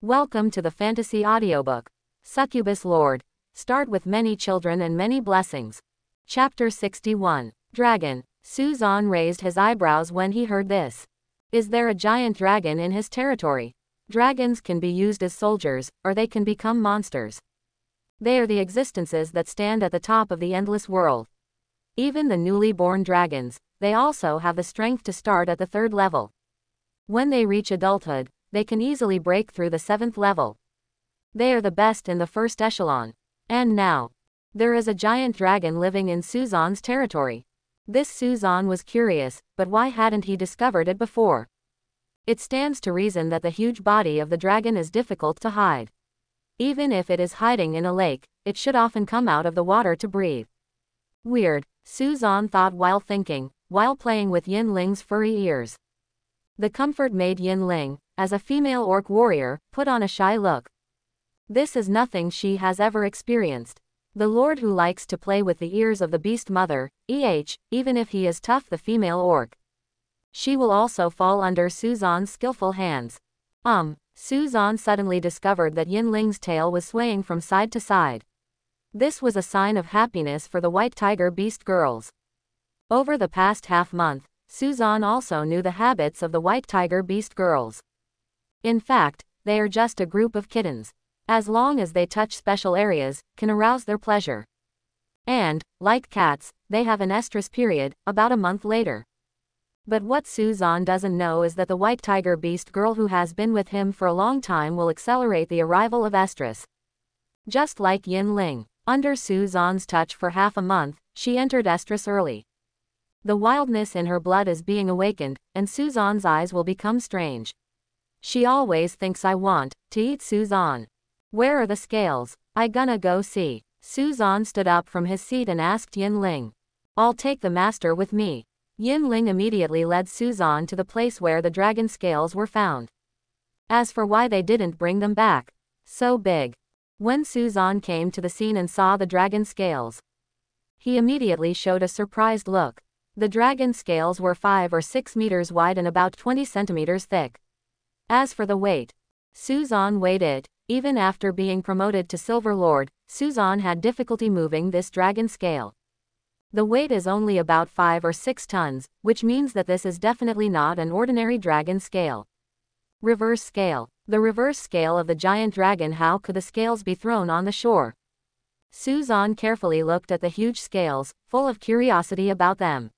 Welcome to the fantasy audiobook, Succubus Lord. Start with many children and many blessings. Chapter 61. Dragon. Suzan raised his eyebrows when he heard this. Is there a giant dragon in his territory? Dragons can be used as soldiers, or they can become monsters. They are the existences that stand at the top of the endless world. Even the newly born dragons, they also have the strength to start at the 3rd level. When they reach adulthood, they can easily break through the 7th level. They are the best in the 1st echelon. And now, there is a giant dragon living in Suzan's territory. This Suzan was curious, but why hadn't he discovered it before? It stands to reason that the huge body of the dragon is difficult to hide. Even if it is hiding in a lake, it should often come out of the water to breathe. Weird, Suzan thought while thinking, while playing with Yin Ling's furry ears. The comfort made Yin Ling, as a female orc warrior, put on a shy look. This is nothing she has ever experienced. The lord who likes to play with the ears of the beast mother, even if he is tough the female orc. She will also fall under Suzan's skillful hands. Suzan suddenly discovered that Yin Ling's tail was swaying from side to side. This was a sign of happiness for the white tiger beast girls. Over the past half-month, Suzan also knew the habits of the white tiger beast girls. In fact, they are just a group of kittens. As long as they touch special areas, can arouse their pleasure. And, like cats, they have an estrus period, about a month later. But what Suzan doesn't know is that the white tiger beast girl who has been with him for a long time will accelerate the arrival of estrus. Just like Yin Ling, under Suzan's touch for half a month, she entered estrus early. The wildness in her blood is being awakened, and Suzan's eyes will become strange. She always thinks I want to eat Suzan. Where are the scales? I gonna go see. Suzan stood up from his seat and asked Yin Ling. I'll take the master with me. Yin Ling immediately led Suzan to the place where the dragon scales were found. As for why they didn't bring them back. So big. When Suzan came to the scene and saw the dragon scales, he immediately showed a surprised look. The dragon scales were 5 or 6 meters wide and about 20 centimeters thick. As for the weight, Suzan weighed it. Even after being promoted to Silver Lord, Suzan had difficulty moving this dragon scale. The weight is only about 5 or 6 tons, which means that this is definitely not an ordinary dragon scale. Reverse scale. The reverse scale of the giant dragon. How could the scales be thrown on the shore? Suzan carefully looked at the huge scales, full of curiosity about them.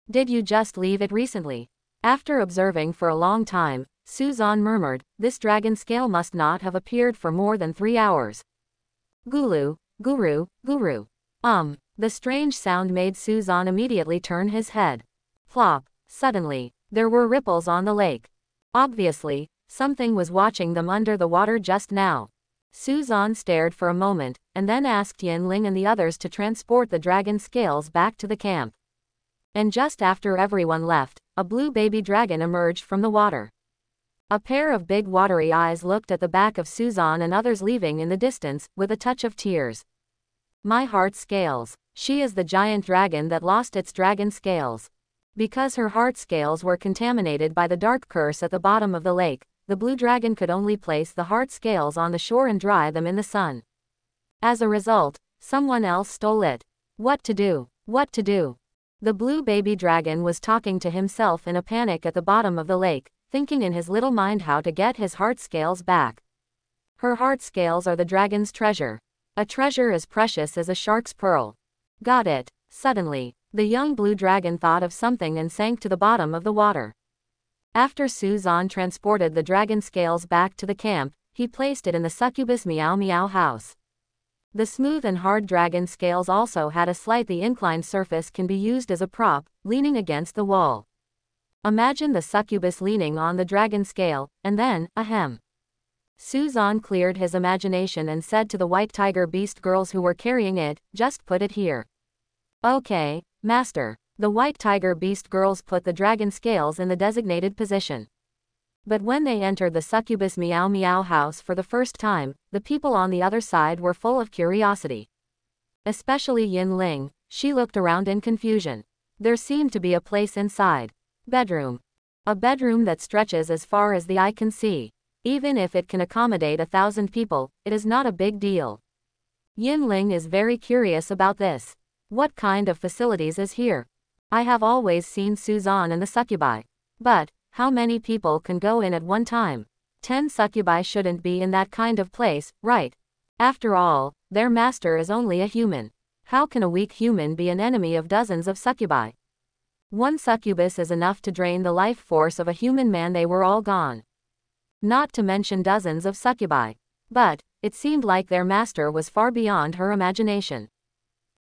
Did you just leave it recently? After observing for a long time, Suzan murmured, this dragon scale must not have appeared for more than 3 hours. Guru, guru, guru. The strange sound made Suzan immediately turn his head. Plop. Suddenly, there were ripples on the lake. Obviously, something was watching them under the water just now. Suzan stared for a moment, and then asked Yin Ling and the others to transport the dragon scales back to the camp. And just after everyone left, a blue baby dragon emerged from the water. A pair of big watery eyes looked at the back of Suzan and others leaving in the distance, with a touch of tears. My heart scales. She is the giant dragon that lost its dragon scales. Because her heart scales were contaminated by the dark curse at the bottom of the lake, the blue dragon could only place the heart scales on the shore and dry them in the sun. As a result, someone else stole it. What to do? What to do? The blue baby dragon was talking to himself in a panic at the bottom of the lake, thinking in his little mind how to get his heart scales back. Her heart scales are the dragon's treasure. A treasure as precious as a shark's pearl. Got it. Suddenly, the young blue dragon thought of something and sank to the bottom of the water. After Suzan transported the dragon scales back to the camp, he placed it in the succubus Meow Meow house. The smooth and hard dragon scales also had a slightly inclined surface, can be used as a prop, leaning against the wall. Imagine the succubus leaning on the dragon scale, and then, ahem. Suzan cleared his imagination and said to the white tiger beast girls who were carrying it, just put it here. Okay, master. The white tiger beast girls put the dragon scales in the designated position. But when they entered the succubus Meow Meow house for the first time, the people on the other side were full of curiosity. Especially Yin Ling, she looked around in confusion. There seemed to be a place inside. Bedroom. A bedroom that stretches as far as the eye can see. Even if it can accommodate 1,000 people, it is not a big deal. Yinling is very curious about this. What kind of facilities is here? I have always seen Suzan and the succubi. But, how many people can go in at one time? 10 succubi shouldn't be in that kind of place, right? After all, their master is only a human. How can a weak human be an enemy of dozens of succubi? One succubus is enough to drain the life force of a human man. They were all gone. Not to mention dozens of succubi. But, it seemed like their master was far beyond her imagination.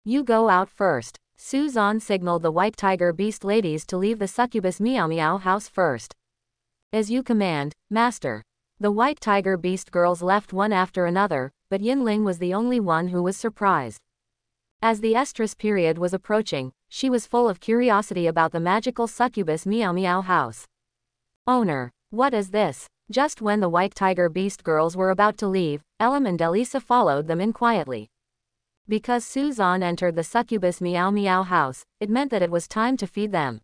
You go out first. Suzan signaled the white tiger beast ladies to leave the succubus Meow Meow house first. As you command, master. The white tiger beast girls left one after another, but Yinling was the only one who was surprised. As the estrus period was approaching, she was full of curiosity about the magical succubus Meow Meow house. Owner, what is this? Just when the white tiger beast girls were about to leave, Elam and Delisa followed them in quietly. Because Suzan entered the succubus Meow Meow house, it meant that it was time to feed them.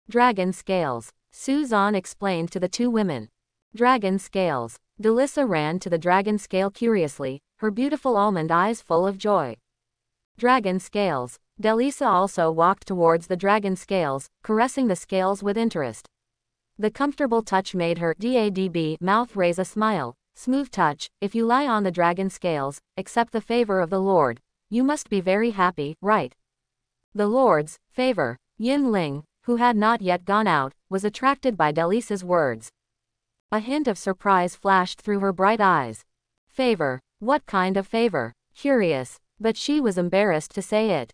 Dragon scales, Suzan explained to the two women. Dragon scales. Delisa ran to the dragon scale curiously, her beautiful almond eyes full of joy. Dragon scales. Delisa also walked towards the dragon scales, caressing the scales with interest. The comfortable touch made her dadb mouth raise a smile. Smooth touch. If you lie on the dragon scales, accept the favor of the Lord. You must be very happy, right? The Lord's favor. Yinling, who had not yet gone out, was attracted by Delisa's words. A hint of surprise flashed through her bright eyes. Favor? What kind of favor? Curious, but she was embarrassed to say it.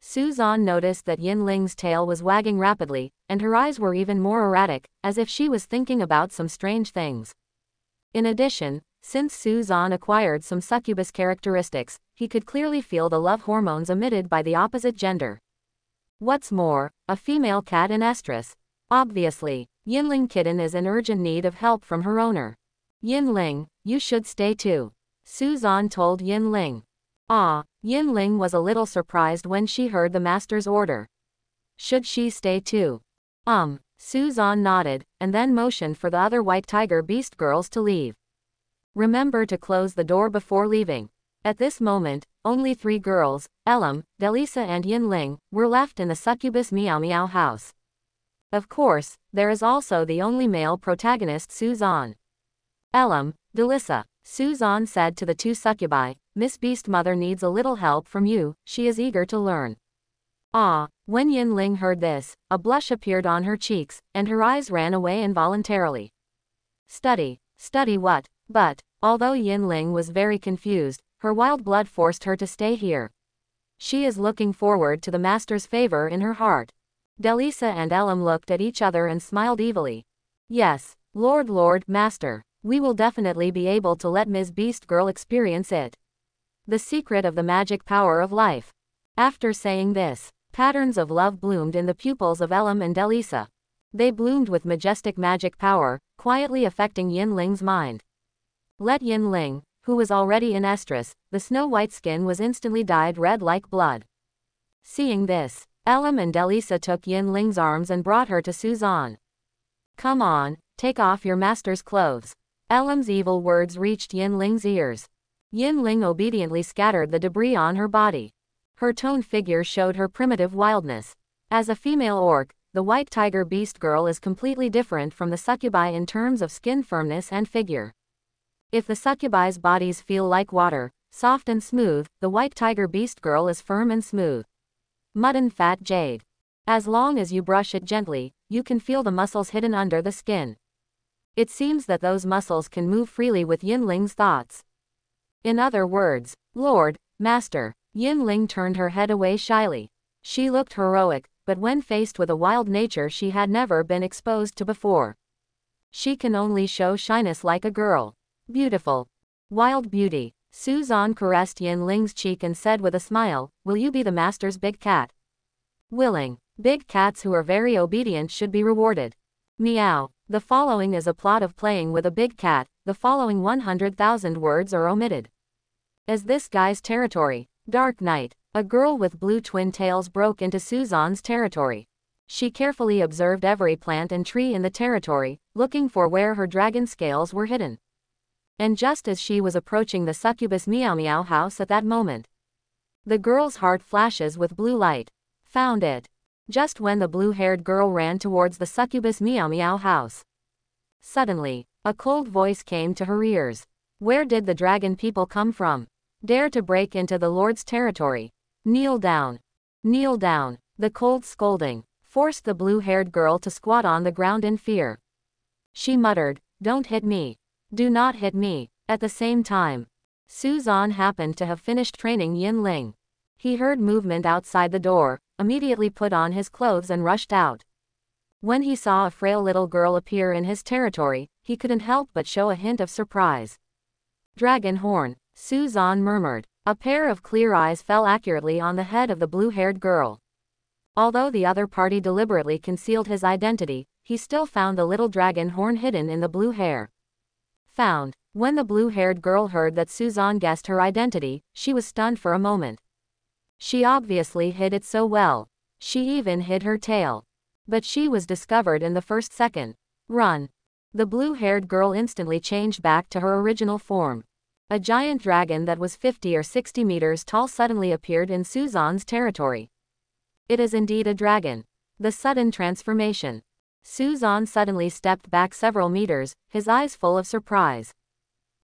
Suzan noticed that Yinling's tail was wagging rapidly, and her eyes were even more erratic, as if she was thinking about some strange things. In addition, since Suzan acquired some succubus characteristics, he could clearly feel the love hormones emitted by the opposite gender. What's more, a female cat in estrus. Obviously, Yinling kitten is in urgent need of help from her owner. Yinling, you should stay too. Suzan told Yinling. Yinling was a little surprised when she heard the master's order. Should she stay too? Suzan nodded, and then motioned for the other white tiger beast girls to leave. Remember to close the door before leaving. At this moment, only 3 girls, Elam, Delisa and Yinling, were left in the succubus Meow Meow house. Of course, there is also the only male protagonist Suzan. Elam, Delisa, Suzan said to the 2 succubi, Miss Beast Mother needs a little help from you, she is eager to learn. When Yinling heard this, a blush appeared on her cheeks, and her eyes ran away involuntarily. Study what? But, although Yinling was very confused, her wild blood forced her to stay here. She is looking forward to the master's favor in her heart. Delisa and Elam looked at each other and smiled evilly. Yes, Lord, Master, we will definitely be able to let Ms. Beast Girl experience it. The secret of the magic power of life. After saying this, patterns of love bloomed in the pupils of Elam and Delisa. They bloomed with majestic magic power, quietly affecting Yinling's mind. Let Yinling, who was already in estrus, the snow-white skin was instantly dyed red like blood. Seeing this, Elam and Delisa took Yinling's arms and brought her to Suzan. Come on, take off your master's clothes. Elam's evil words reached Yinling's ears. Yinling obediently scattered the debris on her body. Her toned figure showed her primitive wildness. As a female orc, the white tiger beast girl is completely different from the succubi in terms of skin firmness and figure. If the succubi's bodies feel like water, soft and smooth, the white tiger beast girl is firm and smooth. Mudden fat jade. As long as you brush it gently, you can feel the muscles hidden under the skin. It seems that those muscles can move freely with Yinling's thoughts. In other words, Lord, Master. Yinling turned her head away shyly. She looked heroic, but when faced with a wild nature she had never been exposed to before. She can only show shyness like a girl. Beautiful. Wild beauty. Suzan caressed Yinling's cheek and said with a smile, will you be the master's big cat? Willing. Big cats who are very obedient should be rewarded. Meow. The following is a plot of playing with a big cat, the following 100,000 words are omitted. As this guy's territory. Dark night. A girl with blue twin tails broke into Suzan's territory. She carefully observed every plant and tree in the territory, looking for where her dragon scales were hidden. And just as she was approaching the succubus Meow Meow house at that moment, the girl's heart flashes with blue light. Found it. Just when the blue-haired girl ran towards the succubus Meow Meow house, suddenly, a cold voice came to her ears. Where did the dragon people come from? Dare to break into the Lord's territory? Kneel down. Kneel down. The cold scolding forced the blue-haired girl to squat on the ground in fear. She muttered, "Don't hit me. Do not hit me." At the same time, Suzan happened to have finished training Yin Ling. He heard movement outside the door, immediately put on his clothes and rushed out. When he saw a frail little girl appear in his territory, he couldn't help but show a hint of surprise. "Dragon horn," Suzan murmured. A pair of clear eyes fell accurately on the head of the blue-haired girl. Although the other party deliberately concealed his identity, he still found the little dragon horn hidden in the blue hair. Found. When the blue-haired girl heard that Suzan guessed her identity, she was stunned for a moment. She obviously hid it so well. She even hid her tail. But she was discovered in the first second. Run. The blue-haired girl instantly changed back to her original form. A giant dragon that was 50 or 60 meters tall suddenly appeared in Suzan's territory. It is indeed a dragon. The sudden transformation. Suzan suddenly stepped back several meters, his eyes full of surprise.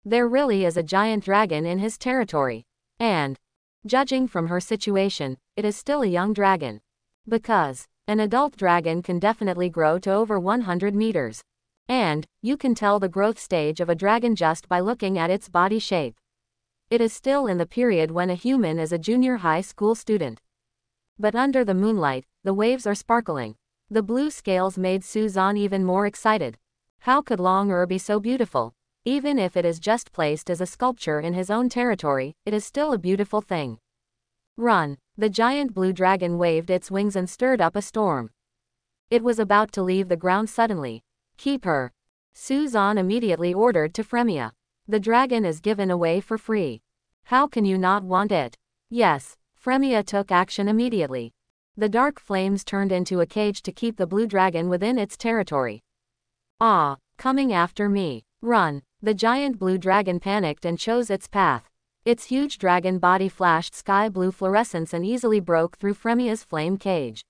There really is a giant dragon in his territory. And, judging from her situation, it is still a young dragon. Because an adult dragon can definitely grow to over 100 meters. And you can tell the growth stage of a dragon just by looking at its body shape. It is still in the period when a human is a junior high school student. But under the moonlight, the waves are sparkling. The blue scales made Suzan even more excited. How could Long be so beautiful? Even if it is just placed as a sculpture in his own territory, it is still a beautiful thing. Run. The giant blue dragon waved its wings and stirred up a storm. It was about to leave the ground suddenly. Keep her. Suzan immediately ordered to Fremia. The dragon is given away for free. How can you not want it? Yes. Fremia took action immediately. The dark flames turned into a cage to keep the blue dragon within its territory. Ah, coming after me. Run. The giant blue dragon panicked and chose its path. Its huge dragon body flashed sky blue fluorescence and easily broke through Fremia's flame cage.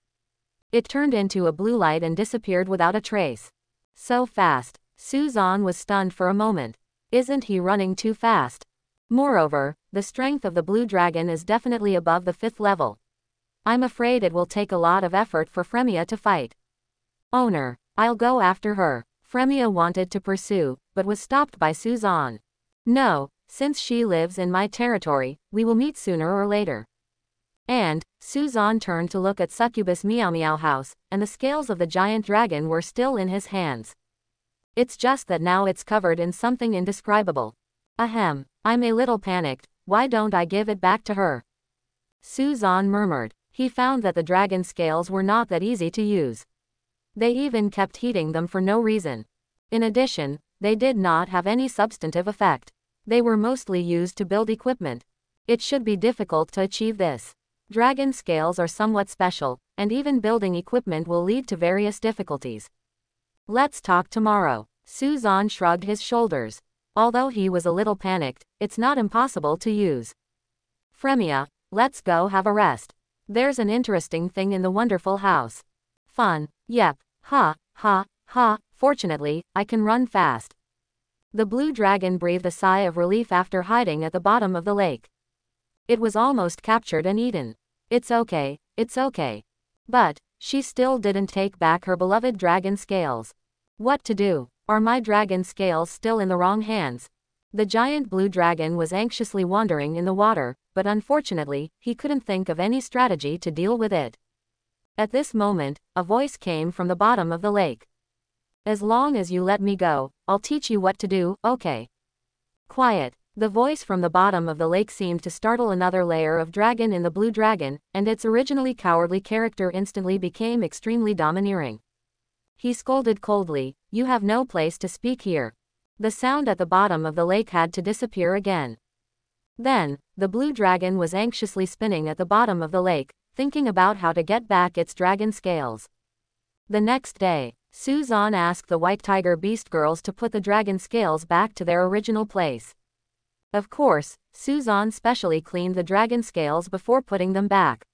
It turned into a blue light and disappeared without a trace. So fast. Suzan was stunned for a moment. Isn't he running too fast? Moreover, the strength of the blue dragon is definitely above the 5th level. I'm afraid it will take a lot of effort for Fremia to fight. Owner, I'll go after her. Fremia wanted to pursue, but was stopped by Suzan. No, since she lives in my territory, we will meet sooner or later. And Suzan turned to look at Succubus Meow Meow house, and the scales of the giant dragon were still in his hands. It's just that now it's covered in something indescribable. Ahem, I'm a little panicked, why don't I give it back to her? Suzan murmured. He found that the dragon scales were not that easy to use. They even kept heating them for no reason. In addition, they did not have any substantive effect. They were mostly used to build equipment. It should be difficult to achieve this. Dragon scales are somewhat special, and even building equipment will lead to various difficulties. Let's talk tomorrow. Suzan shrugged his shoulders. Although he was a little panicked, it's not impossible to use. Fremia, let's go have a rest. There's an interesting thing in the wonderful house. Fun, yep, ha, ha, ha, fortunately, I can run fast. The blue dragon breathed a sigh of relief after hiding at the bottom of the lake. It was almost captured and eaten. It's okay, it's okay. But she still didn't take back her beloved dragon scales. What to do? Are my dragon scales still in the wrong hands? The giant blue dragon was anxiously wandering in the water, but unfortunately, he couldn't think of any strategy to deal with it. At this moment, a voice came from the bottom of the lake. As long as you let me go, I'll teach you what to do, okay? Quiet. The voice from the bottom of the lake seemed to startle another layer of dragon in the blue dragon, and its originally cowardly character instantly became extremely domineering. He scolded coldly, "You have no place to speak here." The sound at the bottom of the lake had to disappear again. Then, the blue dragon was anxiously spinning at the bottom of the lake, thinking about how to get back its dragon scales. The next day, Suzan asked the White Tiger Beast girls to put the dragon scales back to their original place. Of course, Suzan specially cleaned the dragon scales before putting them back.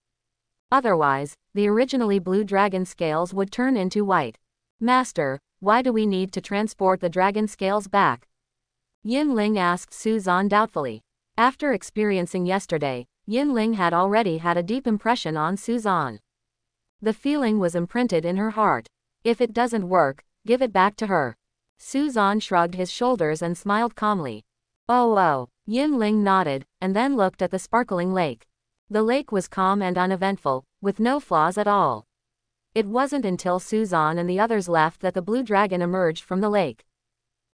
Otherwise, the originally blue dragon scales would turn into white. Master, why do we need to transport the dragon scales back? Yinling asked Suzan doubtfully. After experiencing yesterday, Yinling had already had a deep impression on Suzan. The feeling was imprinted in her heart. If it doesn't work, give it back to her. Suzan shrugged his shoulders and smiled calmly. Oh. Yinling nodded, and then looked at the sparkling lake. The lake was calm and uneventful, with no flaws at all. It wasn't until Suzan and the others left that the blue dragon emerged from the lake.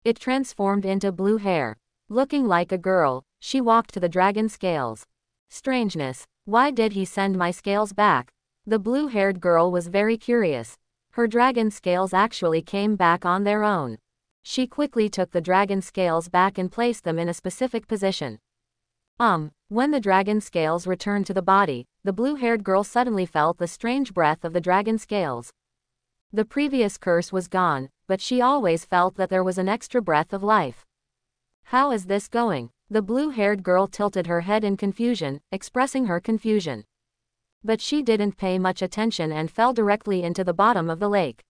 It transformed into blue hair. Looking like a girl, she walked to the dragon scales. Strangeness, why did he send my scales back? The blue-haired girl was very curious. Her dragon scales actually came back on their own. She quickly took the dragon scales back and placed them in a specific position. When the dragon scales returned to the body, the blue-haired girl suddenly felt the strange breath of the dragon scales. The previous curse was gone, but she always felt that there was an extra breath of life. How is this going? The blue-haired girl tilted her head in confusion, expressing her confusion. But she didn't pay much attention and fell directly into the bottom of the lake.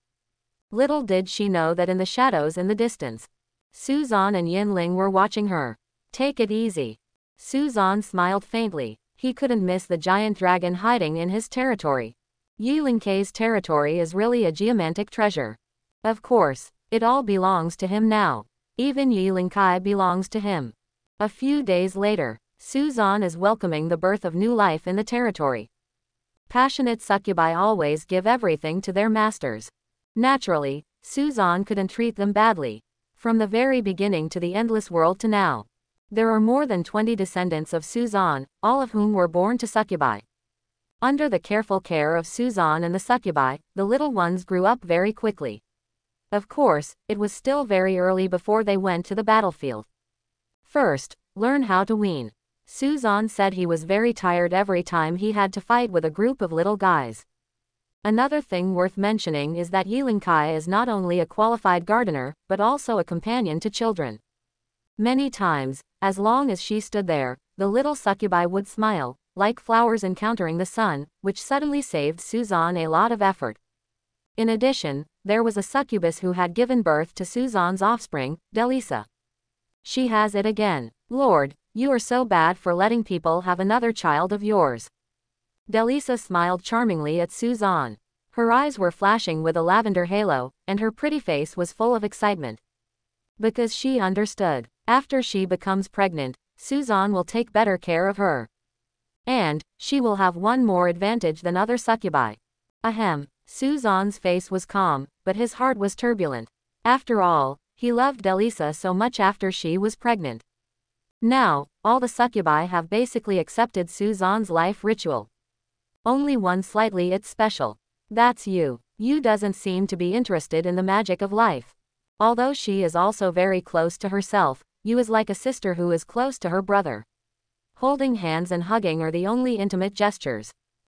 Little did she know that in the shadows in the distance, Suzan and Yinling were watching her. Take it easy. Suzan smiled faintly. He couldn't miss the giant dragon hiding in his territory. Yiling's territory is really a geomantic treasure. Of course, it all belongs to him now. Even Yiling belongs to him. A few days later, Suzan is welcoming the birth of new life in the territory. Passionate succubi always give everything to their masters. Naturally, Suzan couldn't treat them badly. From the very beginning to the endless world to now, there are more than 20 descendants of Suzan, all of whom were born to succubi. Under the careful care of Suzan and the succubi, the little ones grew up very quickly. Of course, it was still very early before they went to the battlefield. First, learn how to wean. Suzan said he was very tired every time he had to fight with a group of little guys. Another thing worth mentioning is that Yiling is not only a qualified gardener, but also a companion to children. Many times, as long as she stood there, the little succubi would smile, like flowers encountering the sun, which suddenly saved Suzan a lot of effort. In addition, there was a succubus who had given birth to Suzan's offspring, Delisa. She has it again. Lord, you are so bad for letting people have another child of yours. Delisa smiled charmingly at Suzan. Her eyes were flashing with a lavender halo, and her pretty face was full of excitement. Because she understood. After she becomes pregnant, Suzan will take better care of her. And, she will have one more advantage than other succubi. Ahem. Suzan's face was calm, but his heart was turbulent. After all, he loved Delisa so much after she was pregnant. Now, all the succubi have basically accepted Suzan's life ritual. Only one slightly it's special. That's you. You doesn't seem to be interested in the magic of life. Although she is also very close to herself, you is like a sister who is close to her brother. Holding hands and hugging are the only intimate gestures.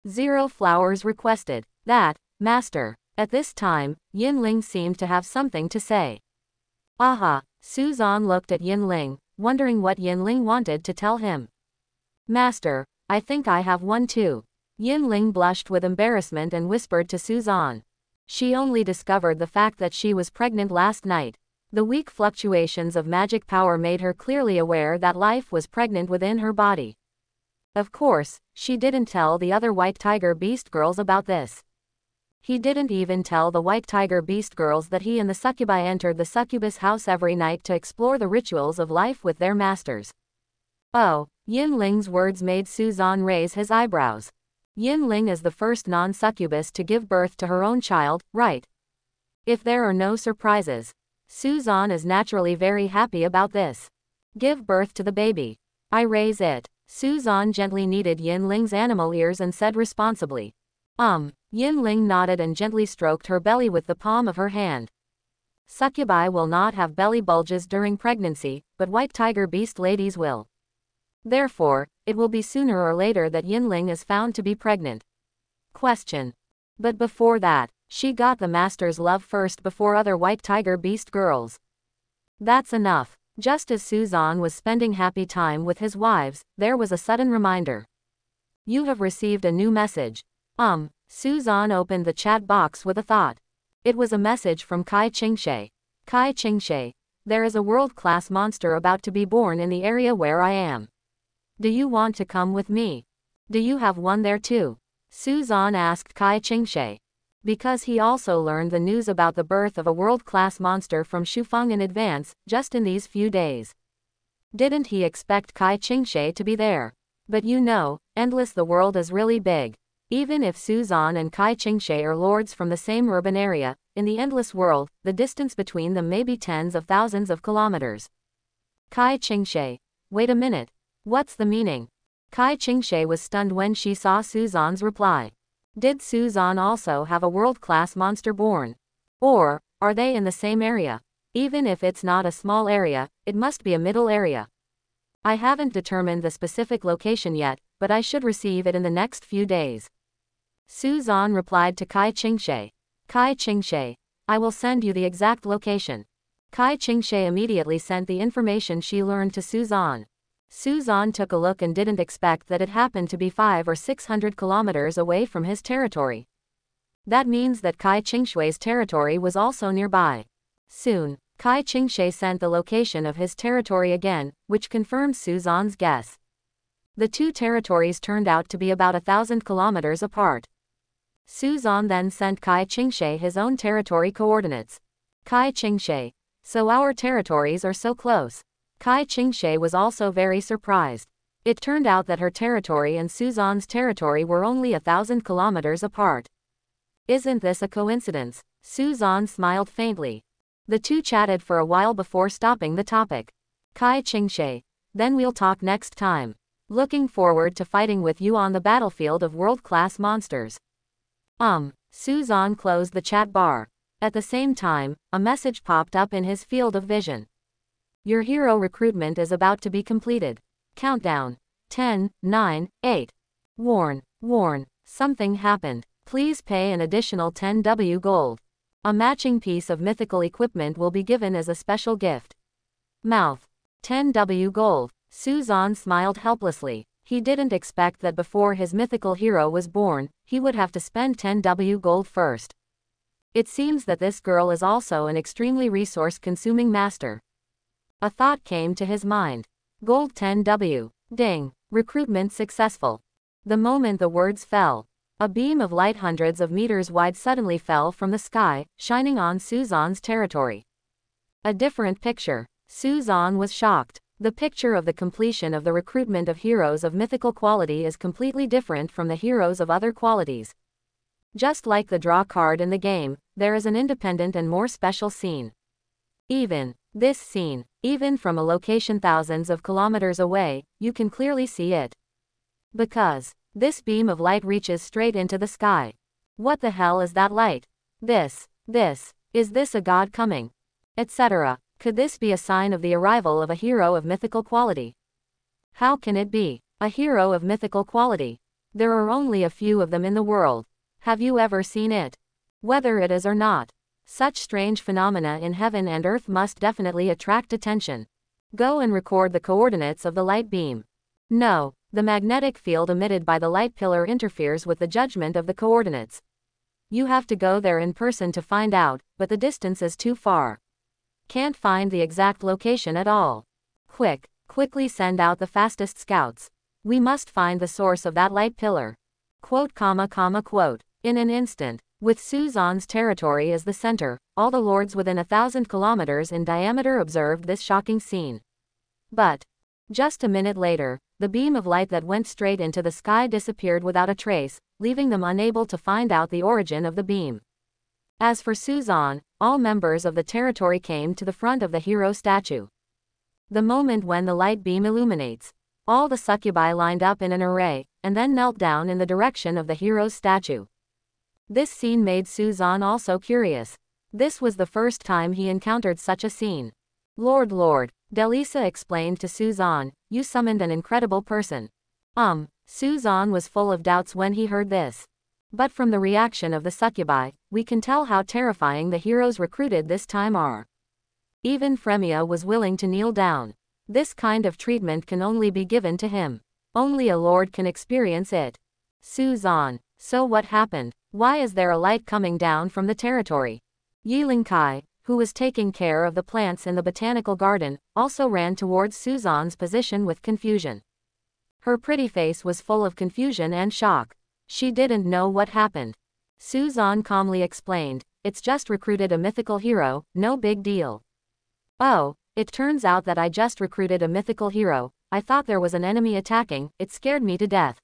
0 flowers requested. That, master. At this time, Yinling seemed to have something to say. Aha, Suzan looked at Yinling, wondering what Yinling wanted to tell him. Master, I think I have one too. Yinling blushed with embarrassment and whispered to Suzan. She only discovered the fact that she was pregnant last night. The weak fluctuations of magic power made her clearly aware that life was pregnant within her body. Of course, she didn't tell the other White Tiger Beast girls about this. He didn't even tell the White Tiger Beast girls that he and the succubi entered the succubus house every night to explore the rituals of life with their masters. Oh, Yinling's words made Suzan raise his eyebrows. Yinling is the first non-succubus to give birth to her own child, right? If there are no surprises, Suzan is naturally very happy about this. Give birth to the baby. I raise it. Suzan gently kneaded Yinling's animal ears and said responsibly. Yinling nodded and gently stroked her belly with the palm of her hand. Succubi will not have belly bulges during pregnancy, but White Tiger Beast ladies will. Therefore, it will be sooner or later that Yinling is found to be pregnant. Question. But before that, She got the master's love first before other white tiger beast girls. That's enough. Just as Suzan was spending happy time with his wives, there was a sudden reminder. You have received a new message. Suzan opened the chat box with a thought. It was a message from Kai Qingshe. Kai Qingshe, there is a world-class monster about to be born in the area where I am. Do you want to come with me? Do you have one there too? Suzan asked Kai Qingshe. Because he also learned the news about the birth of a world-class monster from Shufeng in advance, just in these few days. Didn't he expect Kai Qingshe to be there? But you know, endless the world is really big. Even if Suzan and Kai Qingshe are lords from the same urban area, in the endless world, the distance between them may be tens of thousands of kilometers. Kai Qingshe. Wait a minute. What's the meaning? Kai Qingshe was stunned when she saw Suzan's reply. Did Suzan also have a world-class monster born? Or, are they in the same area? Even if it's not a small area, it must be a middle area. I haven't determined the specific location yet, but I should receive it in the next few days. Suzan replied to Kai Qingshe. Kai Qingshe, I will send you the exact location. Kai Qingshe immediately sent the information she learned to Suzan. Suzan took a look and didn't expect that it happened to be 500 or 600 kilometers away from his territory. That means that Kai Qingshe's territory was also nearby. Soon, Kai Qingshe sent the location of his territory again, which confirmed Suzan's guess. The two territories turned out to be about 1,000 kilometers apart. Suzan then sent Kai Qingshe his own territory coordinates. Kai Qingshe, so our territories are so close. Kai Qingshe was also very surprised. It turned out that her territory and Suzan's territory were only 1,000 kilometers apart. Isn't this a coincidence? Suzan smiled faintly. The two chatted for a while before stopping the topic. Kai Qingshe, then we'll talk next time. Looking forward to fighting with you on the battlefield of world-class monsters. Suzan closed the chat bar. At the same time, a message popped up in his field of vision. Your hero recruitment is about to be completed. Countdown. 10, 9, 8. Warn. Something happened. Please pay an additional 10W gold. A matching piece of mythical equipment will be given as a special gift. Mouth. 10W gold. Suzan smiled helplessly. He didn't expect that before his mythical hero was born, he would have to spend 10W gold first. It seems that this girl is also an extremely resource-consuming master. A thought came to his mind. Gold 10W. Ding. Recruitment successful. The moment the words fell, a beam of light hundreds of meters wide suddenly fell from the sky, shining on Suzan's territory. A different picture. Suzan was shocked. The picture of the completion of the recruitment of heroes of mythical quality is completely different from the heroes of other qualities. Just like the draw card in the game, there is an independent and more special scene. This scene, even from a location thousands of kilometers away, you can clearly see it. Because this beam of light reaches straight into the sky. What the hell is that light? Is this a god coming? Etc. Could this be a sign of the arrival of a hero of mythical quality? How can it be a hero of mythical quality? There are only a few of them in the world. Have you ever seen it? Whether it is or not, such strange phenomena in heaven and earth must definitely attract attention. Go and record the coordinates of the light beam. No, the magnetic field emitted by the light pillar interferes with the judgment of the coordinates. You have to go there in person to find out, but the distance is too far. Can't find the exact location at all. Quickly send out the fastest scouts. We must find the source of that light pillar. Quote. In an instant, with Suzan's territory as the center, all the lords within 1,000 kilometers in diameter observed this shocking scene. But just a minute later, the beam of light that went straight into the sky disappeared without a trace, leaving them unable to find out the origin of the beam. As for Suzan, all members of the territory came to the front of the hero statue. The moment when the light beam illuminates, all the succubi lined up in an array, and then knelt down in the direction of the hero's statue. This scene made Suzan also curious. This was the first time he encountered such a scene. Lord, Delisa explained to Suzan, you summoned an incredible person. Suzan was full of doubts when he heard this. But from the reaction of the succubi, we can tell how terrifying the heroes recruited this time are. Even Fremia was willing to kneel down. This kind of treatment can only be given to him. Only a lord can experience it. Suzan, so what happened? Why is there a light coming down from the territory? Yiling Kai, who was taking care of the plants in the botanical garden, also ran towards Suzan's position with confusion. Her pretty face was full of confusion and shock. She didn't know what happened. Suzan calmly explained, "It's just recruited a mythical hero, no big deal." "Oh, it turns out that I just recruited a mythical hero. I thought there was an enemy attacking, it scared me to death."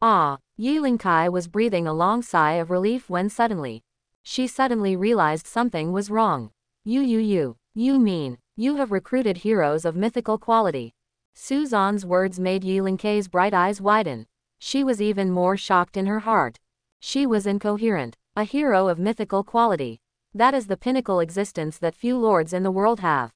Ah, Yiling Kai was breathing a long sigh of relief when suddenly she realized something was wrong. You mean, you have recruited heroes of mythical quality?" Suzan's words made Yiling Kai's bright eyes widen. She was even more shocked in her heart. She was incoherent. A hero of mythical quality. That is the pinnacle existence that few lords in the world have.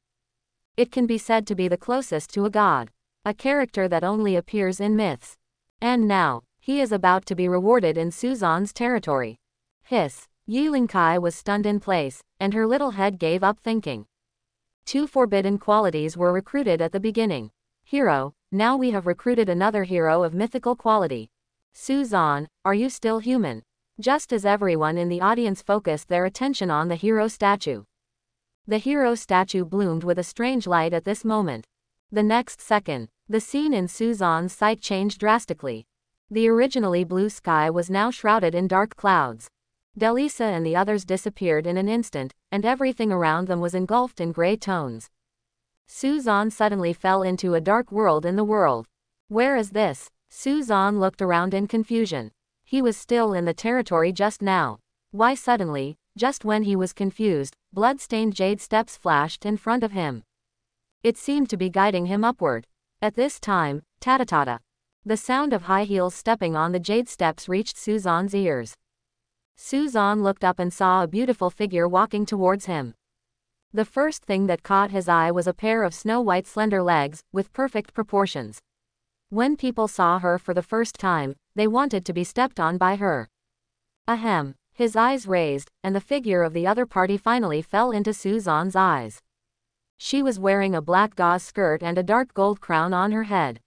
It can be said to be the closest to a god. A character that only appears in myths. And now, he is about to be rewarded in Suzan's territory. Hiss. Yiling Kai was stunned in place, and her little head gave up thinking. 2 forbidden qualities were recruited at the beginning. Hero, now we have recruited another hero of mythical quality. Suzan, are you still human? Just as everyone in the audience focused their attention on the hero statue. The hero statue bloomed with a strange light at this moment. The next second, the scene in Suzan's sight changed drastically. The originally blue sky was now shrouded in dark clouds. Delisa and the others disappeared in an instant, and everything around them was engulfed in gray tones. Suzan suddenly fell into a dark world in the world. Where is this? Suzan looked around in confusion. He was still in the territory just now. Why suddenly, just when he was confused, blood-stained jade steps flashed in front of him. It seemed to be guiding him upward. At this time, tatatata. The sound of high heels stepping on the jade steps reached Suzan's ears. Suzan looked up and saw a beautiful figure walking towards him. The first thing that caught his eye was a pair of snow-white slender legs, with perfect proportions. When people saw her for the first time, they wanted to be stepped on by her. Ahem. His eyes raised, and the figure of the other party finally fell into Suzan's eyes. She was wearing a black gauze skirt and a dark gold crown on her head.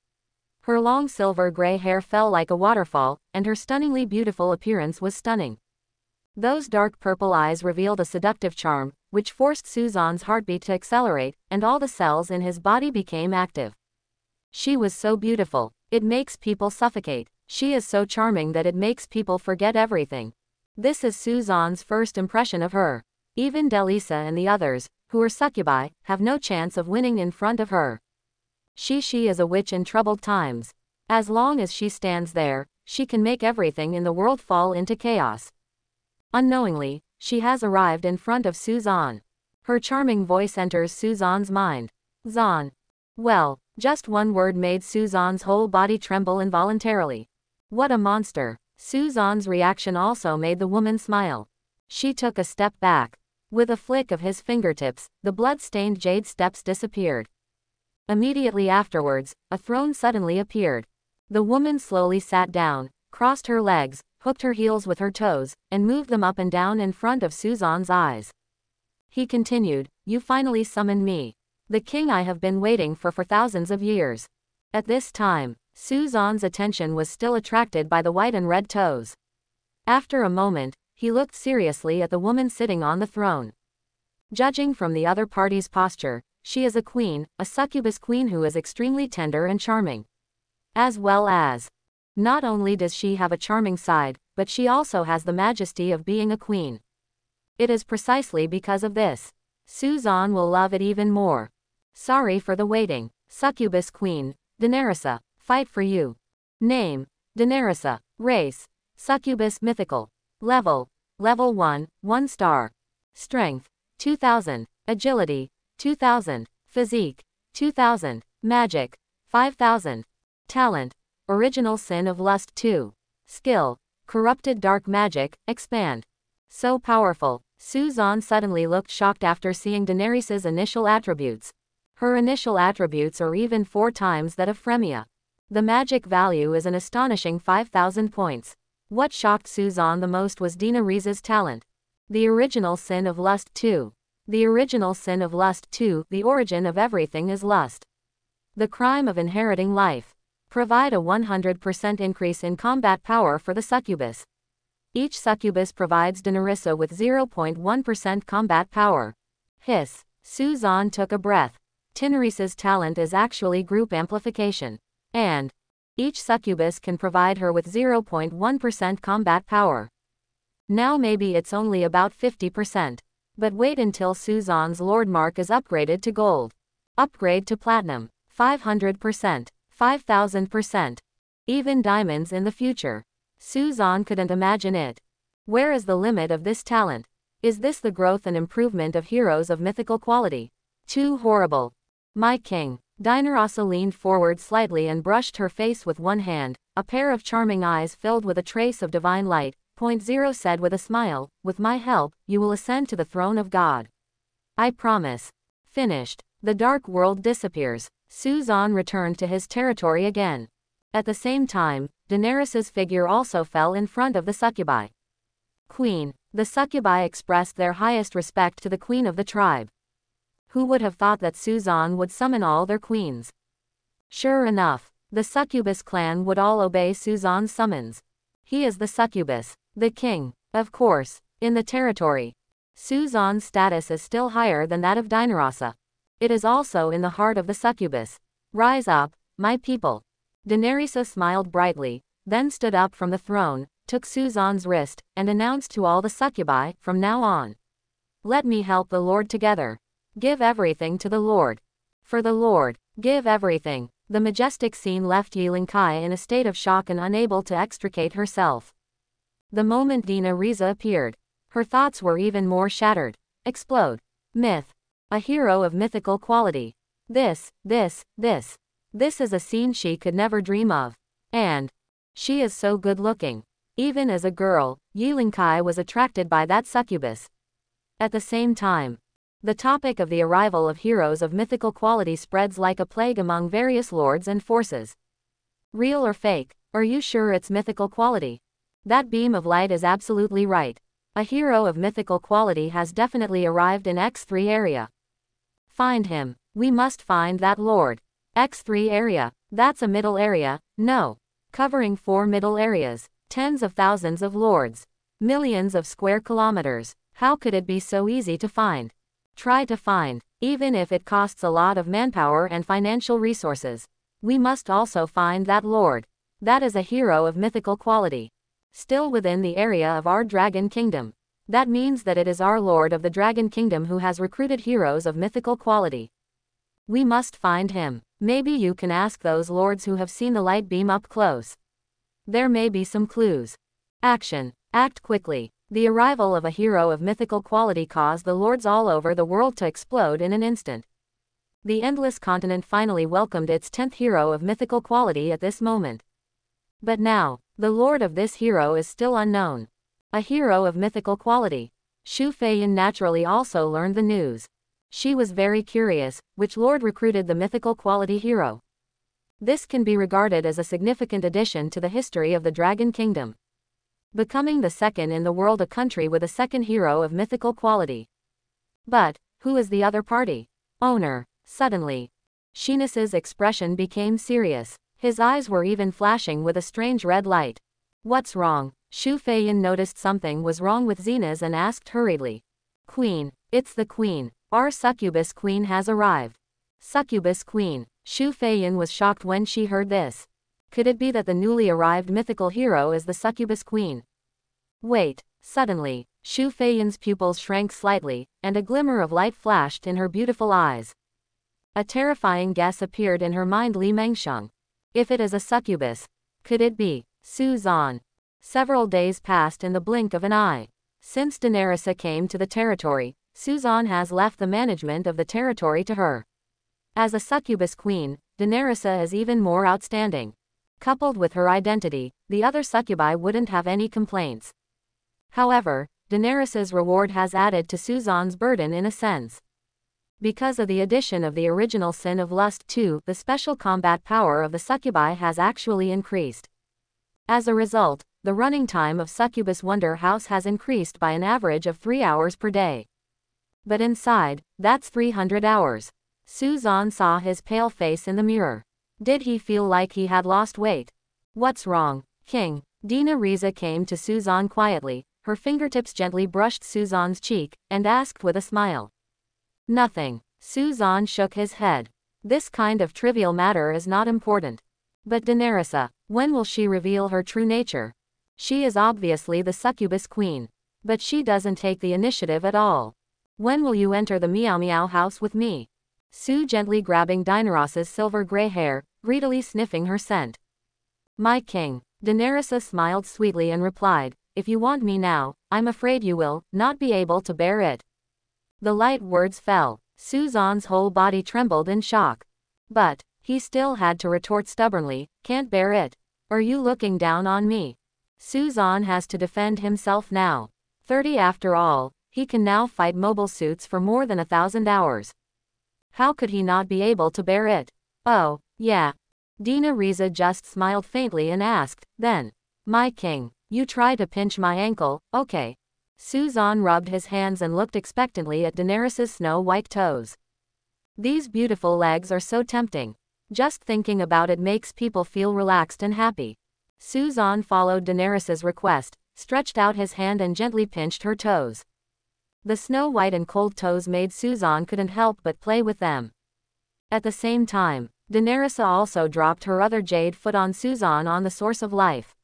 Her long silver-gray hair fell like a waterfall, and her stunningly beautiful appearance was stunning. Those dark purple eyes revealed a seductive charm, which forced Suzan's heartbeat to accelerate, and all the cells in his body became active. She was so beautiful, it makes people suffocate. She is so charming that it makes people forget everything. This is Suzan's first impression of her. Even Delisa and the others, who are succubi, have no chance of winning in front of her. She is a witch in troubled times. As long as she stands there, she can make everything in the world fall into chaos. Unknowingly, she has arrived in front of Suzan. Her charming voice enters Suzan's mind. Zan. Well, just one word made Suzan's whole body tremble involuntarily. What a monster. Suzan's reaction also made the woman smile. She took a step back. With a flick of his fingertips, the blood-stained jade steps disappeared. Immediately afterwards, a throne suddenly appeared. The woman slowly sat down, crossed her legs, hooked her heels with her toes, and moved them up and down in front of Suzan's eyes. He continued, "You finally summoned me. The king I have been waiting for thousands of years." At this time, Suzan's attention was still attracted by the white and red toes. After a moment, he looked seriously at the woman sitting on the throne. Judging from the other party's posture, she is a queen, a succubus queen who is extremely tender and charming. As well as, not only does she have a charming side, but she also has the majesty of being a queen. It is precisely because of this. Suzan will love it even more. Sorry for the waiting. Succubus Queen, Daenerys, fight for you. Name, Daenerys. Race, Succubus Mythical. Level 1, 1 star. Strength, 2000. Agility, 2000. Physique, 2000. Magic, 5000. Talent, Original Sin of Lust 2. Skill, Corrupted Dark Magic, Expand. So powerful. Suzan suddenly looked shocked after seeing Daenerys' initial attributes. Her initial attributes are even 4 times that of Fremia. The magic value is an astonishing 5000 points. What shocked Suzanne the most was Dina Riza's talent. The original sin of lust 2. The original sin of lust 2. The origin of everything is lust. The crime of inheriting life. Provide a 100% increase in combat power for the succubus. Each succubus provides Dinarissa with 0.1% combat power. Hiss. Suzanne took a breath. Dinarissa's talent is actually group amplification. And each succubus can provide her with 0.1% combat power. Now maybe it's only about 50%. But wait until Suzanne's Lord mark is upgraded to gold. Upgrade to platinum. 500%. 5000%. Even diamonds in the future. Suzanne couldn't imagine it. Where is the limit of this talent? Is this the growth and improvement of heroes of mythical quality? Too horrible. My king. Dinarissa leaned forward slightly and brushed her face with one hand, a pair of charming eyes filled with a trace of divine light. Point zero said with a smile, with my help, you will ascend to the throne of God. I promise. Finished. The dark world disappears. Suzanne returned to his territory again. At the same time, Dinarissa's figure also fell in front of the succubi. Queen. The succubi expressed their highest respect to the queen of the tribe. Who would have thought that Suzanne would summon all their queens? Sure enough, the succubus clan would all obey Suzanne's summons. He is the succubus, the king, of course, in the territory. Suzanne's status is still higher than that of Dinarissa. It is also in the heart of the succubus. Rise up, my people. Dinarissa smiled brightly, then stood up from the throne, took Suzanne's wrist, and announced to all the succubi, from now on. Let me help the Lord together. Give everything to the Lord. For the Lord, give everything. The majestic scene left Yiling in a state of shock and unable to extricate herself. The moment Dina Riza appeared, her thoughts were even more shattered. Explode. Myth. A hero of mythical quality. This is a scene she could never dream of. And she is so good looking. Even as a girl, Yiling was attracted by that succubus. At the same time, the topic of the arrival of heroes of mythical quality spreads like a plague among various lords and forces. Real or fake? Are you sure it's mythical quality? That beam of light is absolutely right. A hero of mythical quality has definitely arrived in X3 area. Find him. We must find that lord. X3 area. That's a middle area. No. Covering 4 middle areas. Tens of thousands of lords. Millions of square kilometers. How could it be so easy to find? Try to find, even if it costs a lot of manpower and financial resources. We must also find that lord. That is a hero of mythical quality. Still within the area of our dragon kingdom. That means that it is our lord of the dragon kingdom who has recruited heroes of mythical quality. We must find him. Maybe you can ask those lords who have seen the light beam up close. There may be some clues. Action. Act quickly. The arrival of a hero of mythical quality caused the lords all over the world to explode in an instant. The endless continent finally welcomed its 10th hero of mythical quality at this moment. But now, the lord of this hero is still unknown. A hero of mythical quality. Xu Feiyin naturally also learned the news. She was very curious, which lord recruited the mythical quality hero. This can be regarded as a significant addition to the history of the Dragon Kingdom. Becoming the second in the world, a country with a second hero of mythical quality. But, who is the other party? Owner. Suddenly, Shinas's expression became serious. His eyes were even flashing with a strange red light. What's wrong? Xu Feiyin noticed something was wrong with Zenas and asked hurriedly. Queen. It's the queen. Our succubus queen has arrived. Succubus queen. Xu Feiyin was shocked when she heard this. Could it be that the newly arrived mythical hero is the succubus queen? Wait. Suddenly, Xu Feiyin's pupils shrank slightly, and a glimmer of light flashed in her beautiful eyes. A terrifying guess appeared in her mind. Li Mengsheng. If it is a succubus, could it be Suzanne? Several days passed in the blink of an eye. Since Dinarissa came to the territory, Suzanne has left the management of the territory to her. As a succubus queen, Dinarissa is even more outstanding. Coupled with her identity, the other succubi wouldn't have any complaints. However, Dinarissa's reward has added to Suzanne's burden in a sense. Because of the addition of the original sin of lust 2, the special combat power of the succubi has actually increased. As a result, the running time of Succubus Wonder House has increased by an average of 3 hours per day. But inside, that's 300 hours. Suzan saw his pale face in the mirror. Did he feel like he had lost weight? What's wrong, King? Dina Riza came to Suzan quietly, her fingertips gently brushed Suzan's cheek, and asked with a smile. Nothing. Suzan shook his head. This kind of trivial matter is not important. But Daenerys, when will she reveal her true nature? She is obviously the succubus queen. But she doesn't take the initiative at all. When will you enter the Meow Meow house with me? Sue gently grabbing Daenerys's silver gray hair, greedily sniffing her scent. My king. Daenerys smiled sweetly and replied, if you want me now, I'm afraid you will not be able to bear it. The light words fell. Suzan's whole body trembled in shock. But he still had to retort stubbornly, can't bear it. Are you looking down on me? Suzan has to defend himself now. 30 after all, he can now fight mobile suits for more than 1,000 hours. How could he not be able to bear it? Oh, yeah. Dina Riza just smiled faintly and asked, then, my king, you try to pinch my ankle, okay. Suzan rubbed his hands and looked expectantly at Daenerys's snow-white toes. These beautiful legs are so tempting. Just thinking about it makes people feel relaxed and happy. Suzan followed Daenerys's request, stretched out his hand and gently pinched her toes. The snow-white and cold toes made Suzan couldn't help but play with them. At the same time, Daenerys also dropped her other jade foot on Suzan on the source of life.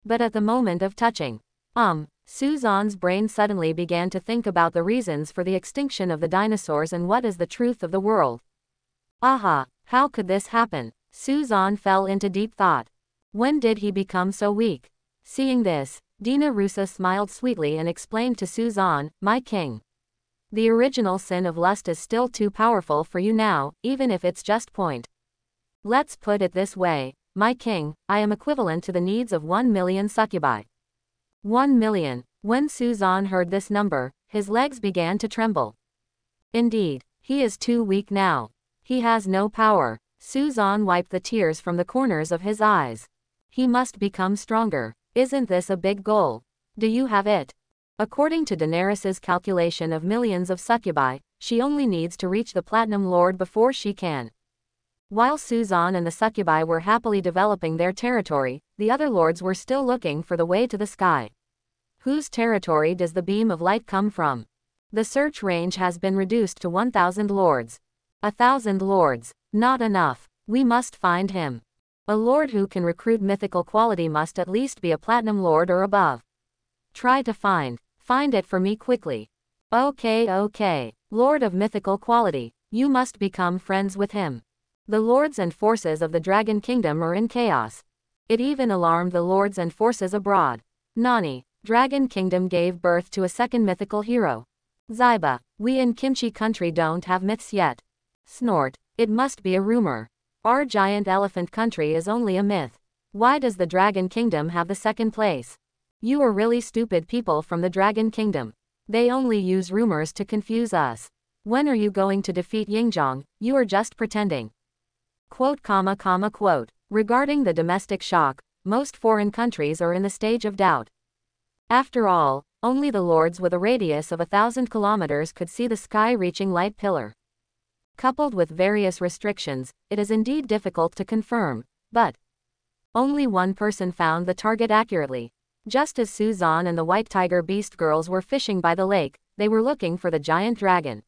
But at the moment of touching, Suzan's brain suddenly began to think about the reasons for the extinction of the dinosaurs and what is the truth of the world. Aha, how could this happen? Suzan fell into deep thought. When did he become so weak? Seeing this, Dina Riza smiled sweetly and explained to Suzan, my king. The original sin of lust is still too powerful for you now, even if it's just point. Let's put it this way, my king, I am equivalent to the needs of 1 million succubi. 1 million. When Suzan heard this number, his legs began to tremble. Indeed, he is too weak now. He has no power. Suzan wiped the tears from the corners of his eyes. He must become stronger. Isn't this a big goal? Do you have it? According to Daenerys's calculation of millions of succubi, she only needs to reach the Platinum Lord before she can. While Suzan and the succubi were happily developing their territory, the other lords were still looking for the way to the sky. Whose territory does the beam of light come from? The search range has been reduced to 1,000 lords. 1,000 lords. Not enough. We must find him. A lord who can recruit mythical quality must at least be a platinum lord or above. Try to find it for me quickly. Okay. Lord of mythical quality. You must become friends with him. The lords and forces of the Dragon Kingdom are in chaos. It even alarmed the lords and forces abroad. Nani, Dragon Kingdom gave birth to a second mythical hero. Zyba, we in Kimchi country don't have myths yet. Snort, it must be a rumor. Our giant elephant country is only a myth. Why does the Dragon Kingdom have the second place? You are really stupid people from the Dragon Kingdom. They only use rumors to confuse us. When are you going to defeat Yingzhong? You are just pretending. Quote. Regarding the domestic shock, most foreign countries are in the stage of doubt. After all, only the lords with a radius of 1,000 kilometers could see the sky reaching light pillar. Coupled with various restrictions, it is indeed difficult to confirm, but only one person found the target accurately. Just as Suzan and the White Tiger Beast girls were fishing by the lake, they were looking for the giant dragon.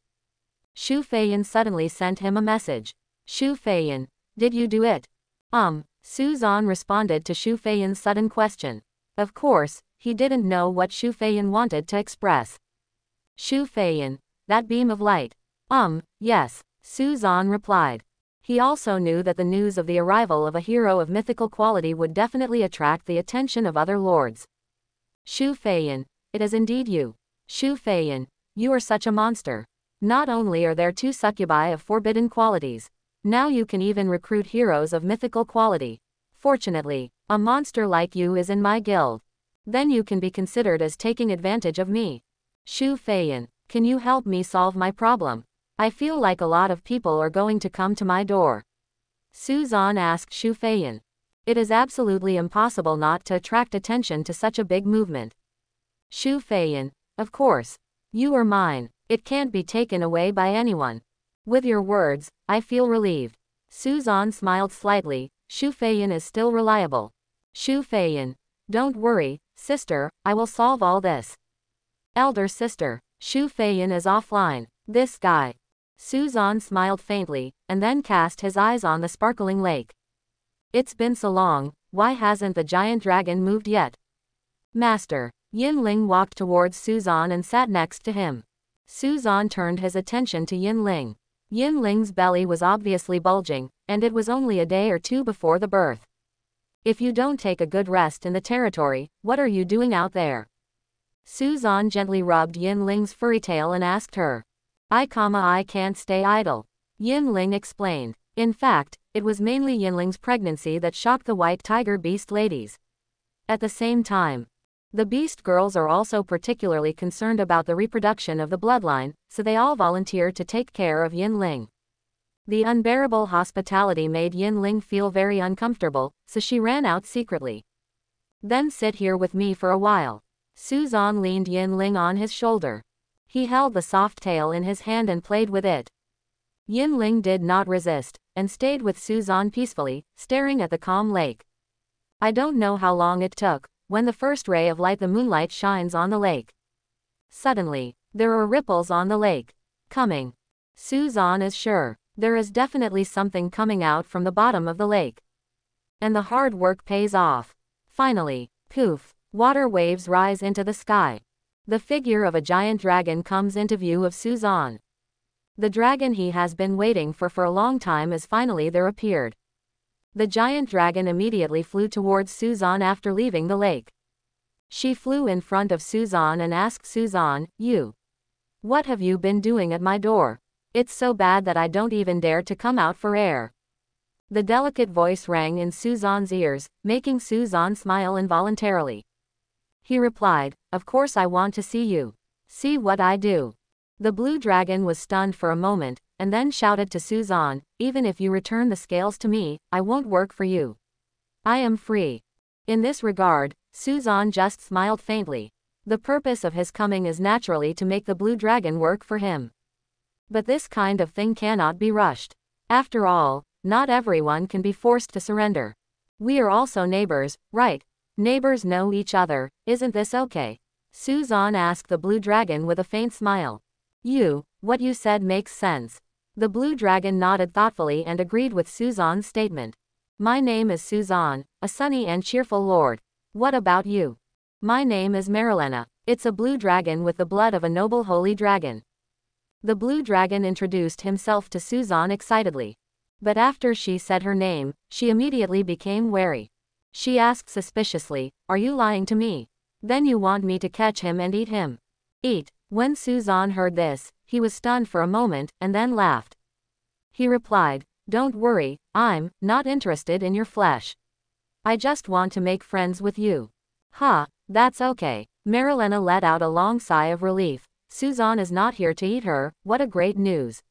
Xu Feiyan suddenly sent him a message. Xu Feiyan, did you do it? Suzan responded to Xu Feiyan's sudden question. Of course, he didn't know what Xu Feiyan wanted to express. Xu Feiyan, that beam of light. Yes, Suzan replied. He also knew that the news of the arrival of a hero of mythical quality would definitely attract the attention of other lords. Xu Feiyan, it is indeed you. Xu Feiyan, you are such a monster. Not only are there 2 succubi of forbidden qualities, now you can even recruit heroes of mythical quality. Fortunately, a monster like you is in my guild. Then you can be considered as taking advantage of me. Xu Feiyan, can you help me solve my problem? I feel like a lot of people are going to come to my door. Suzan asked Xu Feiyan. It is absolutely impossible not to attract attention to such a big movement. Shu Feiyan, of course. You are mine. It can't be taken away by anyone. With your words, I feel relieved. Suzan smiled slightly. Shu Feiyan is still reliable. Shu Feiyan. Don't worry, sister, I will solve all this. Elder sister. Shu Feiyan is offline. This guy. Suzan smiled faintly, and then cast his eyes on the sparkling lake. It's been so long, why hasn't the giant dragon moved yet? Master. Yinling walked towards Suzan and sat next to him. Suzan turned his attention to Yinling. Yinling's belly was obviously bulging, and it was only a day or two before the birth. If you don't take a good rest in the territory, what are you doing out there? Suzan gently rubbed Yinling's furry tail and asked her. I can't stay idle. Yinling explained. In fact, it was mainly Yinling's pregnancy that shocked the white tiger beast ladies. At the same time, the beast girls are also particularly concerned about the reproduction of the bloodline, so they all volunteered to take care of Yinling. The unbearable hospitality made Yinling feel very uncomfortable, so she ran out secretly. Then sit here with me for a while. Suzan leaned Yinling on his shoulder. He held the soft tail in his hand and played with it. Yinling did not resist, and stayed with Suzan peacefully, staring at the calm lake. I don't know how long it took. When the first ray of light, the moonlight shines on the lake. Suddenly, there are ripples on the lake. Coming. Suzan is sure. There is definitely something coming out from the bottom of the lake. And the hard work pays off. Finally, poof, water waves rise into the sky. The figure of a giant dragon comes into view of Suzan. The dragon he has been waiting for a long time is finally there appeared. The giant dragon immediately flew towards Suzan after leaving the lake. She flew in front of Suzan and asked Suzan, You. What have you been doing at my door? It's so bad that I don't even dare to come out for air. The delicate voice rang in Suzan's ears, making Suzan smile involuntarily. He replied, Of course I want to see you. See what I do. The blue dragon was stunned for a moment, and then shouted to Suzan, Even if you return the scales to me, I won't work for you. I am free. In this regard, Suzan just smiled faintly. The purpose of his coming is naturally to make the blue dragon work for him. But this kind of thing cannot be rushed. After all, not everyone can be forced to surrender. We are also neighbors, right? Neighbors know each other, isn't this okay? Suzan asked the blue dragon with a faint smile. What you said makes sense. The blue dragon nodded thoughtfully and agreed with Suzan's statement. My name is Suzan, a sunny and cheerful lord. What about you? My name is Marilena. It's a blue dragon with the blood of a noble holy dragon. The blue dragon introduced himself to Suzan excitedly. But after she said her name, she immediately became wary. She asked suspiciously, Are you lying to me? Then you want me to catch him and eat him? Eat. When Suzan heard this, he was stunned for a moment, and then laughed. He replied, Don't worry, I'm not interested in your flesh. I just want to make friends with you. That's okay. Marilena let out a long sigh of relief. Suzan is not here to eat her, what a great news.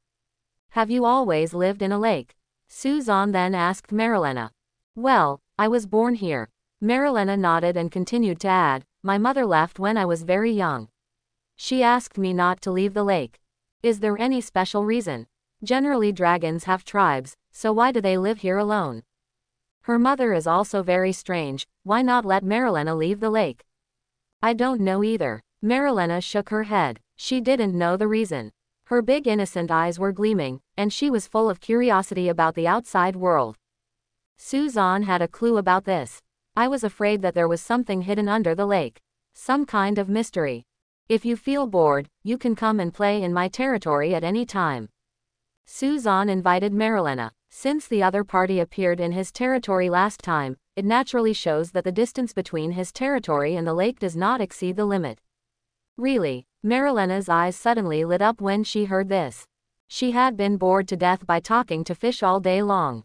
Have you always lived in a lake? Suzan then asked Marilena. Well, I was born here. Marilena nodded and continued to add, My mother left when I was very young. She asked me not to leave the lake. Is there any special reason? Generally dragons have tribes, so why do they live here alone? Her mother is also very strange, why not let Marilena leave the lake? I don't know either. Marilena shook her head. She didn't know the reason. Her big innocent eyes were gleaming, and she was full of curiosity about the outside world. Suzan had a clue about this. I was afraid that there was something hidden under the lake. Some kind of mystery. If you feel bored, you can come and play in my territory at any time. Suzan invited Marilena. Since the other party appeared in his territory last time, it naturally shows that the distance between his territory and the lake does not exceed the limit. Really, Marilena's eyes suddenly lit up when she heard this. She had been bored to death by talking to fish all day long.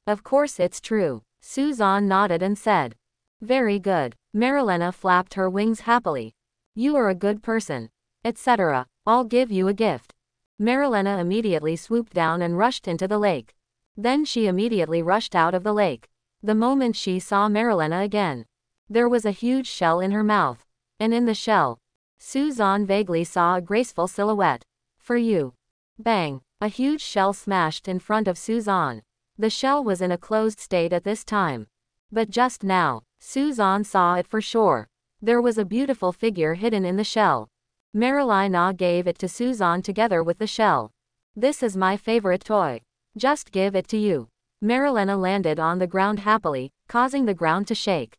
Of course it's true. Suzan nodded and said. Very good. Marilena flapped her wings happily. You are a good person. Etc. I'll give you a gift. Marilena immediately swooped down and rushed into the lake. Then she immediately rushed out of the lake. the moment she saw Marilena again. There was a huge shell in her mouth. And in the shell, Suzanne vaguely saw a graceful silhouette. For you. Bang! A huge shell smashed in front of Suzanne. The shell was in a closed state at this time. But just now, Suzanne saw it for sure. There was a beautiful figure hidden in the shell. Marilena gave it to Suzanne together with the shell. This is my favorite toy. Just give it to you. Marilena landed on the ground happily, causing the ground to shake.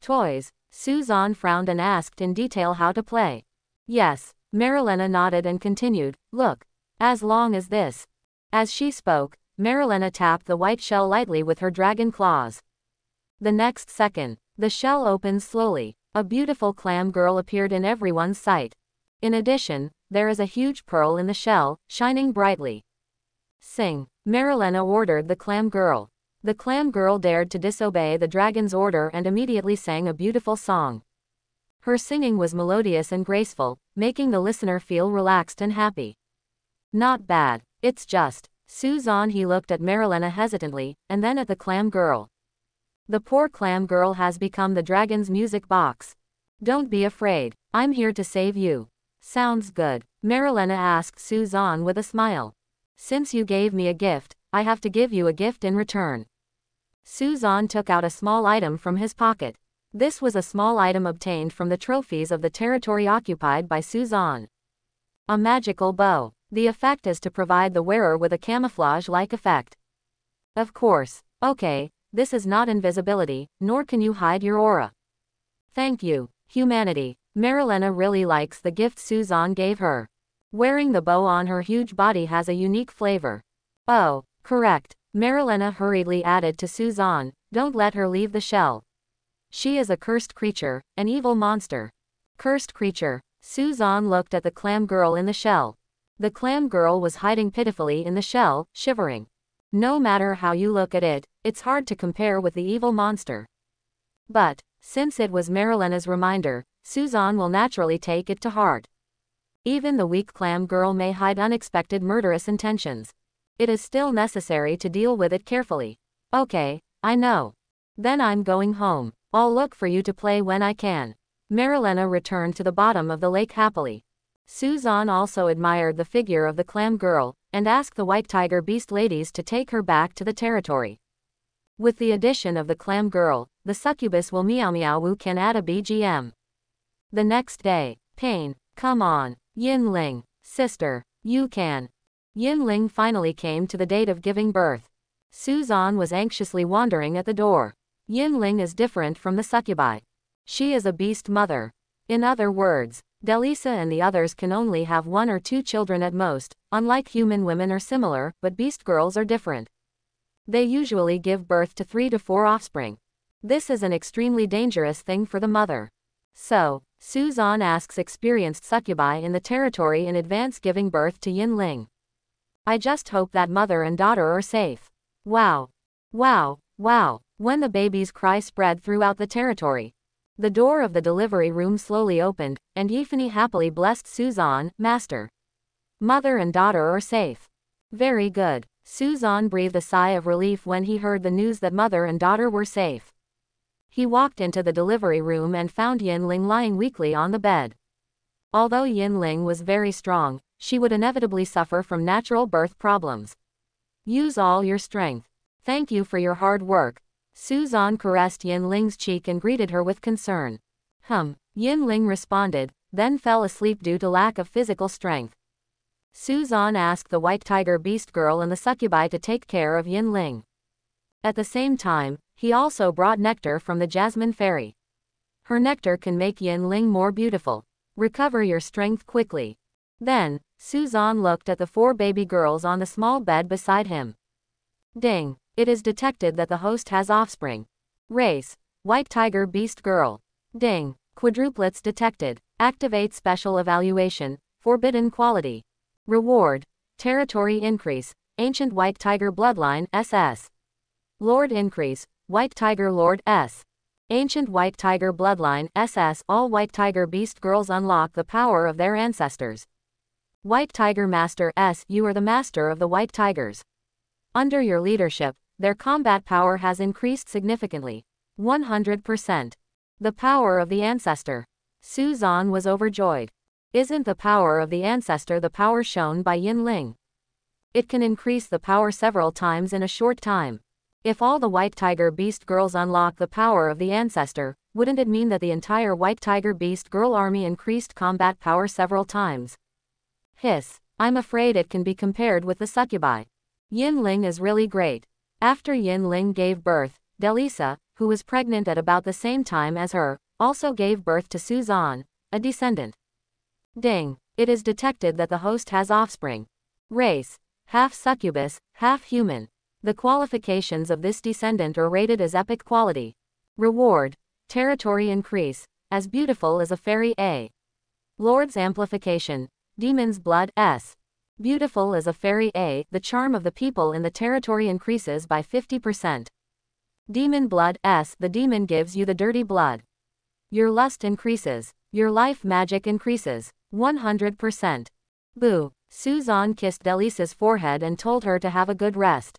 Toys. Suzanne frowned and asked in detail how to play. Yes. Marilena nodded and continued, look. As long as this. As she spoke, Marilena tapped the white shell lightly with her dragon claws. The next second, the shell opened slowly. A beautiful clam girl appeared in everyone's sight. In addition, there is a huge pearl in the shell, shining brightly. Sing. Marilena ordered the clam girl. The clam girl dared to disobey the dragon's order and immediately sang a beautiful song. Her singing was melodious and graceful, making the listener feel relaxed and happy. Not bad. It's just. Suzanne he looked at Marilena hesitantly, and then at the clam girl. The poor clam girl has become the dragon's music box. Don't be afraid. I'm here to save you. Sounds good. Marilena asked Suzanne with a smile. Since you gave me a gift, I have to give you a gift in return. Suzanne took out a small item from his pocket. This was a small item obtained from the trophies of the territory occupied by Suzanne. A magical bow. The effect is to provide the wearer with a camouflage-like effect. Of course. Okay, this is not invisibility, nor can you hide your aura. Thank you, humanity. Marilena really likes the gift Suzanne gave her. Wearing the bow on her huge body has a unique flavor. Oh, correct. Marilena hurriedly added to Suzanne, don't let her leave the shell. She is a cursed creature, an evil monster. Cursed creature. Suzanne looked at the clam girl in the shell. The clam girl was hiding pitifully in the shell, shivering. No matter how you look at it, it's hard to compare with the evil monster. But, since it was Marilena's reminder, Suzanne will naturally take it to heart. Even the weak clam girl may hide unexpected murderous intentions. It is still necessary to deal with it carefully. Okay, I know. Then I'm going home. I'll look for you to play when I can. Marilena returned to the bottom of the lake happily. Suzanne also admired the figure of the clam girl, and asked the white tiger beast ladies to take her back to the territory. With the addition of the clam girl, the succubus will meow meow woo can add a BGM. The next day. Pain. Come on. Yin Ling. Sister. You can. Yin Ling finally came to the date of giving birth. Suzanne was anxiously wandering at the door. Yin Ling is different from the succubi. She is a beast mother. In other words, Delisa and the others can only have 1 or 2 children at most. Unlike human women are similar, but beast girls are different. They usually give birth to 3 to 4 offspring. This is an extremely dangerous thing for the mother. So, Suzanne asks experienced succubi in the territory in advance giving birth to Yin Ling. I just hope that mother and daughter are safe. Wow. Wow. Wow. When the baby's cry spread throughout the territory. The door of the delivery room slowly opened, and Yifani happily blessed Suzanne, Master. Mother and daughter are safe. Very good. Suzanne breathed a sigh of relief when he heard the news that mother and daughter were safe. He walked into the delivery room and found Yin Ling lying weakly on the bed. Although Yin Ling was very strong, she would inevitably suffer from natural birth problems. Use all your strength. Thank you for your hard work. Suzanne caressed Yin Ling's cheek and greeted her with concern. Yin Ling responded, then fell asleep due to lack of physical strength. Suzanne asked the white tiger beast girl and the succubi to take care of Yin Ling. At the same time, he also brought nectar from the jasmine fairy. Her nectar can make Yin Ling more beautiful. Recover your strength quickly. Then, Suzanne looked at the 4 baby girls on the small bed beside him. Ding. It is detected that the host has offspring. Race. White tiger beast girl. Ding. Quadruplets detected. Activate special evaluation. Forbidden quality. Reward. Territory increase. Ancient white tiger bloodline SS. Lord increase. White tiger lord S. Ancient white tiger bloodline SS. All white tiger beast girls unlock the power of their ancestors. White tiger master S. You are the master of the white tigers. Under your leadership, their combat power has increased significantly. 100%. The power of the ancestor. Suzan was overjoyed. Isn't the power of the ancestor the power shown by Yin Ling? It can increase the power several times in a short time. If all the White Tiger Beast girls unlock the power of the ancestor, wouldn't it mean that the entire White Tiger Beast girl army increased combat power several times? Hiss. I'm afraid it can be compared with the succubi. Yin Ling is really great. After Yin Ling gave birth, Delisa, who was pregnant at about the same time as her, also gave birth to Suzan, a descendant. Ding. It is detected that the host has offspring. Race. Half succubus, half human. The qualifications of this descendant are rated as epic quality. Reward. Territory increase. As beautiful as a fairy A. Lord's amplification. Demon's blood S. Beautiful as a fairy A. The charm of the people in the territory increases by 50%. Demon blood S. The demon gives you the dirty blood. Your lust increases. Your life magic increases. 100%. Boo. Suzan kissed Delisa's forehead and told her to have a good rest.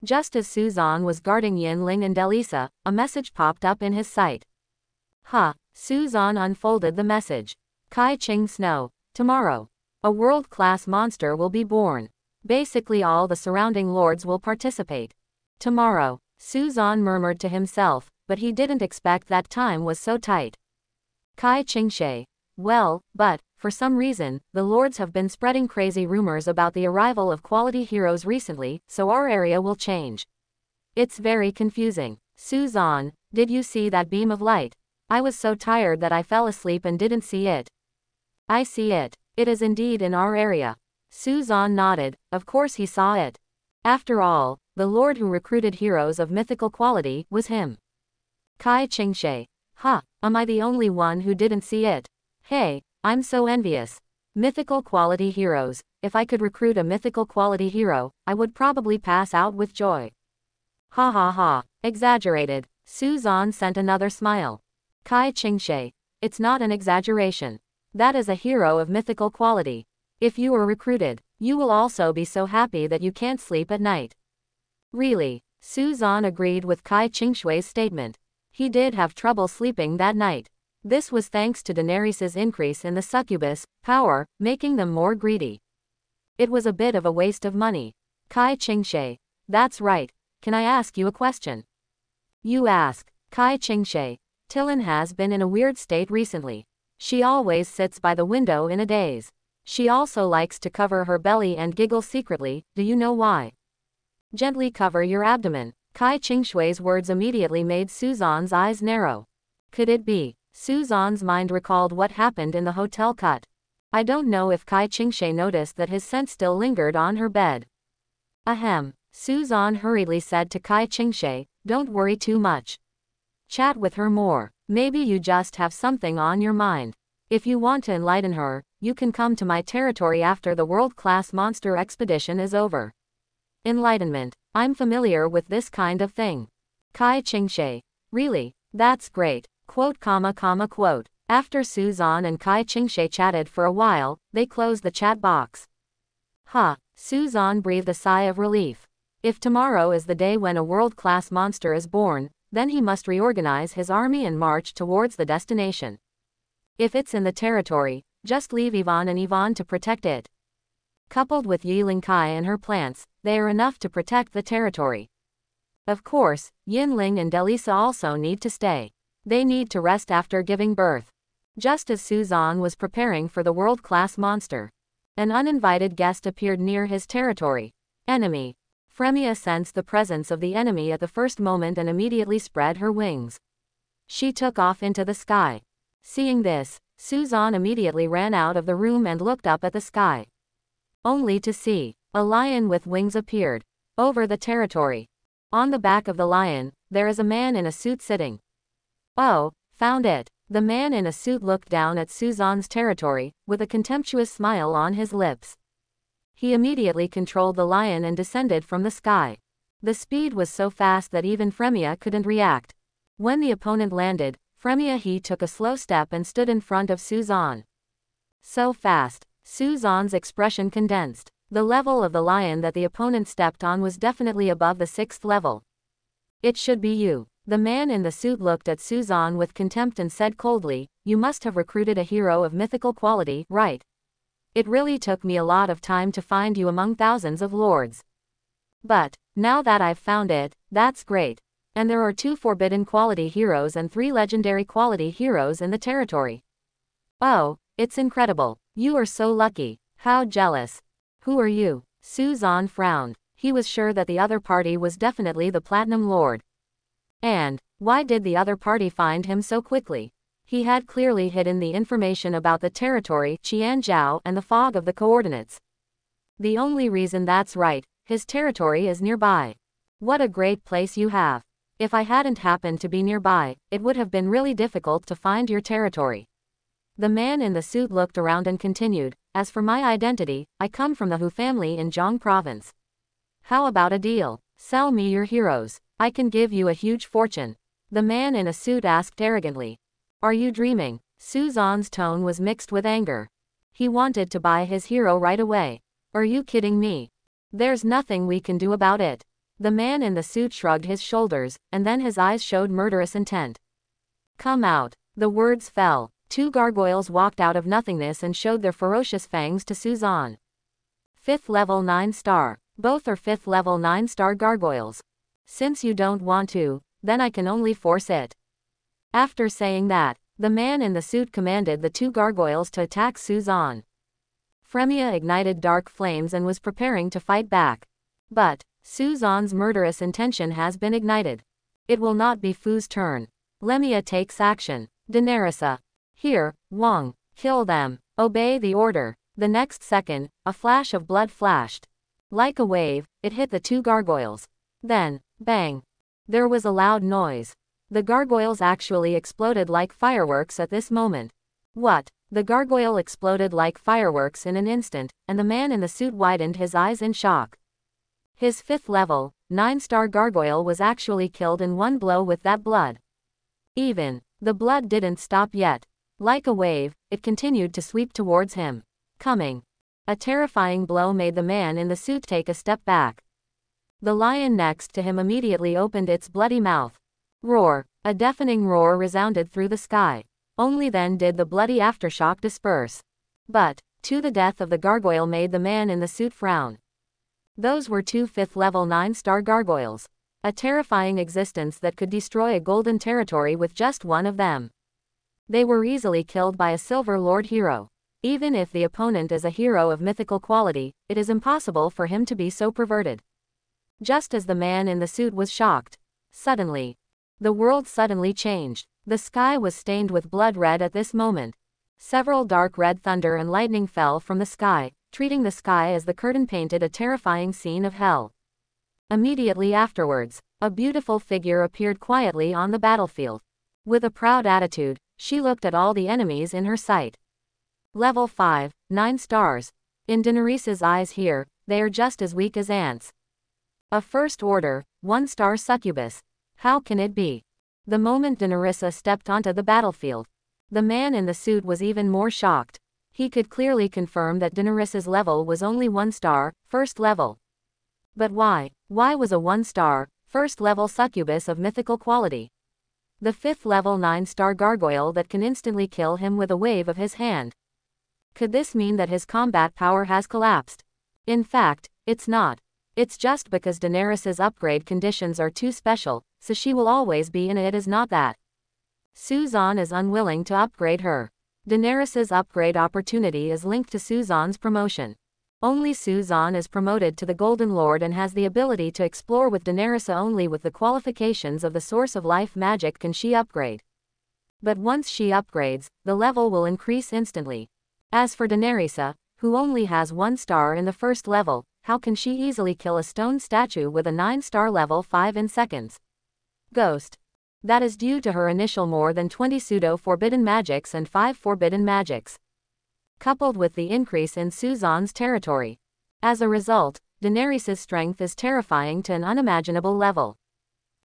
Just as Suzan was guarding Yin Ling and Delisa, a message popped up in his sight. Suzan unfolded the message. Kai Ching Snow. Tomorrow. A world-class monster will be born. Basically all the surrounding lords will participate. Tomorrow. Suzan murmured to himself, but he didn't expect that time was so tight. Kai Chingshe. Well, but, for some reason, the lords have been spreading crazy rumors about the arrival of quality heroes recently, so our area will change. It's very confusing. Suzan, did you see that beam of light? I was so tired that I fell asleep and didn't see it. I see it. It is indeed in our area. Suzan nodded, of course he saw it. After all, the lord who recruited heroes of mythical quality was him. Kai Chingshe. Am I the only one who didn't see it? Hey, I'm so envious. Mythical quality heroes. If I could recruit a mythical quality hero, I would probably pass out with joy. Ha ha ha. Exaggerated. Suzan sent another smile. Kai Chingshe. It's not an exaggeration. That is a hero of mythical quality. If you are recruited, you will also be so happy that you can't sleep at night. Really? Suzan agreed with Kai Chingshui's statement. He did have trouble sleeping that night. This was thanks to Daenerys' increase in the succubus power, making them more greedy. It was a bit of a waste of money. Kai Chingshe. That's right. Can I ask you a question? You ask. Kai Chingshe. Tilin has been in a weird state recently. She always sits by the window in a daze. She also likes to cover her belly and giggle secretly. Do you know why? Gently cover your abdomen. Kai Chingshui's words immediately made Suzan's eyes narrow. Could it be? Suzan's mind recalled what happened in the hotel cut. I don't know if Kai Chingshe noticed that his scent still lingered on her bed. Ahem. Suzan hurriedly said to Kai Chingshe, don't worry too much. Chat with her more. Maybe you just have something on your mind. If you want to enlighten her, you can come to my territory after the world-class monster expedition is over. Enlightenment. I'm familiar with this kind of thing. Kai Chingshe. Really? That's great. Quote. After Suzan and Kai Chingshe chatted for a while, they closed the chat box. Suzan breathed a sigh of relief. If tomorrow is the day when a world-class monster is born, then he must reorganize his army and march towards the destination. If it's in the territory, just leave Yvonne and Yvonne to protect it. Coupled with Yiling Kai and her plants, they are enough to protect the territory. Of course, Yin Ling and Delisa also need to stay. They need to rest after giving birth. Just as Suzan was preparing for the world-class monster, an uninvited guest appeared near his territory. Enemy. Fremia sensed the presence of the enemy at the first moment and immediately spread her wings. She took off into the sky. Seeing this, Suzan immediately ran out of the room and looked up at the sky. Only to see a lion with wings appeared over the territory. On the back of the lion, there is a man in a suit sitting. Oh, found it. The man in a suit looked down at Suzan's territory, with a contemptuous smile on his lips. He immediately controlled the lion and descended from the sky. The speed was so fast that even Fremia couldn't react. When the opponent landed, Fremia took a slow step and stood in front of Suzan. So fast. Suzan's expression condensed. The level of the lion that the opponent stepped on was definitely above the 6th level. It should be you. The man in the suit looked at Suzan with contempt and said coldly, "You must have recruited a hero of mythical quality, right? It really took me a lot of time to find you among thousands of lords. But, now that I've found it, that's great. And there are 2 forbidden quality heroes and 3 legendary quality heroes in the territory. Oh, it's incredible. You are so lucky. How jealous. Who are you?" Suzan frowned. He was sure that the other party was definitely the Platinum Lord. And, why did the other party find him so quickly? He had clearly hidden the information about the territory, Qianzhou, and the fog of the coordinates. The only reason that's right, his territory is nearby. What a great place you have. If I hadn't happened to be nearby, it would have been really difficult to find your territory. The man in the suit looked around and continued, "As for my identity, I come from the Hu family in Zhang province. How about a deal? Sell me your heroes. I can give you a huge fortune." The man in a suit asked arrogantly. "Are you dreaming?" Suzan's tone was mixed with anger. He wanted to buy his hero right away. "Are you kidding me? There's nothing we can do about it." The man in the suit shrugged his shoulders, and then his eyes showed murderous intent. "Come out." The words fell. 2 gargoyles walked out of nothingness and showed their ferocious fangs to Suzan. 5th level 9 star. Both are 5th level 9 star gargoyles. Since you don't want to, then I can only force it. After saying that, the man in the suit commanded the 2 gargoyles to attack Suzan. Fremia ignited dark flames and was preparing to fight back. But, Suzan's murderous intention has been ignited. It will not be Fu's turn. Lemia takes action. Daenerys. Here, Wang, kill them. Obey the order. The next second, a flash of blood flashed. Like a wave, it hit the 2 gargoyles. Then, bang. There was a loud noise. The gargoyles actually exploded like fireworks at this moment. What? The gargoyle exploded like fireworks in an instant, and the man in the suit widened his eyes in shock. His 5th level, 9 star gargoyle was actually killed in one blow with that blood. Even, the blood didn't stop yet. Like a wave, it continued to sweep towards him. Coming. A terrifying blow made the man in the suit take a step back. The lion next to him immediately opened its bloody mouth. Roar. A deafening roar resounded through the sky. Only then did the bloody aftershock disperse. But, the death of the gargoyle made the man in the suit frown. Those were 2 5th level 9 star gargoyles. A terrifying existence that could destroy a golden territory with just one of them. They were easily killed by a Silver Lord hero. Even if the opponent is a hero of mythical quality, it is impossible for him to be so perverted. Just as the man in the suit was shocked. Suddenly. The world suddenly changed. The sky was stained with blood red at this moment. Several dark red thunder and lightning fell from the sky, treating the sky as the curtain painted a terrifying scene of hell. Immediately afterwards, a beautiful figure appeared quietly on the battlefield. With a proud attitude, she looked at all the enemies in her sight. Level 5, 9 stars. In Daenerys's eyes here, they are just as weak as ants. A first order, 1 star succubus. How can it be? The moment Daenerys stepped onto the battlefield, the man in the suit was even more shocked. He could clearly confirm that Daenerys's level was only 1 star, first level. But why? Why was a 1 star, first level succubus of mythical quality? The 5th level 9 star gargoyle that can instantly kill him with a wave of his hand. Could this mean that his combat power has collapsed? In fact, it's not. It's just because Daenerys's upgrade conditions are too special, so she will always be in it is not that. Suzan is unwilling to upgrade her. Daenerys's upgrade opportunity is linked to Suzan's promotion. Only Suzan is promoted to the Golden Lord and has the ability to explore with Daenerys. Only with the qualifications of the Source of Life magic can she upgrade. But once she upgrades, the level will increase instantly. As for Daenerys, who only has 1 star in the first level, how can she easily kill a stone statue with a 9 star level 5 in seconds? Ghost. That is due to her initial more than 20 pseudo-forbidden magics and 5 forbidden magics, coupled with the increase in Suzan's territory. As a result, Daenerys' strength is terrifying to an unimaginable level.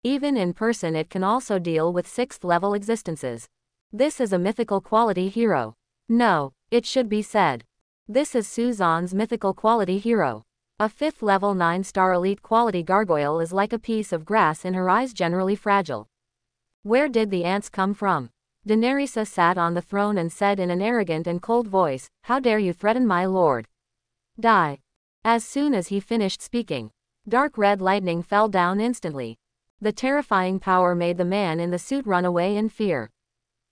Even in person it can also deal with 6th level existences. This is a mythical quality hero. No, it should be said. This is Suzan's mythical quality hero. A 5th level 9-star elite quality gargoyle is like a piece of grass in her eyes, generally fragile. Where did the ants come from? Daenerys sat on the throne and said in an arrogant and cold voice, "How dare you threaten my lord? Die." As soon as he finished speaking, dark red lightning fell down instantly. The terrifying power made the man in the suit run away in fear.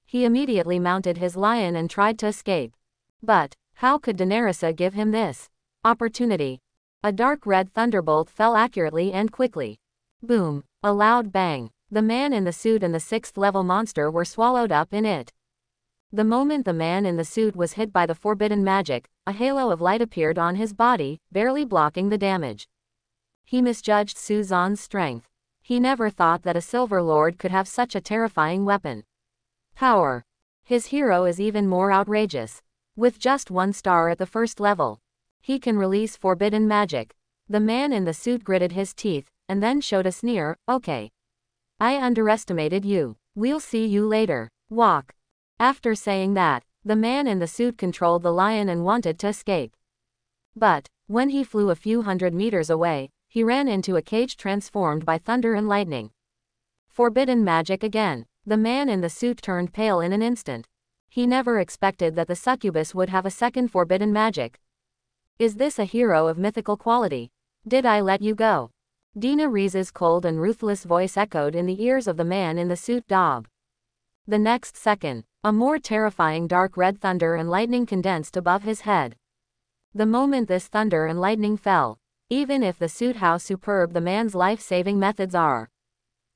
He immediately mounted his lion and tried to escape. But how could Daenerys give him this opportunity? A dark red thunderbolt fell accurately and quickly. Boom! A loud bang. The man in the suit and the 6th level monster were swallowed up in it. The moment the man in the suit was hit by the forbidden magic, a halo of light appeared on his body, barely blocking the damage. He misjudged Suzan's strength. He never thought that a Silver Lord could have such a terrifying weapon. Power. His hero is even more outrageous. With just 1 star at the 1st level, he can release forbidden magic. The man in the suit gritted his teeth, and then showed a sneer. "Okay. I underestimated you. We'll see you later. Walk." After saying that, the man in the suit controlled the lion and wanted to escape. But when he flew a few hundred meters away, he ran into a cage transformed by thunder and lightning. Forbidden magic again. The man in the suit turned pale in an instant. He never expected that the succubus would have a second forbidden magic. Is this a hero of mythical quality? Did I let you go? Daenerys's cold and ruthless voice echoed in the ears of the man in the suit. Dob. The next second, a more terrifying dark red thunder and lightning condensed above his head. The moment this thunder and lightning fell, even if the suit how superb the man's life-saving methods are,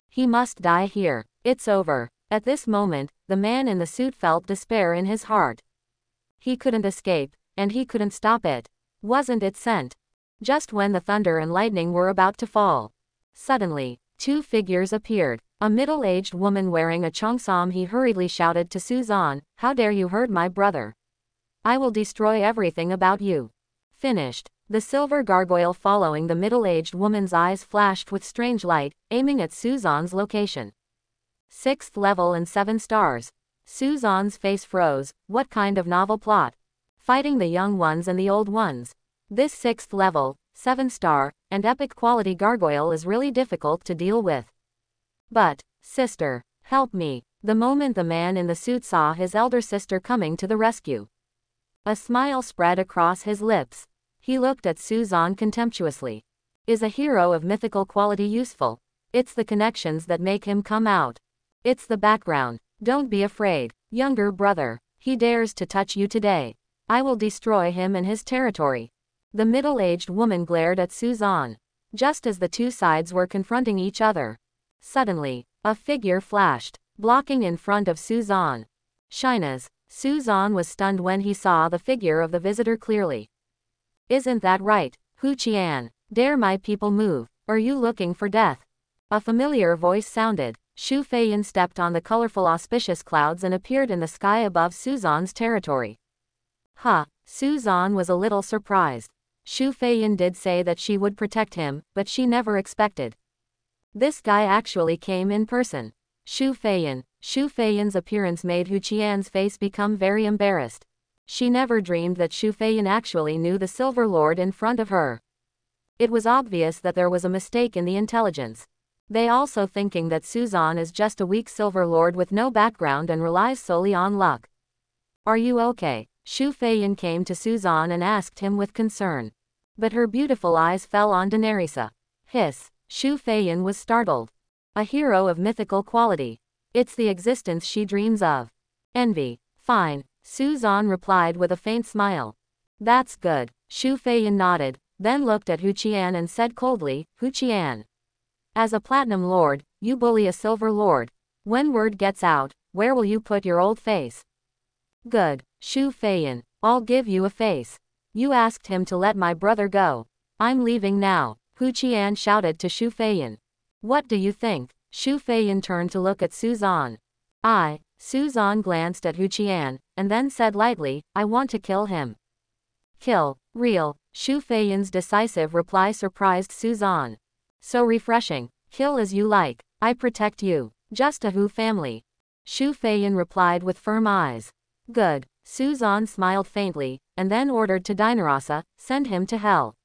he must die here. It's over. At this moment, the man in the suit felt despair in his heart. He couldn't escape, and he couldn't stop it. Wasn't it sent? Just when the thunder and lightning were about to fall, suddenly, 2 figures appeared. A middle-aged woman wearing a cheongsam. He hurriedly shouted to Suzan, "How dare you hurt my brother? I will destroy everything about you." Finished. The silver gargoyle following the middle-aged woman's eyes flashed with strange light, aiming at Suzan's location. 6th level and 7 stars. Suzan's face froze. What kind of novel plot? Fighting the young ones and the old ones. This 6th level, 7-star, and epic quality gargoyle is really difficult to deal with. But, sister, help me. The moment the man in the suit saw his elder sister coming to the rescue, a smile spread across his lips. He looked at Suzan contemptuously. Is a hero of mythical quality useful? It's the connections that make him come out. It's the background. Don't be afraid, younger brother. He dares to touch you today. I will destroy him and his territory. The middle-aged woman glared at Suzan. Just as the 2 sides were confronting each other, suddenly, a figure flashed, blocking in front of Suzan. Shyness. Suzan was stunned when he saw the figure of the visitor clearly. Isn't that right, Hu Qian? Dare my people move? Are you looking for death? A familiar voice sounded. Xu Feiyan stepped on the colorful auspicious clouds and appeared in the sky above Suzan's territory. Suzan was a little surprised. Xu Feiyan did say that she would protect him, but she never expected this guy actually came in person. Xu Feiyan's appearance made Hu Qian's face become very embarrassed. She never dreamed that Xu Feiyan actually knew the Silver Lord in front of her. It was obvious that there was a mistake in the intelligence. They also thinking that Suzan is just a weak Silver Lord with no background and relies solely on luck. Are you okay? Xu Feiyan came to Suzan and asked him with concern. But her beautiful eyes fell on Daenerys. Hiss. Xu Feiyan was startled. A hero of mythical quality. It's the existence she dreams of. Envy. Fine. Suzan replied with a faint smile. That's good. Xu Feiyan nodded, then looked at Hu Qian and said coldly, Hu Qian, as a Platinum Lord, you bully a Silver Lord. When word gets out, where will you put your old face? Good. Xu Feiyan, I'll give you a face. You asked him to let my brother go. I'm leaving now. Hu Qian shouted to Xu Feiyan. What do you think? Xu Feiyan turned to look at Suzan. Suzan glanced at Hu Qian, and then said lightly, I want to kill him. Kill. Real. Xu Feiyan's decisive reply surprised Suzan. So refreshing. Kill as you like. I protect you. Just a Hu family. Xu Feiyan replied with firm eyes. Good. Suzan smiled faintly, and then ordered to Dinarasa, send him to hell.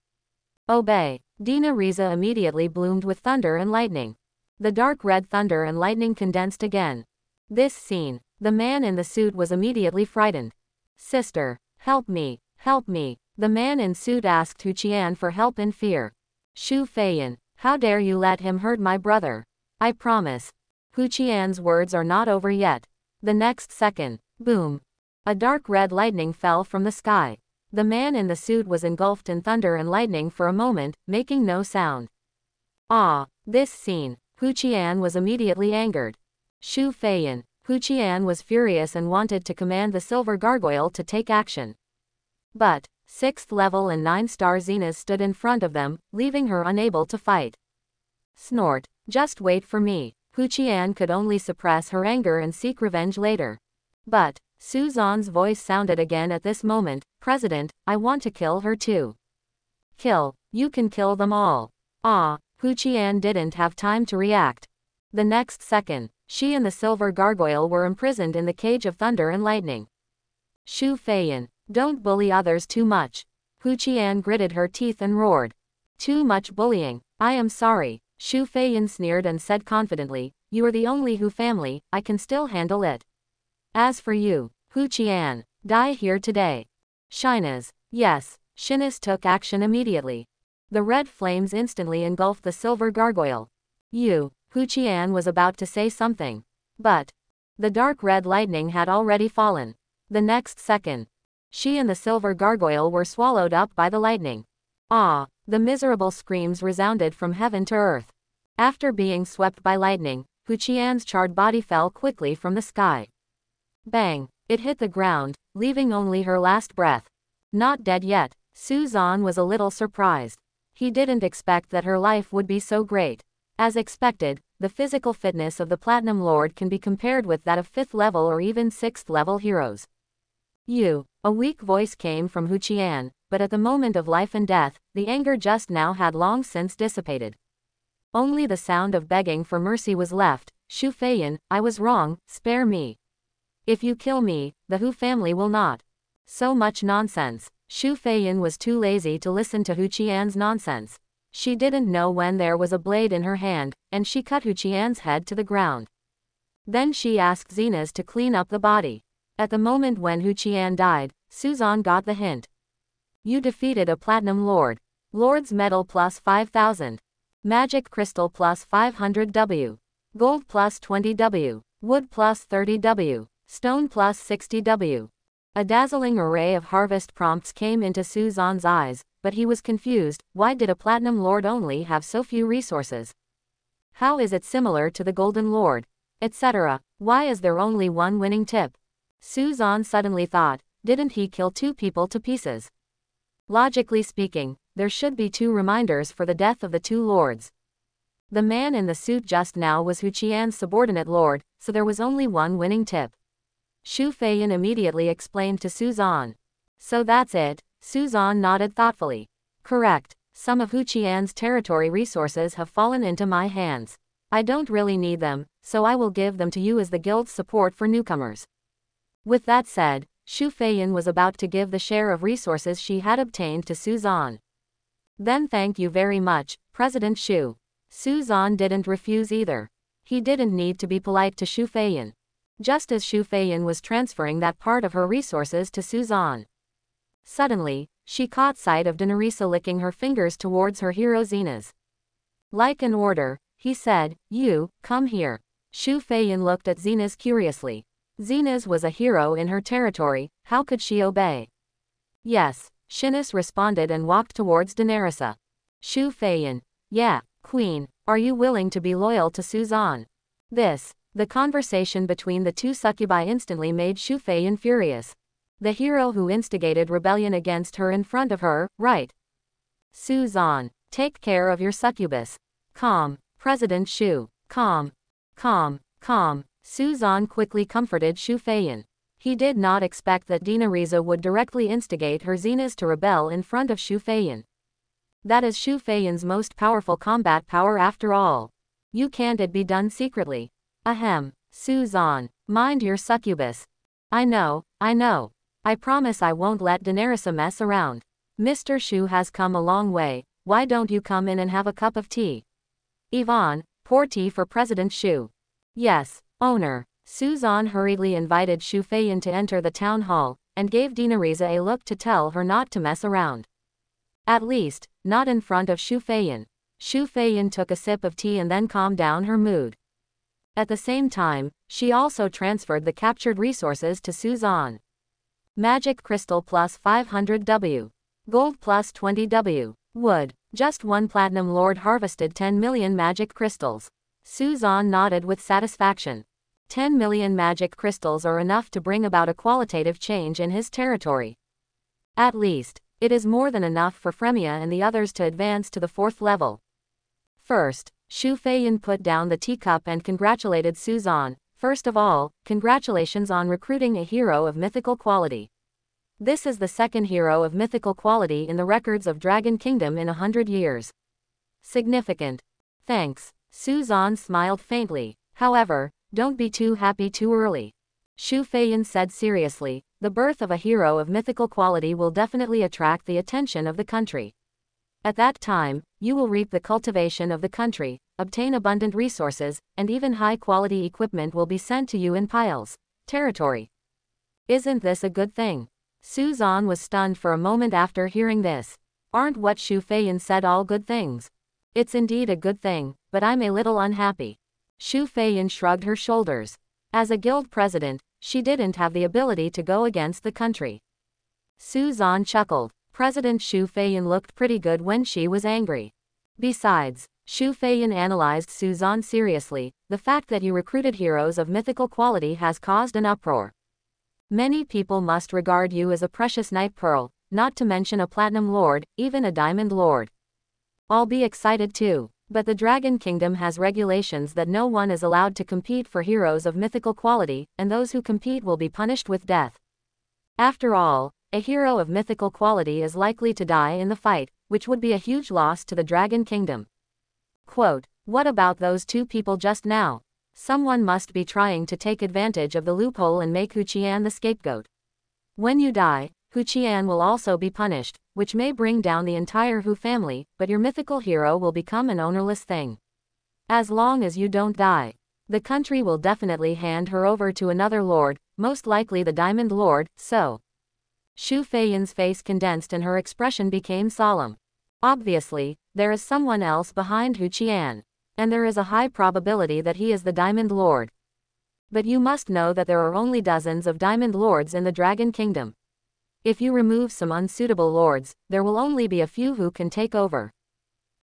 Obey. Dina Riza immediately bloomed with thunder and lightning. The dark red thunder and lightning condensed again. This scene. The man in the suit was immediately frightened. Sister, help me, help me. The man in suit asked Hu Qian for help in fear. Shu Feiyan, how dare you let him hurt my brother? I promise. Hu Qian's words are not over yet. The next second, boom. A dark red lightning fell from the sky. The man in the suit was engulfed in thunder and lightning for a moment, making no sound. Ah, this scene. Hu Qian was immediately angered. Shu Feiyan. Hu Qian was furious and wanted to command the silver gargoyle to take action. But 6th level and 9-star Xenas stood in front of them, leaving her unable to fight. Snort. Just wait for me. Hu Qian could only suppress her anger and seek revenge later. But Su Zan's voice sounded again at this moment. President, I want to kill her too. Kill. You can kill them all. Ah, Hu Qian didn't have time to react. The next second, she and the silver gargoyle were imprisoned in the cage of thunder and lightning. Shu Feiyan, don't bully others too much. Hu Qian gritted her teeth and roared. Too much bullying. I am sorry. Shu Feiyan sneered and said confidently, you are the only Hu family, I can still handle it. As for you, Hu Qian, die here today. Shinas. Yes, Shinas took action immediately. The red flames instantly engulfed the silver gargoyle. Hu Qian was about to say something. But the dark red lightning had already fallen. The next second, she and the silver gargoyle were swallowed up by the lightning. Ah, the miserable screams resounded from heaven to earth. After being swept by lightning, Hu Qian's charred body fell quickly from the sky. Bang! It hit the ground, leaving only her last breath. Not dead yet, Su Zan was a little surprised. He didn't expect that her life would be so great. As expected, the physical fitness of the Platinum Lord can be compared with that of 5th level or even 6th level heroes. A weak voice came from Hu Qian, but at the moment of life and death, the anger just now had long since dissipated. Only the sound of begging for mercy was left. Shu Feiyan, I was wrong, spare me. If you kill me, the Hu family will not. So much nonsense. Shu Feiyan was too lazy to listen to Hu Qian's nonsense. She didn't know when there was a blade in her hand, and she cut Hu Qian's head to the ground. Then she asked Xenas to clean up the body. At the moment when Hu Qian died, Su Zan got the hint. You defeated a Platinum Lord. Lord's Medal plus 5,000. Magic Crystal plus 500 W. Gold plus 20 W. Wood plus 30 W. Stone plus 60 W. A dazzling array of harvest prompts came into Su Zan's eyes, but he was confused. Why did a Platinum Lord only have so few resources? How is it similar to the Golden Lord? Etc. Why is there only one winning tip? Su Zan suddenly thought, didn't he kill 2 people to pieces? Logically speaking, there should be 2 reminders for the death of the 2 lords. The man in the suit just now was Hu Qian's subordinate lord, so there was only one winning tip. Shu Feiyan immediately explained to Su Zan. So that's it. Su Zan nodded thoughtfully. Correct. Some of Hu Qian's territory resources have fallen into my hands. I don't really need them, so I will give them to you as the guild's support for newcomers. With that said, Shu Feiyan was about to give the share of resources she had obtained to Su Zan. Then thank you very much, President Shu. Su Zan didn't refuse either. He didn't need to be polite to Shu Feiyan. Just as Shu Feiyan was transferring that part of her resources to Su Zan. Suddenly, she caught sight of Dinarisa licking her fingers towards her hero Xenas. Like an order, he said, you, come here. Shu Feiyan looked at Xenas curiously. Xenas was a hero in her territory, how could she obey? Yes, Shinas responded and walked towards Dinarisa. Shu Feiyan, yeah, Queen, are you willing to be loyal to Su Zan? The conversation between the 2 succubi instantly made Shu Feiyan furious. The hero who instigated rebellion against her in front of her, right? Su Zan, take care of your succubus. Calm, President Shu. Calm. Calm. Calm. Su Zan quickly comforted Shu Feiyan. He did not expect that Dinarisa would directly instigate her Xenas to rebel in front of Shu Feiyan. That is Shu Feiyan's most powerful combat power after all. Can't it be done secretly? Ahem. Su Zan, mind your succubus. I know. I promise I won't let Daenerys mess around. Mr. Shu has come a long way, why don't you come in and have a cup of tea? Yvonne, pour tea for President Shu. Yes, owner. Suzanne hurriedly invited Shu Feiyin to enter the town hall, and gave Daenerys a look to tell her not to mess around. At least, not in front of Shu Feiyin. Shu Feiyin took a sip of tea and then calmed down her mood. At the same time, she also transferred the captured resources to Suzanne. Magic crystal plus 500W. Gold plus 20W. Wood. Just one platinum lord harvested 10 million magic crystals. Suzanne nodded with satisfaction. 10 million magic crystals are enough to bring about a qualitative change in his territory. At least, it is more than enough for Fremia and the others to advance to the 4th level. First, Shu Feiyin put down the teacup and congratulated Suzanne. First of all, congratulations on recruiting a hero of mythical quality. This is the second hero of mythical quality in the records of Dragon Kingdom in 100 years. Significant. Thanks. Suzanne smiled faintly. However, don't be too happy too early. Shu Feiyin said seriously, the birth of a hero of mythical quality will definitely attract the attention of the country. At that time, you will reap the cultivation of the country, obtain abundant resources, and even high-quality equipment will be sent to you in piles. Territory. Isn't this a good thing? Suzanne was stunned for a moment after hearing this. Aren't what Shu Feiyin said all good things? It's indeed a good thing, but I'm a little unhappy. Shu Feiyin shrugged her shoulders. As a guild president, she didn't have the ability to go against the country. Suzanne chuckled. President Shu Feiyin looked pretty good when she was angry. Besides, Shu Feiyin analyzed Suzanne seriously, the fact that you recruited heroes of mythical quality has caused an uproar. Many people must regard you as a precious night pearl, not to mention a platinum lord, even a diamond lord. I'll be excited too, but the Dragon Kingdom has regulations that no one is allowed to compete for heroes of mythical quality, and those who compete will be punished with death. After all, a hero of mythical quality is likely to die in the fight, which would be a huge loss to the Dragon Kingdom. Quote, what about those two people just now? Someone must be trying to take advantage of the loophole and make Hu Qian the scapegoat. When you die, Hu Qian will also be punished, which may bring down the entire Hu family, but your mythical hero will become an ownerless thing. As long as you don't die, the country will definitely hand her over to another lord, most likely the Diamond Lord, so. Shu Feiyin's face condensed and her expression became solemn. Obviously, there is someone else behind Hu Qian, and there is a high probability that he is the Diamond Lord. But you must know that there are only dozens of Diamond Lords in the Dragon Kingdom. If you remove some unsuitable lords, there will only be a few who can take over.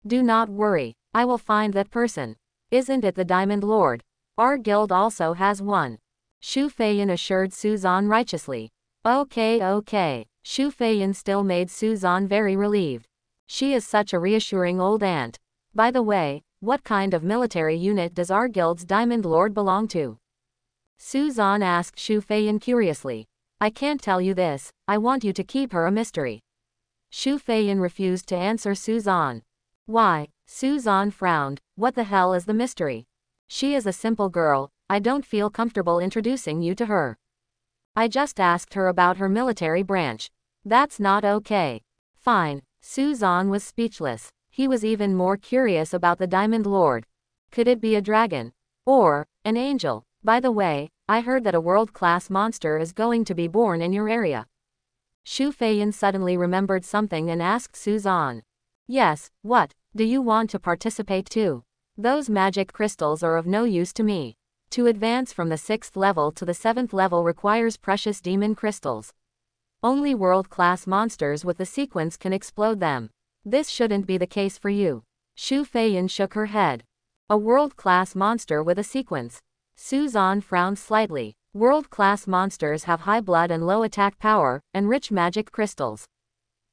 Do not worry, I will find that person. Isn't it the Diamond Lord? Our guild also has one. Shu Feiyin assured Suzanne righteously. Okay. Shu Feiyin still made Suzanne very relieved. She is such a reassuring old aunt. By the way, what kind of military unit does our guild's Diamond Lord belong to? Suzanne asked Shu Feiyin curiously. I can't tell you this, I want you to keep her a mystery. Shu Feiyin refused to answer Suzanne. Why? Suzanne frowned. What the hell is the mystery? She is a simple girl, I don't feel comfortable introducing you to her. I just asked her about her military branch. That's not okay. Fine. Suzanne was speechless. He was even more curious about the Diamond Lord. Could it be a dragon? Or an angel? By the way, I heard that a world-class monster is going to be born in your area. Shu Feiyin suddenly remembered something and asked Suzanne. Yes, what? Do you want to participate too? Those magic crystals are of no use to me. To advance from the 6th level to the 7th level requires precious demon crystals. Only world-class monsters with the sequence can explode them. This shouldn't be the case for you. Shu Feiyin shook her head. A world-class monster with a sequence. Suzanne frowned slightly. World-class monsters have high blood and low attack power, and rich magic crystals.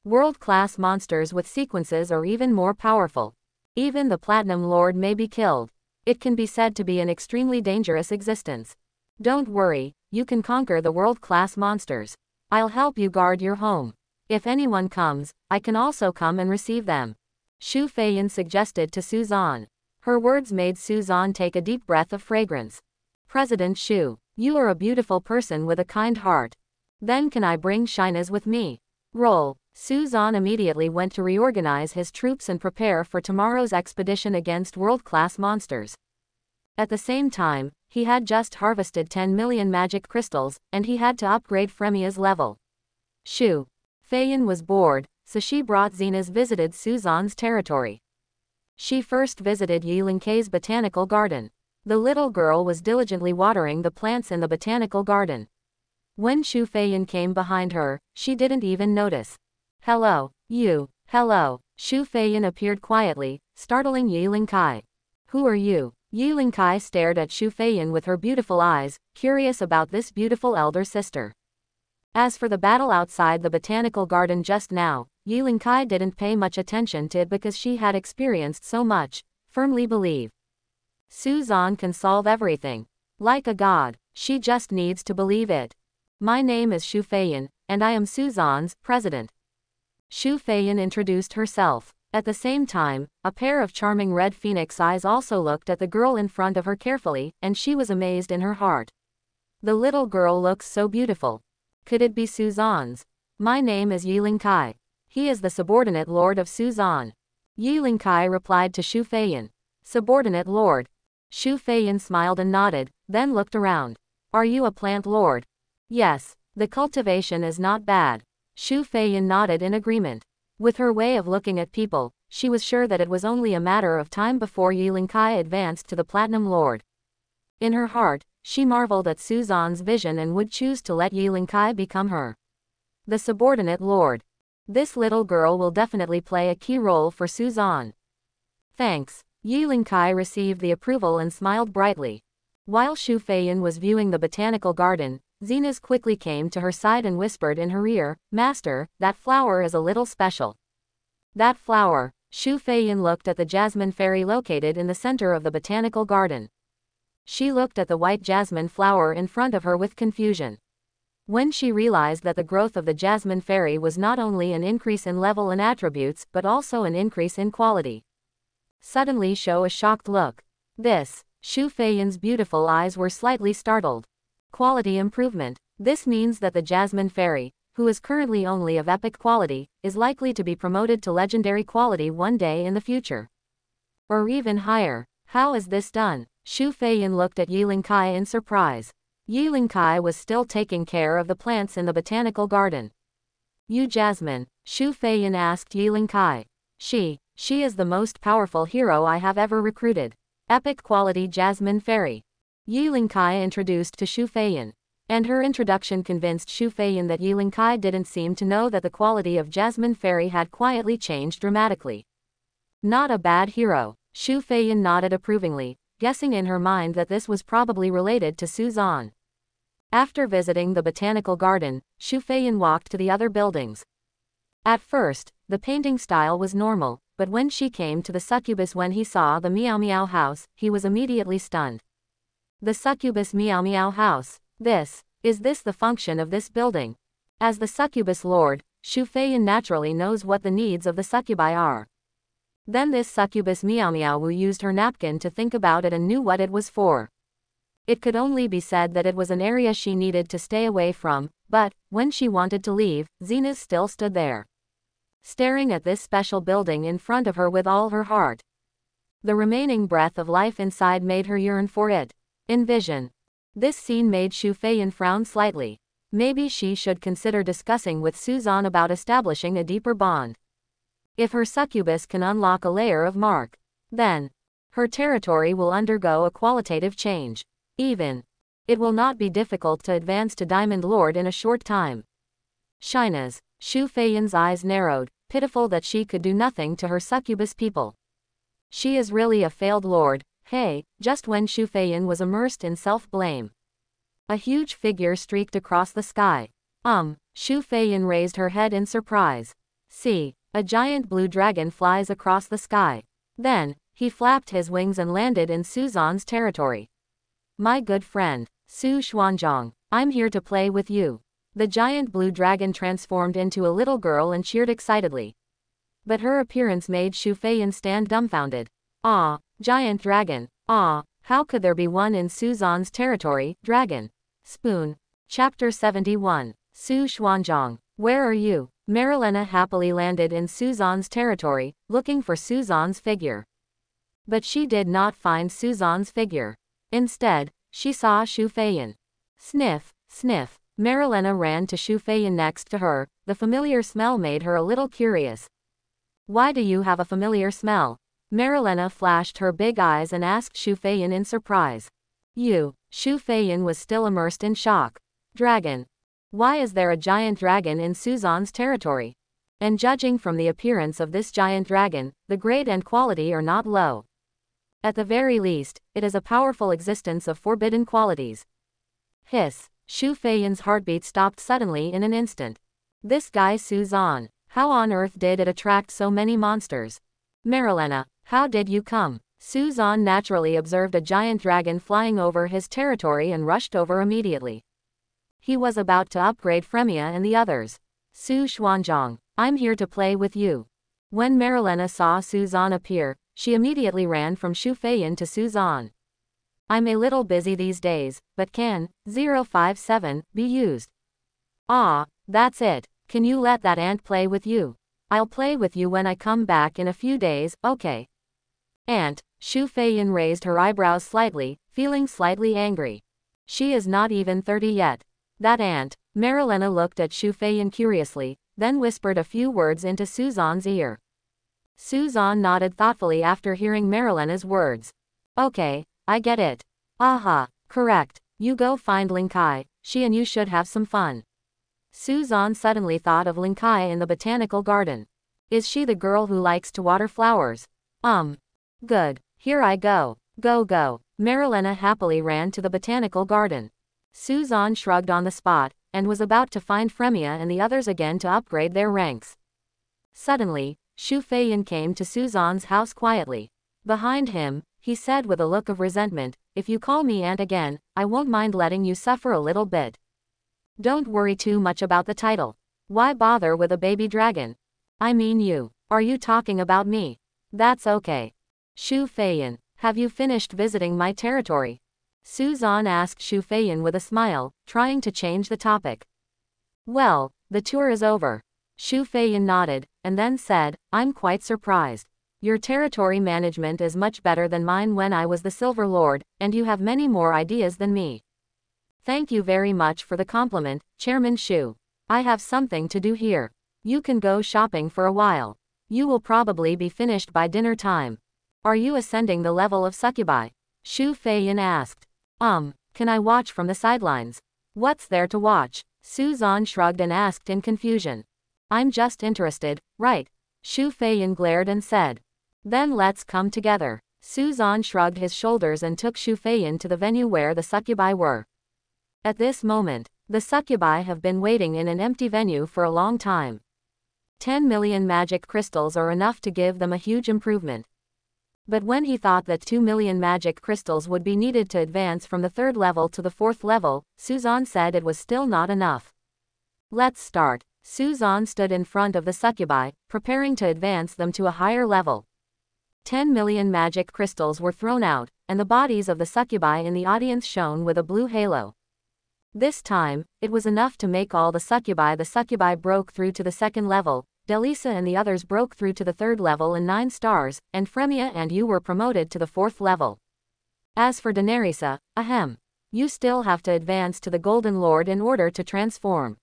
World-class monsters with sequences are even more powerful. Even the Platinum Lord may be killed. It can be said to be an extremely dangerous existence. Don't worry, you can conquer the world-class monsters. I'll help you guard your home. If anyone comes, I can also come and receive them. Shu Feiyin suggested to Suzanne. Her words made Suzanne take a deep breath of fragrance. President Shu, you are a beautiful person with a kind heart. Then can I bring Shyness with me? Roll. Suzan immediately went to reorganize his troops and prepare for tomorrow's expedition against world-class monsters. At the same time, he had just harvested 10 million magic crystals, and he had to upgrade Fremia's level. Shu Feiyan was bored, so she brought Zena's visited Suzan's territory. She first visited Yilinkei's botanical garden. The little girl was diligently watering the plants in the botanical garden. When Shu Feiyan came behind her, she didn't even notice. Hello, you. Hello. Shu Feiyan appeared quietly, startling Yilinkei. Who are you? Yilinkei stared at Shu Feiyan with her beautiful eyes, curious about this beautiful elder sister. As for the battle outside the botanical garden just now, Yilinkei didn't pay much attention to it because she had experienced so much, firmly believe. Suzan can solve everything. Like a god, she just needs to believe it. My name is Shu Feiyan, and I am Suzan's president. Shu Feiyan introduced herself. At the same time, a pair of charming red phoenix eyes also looked at the girl in front of her carefully, and she was amazed in her heart. The little girl looks so beautiful. Could it be Suzan's? My name is Yilinkei. He is the subordinate lord of Suzan. Yilinkei replied to Shu Feiyan. Subordinate lord. Shu Feiyan smiled and nodded, then looked around. Are you a plant lord? Yes. The cultivation is not bad. Shu Feiyan nodded in agreement. With her way of looking at people, she was sure that it was only a matter of time before Yilinkei advanced to the Platinum Lord. In her heart, she marveled at Suzan's vision and would choose to let Yilinkei become her. The subordinate lord. This little girl will definitely play a key role for Suzan. Thanks. Yilinkei received the approval and smiled brightly. While Shu Feiyan was viewing the botanical garden, Zenas quickly came to her side and whispered in her ear, Master, that flower is a little special. That flower. Shu Feiyan looked at the jasmine fairy located in the center of the botanical garden. She looked at the white jasmine flower in front of her with confusion. When she realized that the growth of the jasmine fairy was not only an increase in level and attributes but also an increase in quality. Suddenly show a shocked look. This. Shu Feiyan's beautiful eyes were slightly startled. Quality improvement. This means that the Jasmine Fairy, who is currently only of epic quality, is likely to be promoted to legendary quality one day in the future. Or even higher. How is this done? Shu Feiyan looked at Yilinkei in surprise. Yilinkei was still taking care of the plants in the botanical garden. You Jasmine? Shu Feiyan asked Yilinkei. She is the most powerful hero I have ever recruited. Epic quality Jasmine Fairy. Yilinkei introduced to Shu Feiyan. And her introduction convinced Shu Feiyan that Yilinkei didn't seem to know that the quality of Jasmine Fairy had quietly changed dramatically. Not a bad hero. Shu Feiyan nodded approvingly, guessing in her mind that this was probably related to Suzan. After visiting the botanical garden, Shu Feiyan walked to the other buildings. At first, the painting style was normal, but when she came to the succubus when he saw the Meow Meow house, he was immediately stunned. The succubus Meow Meow house. Is this the function of this building? As the Succubus Lord, Shu Feiyan naturally knows what the needs of the succubi are. Then this succubus Meow Meow Wu used her napkin to think about it and knew what it was for. It could only be said that it was an area she needed to stay away from, but, when she wanted to leave, Zenas still stood there, staring at this special building in front of her with all her heart. The remaining breath of life inside made her yearn for it. Envision. This scene made Shu Feiyan frown slightly. Maybe she should consider discussing with Suzan about establishing a deeper bond. If her succubus can unlock a layer of mark, then her territory will undergo a qualitative change. It will not be difficult to advance to Diamond Lord in a short time. Shyness. Shu Feiyan's eyes narrowed, pitiful that she could do nothing to her succubus people. She is really a failed lord. Hey, just when Shu Feiyan was immersed in self-blame, a huge figure streaked across the sky. Shu Feiyan raised her head in surprise. See, a giant blue dragon flies across the sky. Then, he flapped his wings and landed in Suzan's territory. My good friend, Su Xuanzhong, I'm here to play with you. The giant blue dragon transformed into a little girl and cheered excitedly. But her appearance made Shu Feiyan stand dumbfounded. Ah, giant dragon. Ah, how could there be one in Suzan's territory? Dragon. Spoon. Chapter 71. Su Xuanzhang, where are you? Marilena happily landed in Suzan's territory, looking for Suzan's figure. But she did not find Suzan's figure. Instead, she saw Xu Feiyan. Sniff, sniff. Marilena ran to Xu Feiyan next to her. The familiar smell made her a little curious. Why do you have a familiar smell? Marilena flashed her big eyes and asked Xu Feiyan in surprise. You. Xu Feiyan was still immersed in shock. Dragon. Why is there a giant dragon in Suzan's territory? And judging from the appearance of this giant dragon, the grade and quality are not low. At the very least, it is a powerful existence of forbidden qualities. Hiss. Xu Feiyan's heartbeat stopped suddenly in an instant. This guy Suzan. How on earth did it attract so many monsters? Marilena, how did you come? Suzan naturally observed a giant dragon flying over his territory and rushed over immediately. He was about to upgrade Fremia and the others. Su Xuanzhang, I'm here to play with you. When Marilena saw Suzan appear, she immediately ran from Xu Feiyan to Suzan. I'm a little busy these days, but can 057 be used? Ah, that's it. Can you let that ant play with you? I'll play with you when I come back in a few days, okay? Ant. Xu Feiyan raised her eyebrows slightly, feeling slightly angry. She is not even 30 yet. That ant. Marilena looked at Xu Feiyan curiously, then whispered a few words into Suzan's ear. Suzan nodded thoughtfully after hearing Marilena's words. Okay, I get it. Aha, correct. You go find Linkai, she and you should have some fun. Suzan suddenly thought of Linkai in the botanical garden. Is she the girl who likes to water flowers? Good. Here I go. Go go. Marilena happily ran to the botanical garden. Suzan shrugged on the spot, and was about to find Fremia and the others again to upgrade their ranks. Suddenly, Xu Feiyan came to Suzan's house quietly. Behind him, he said with a look of resentment, if you call me aunt again, I won't mind letting you suffer a little bit. Don't worry too much about the title. Why bother with a baby dragon? I mean you. Are you talking about me? That's okay. Xu Feiyan, have you finished visiting my territory? Suzan asked Xu Feiyan with a smile, trying to change the topic. Well, the tour is over. Xu Feiyan nodded, and then said, I'm quite surprised. Your territory management is much better than mine when I was the Silver Lord, and you have many more ideas than me. Thank you very much for the compliment, Chairman Xu. I have something to do here. You can go shopping for a while. You will probably be finished by dinner time. Are you ascending the level of succubi? Xu Feiyan asked. Can I watch from the sidelines? What's there to watch? Suzan shrugged and asked in confusion. I'm just interested, right? Xu Feiyan glared and said. Then let's come together. Suzan shrugged his shoulders and took Xu Feiyan to the venue where the succubi were. At this moment, the succubi have been waiting in an empty venue for a long time. 10 million magic crystals are enough to give them a huge improvement. But when he thought that 2 million magic crystals would be needed to advance from the 3rd level to the 4th level, Suzan said it was still not enough. Let's start. Suzan stood in front of the succubi, preparing to advance them to a higher level. 10 million magic crystals were thrown out, and the bodies of the succubi in the audience shone with a blue halo. This time, it was enough to make all the succubi. The succubi broke through to the 2nd level, Delisa and the others broke through to the 3rd level and 9 stars, and Fremia and you were promoted to the 4th level. As for Daenerisa, you still have to advance to the Golden Lord in order to transform.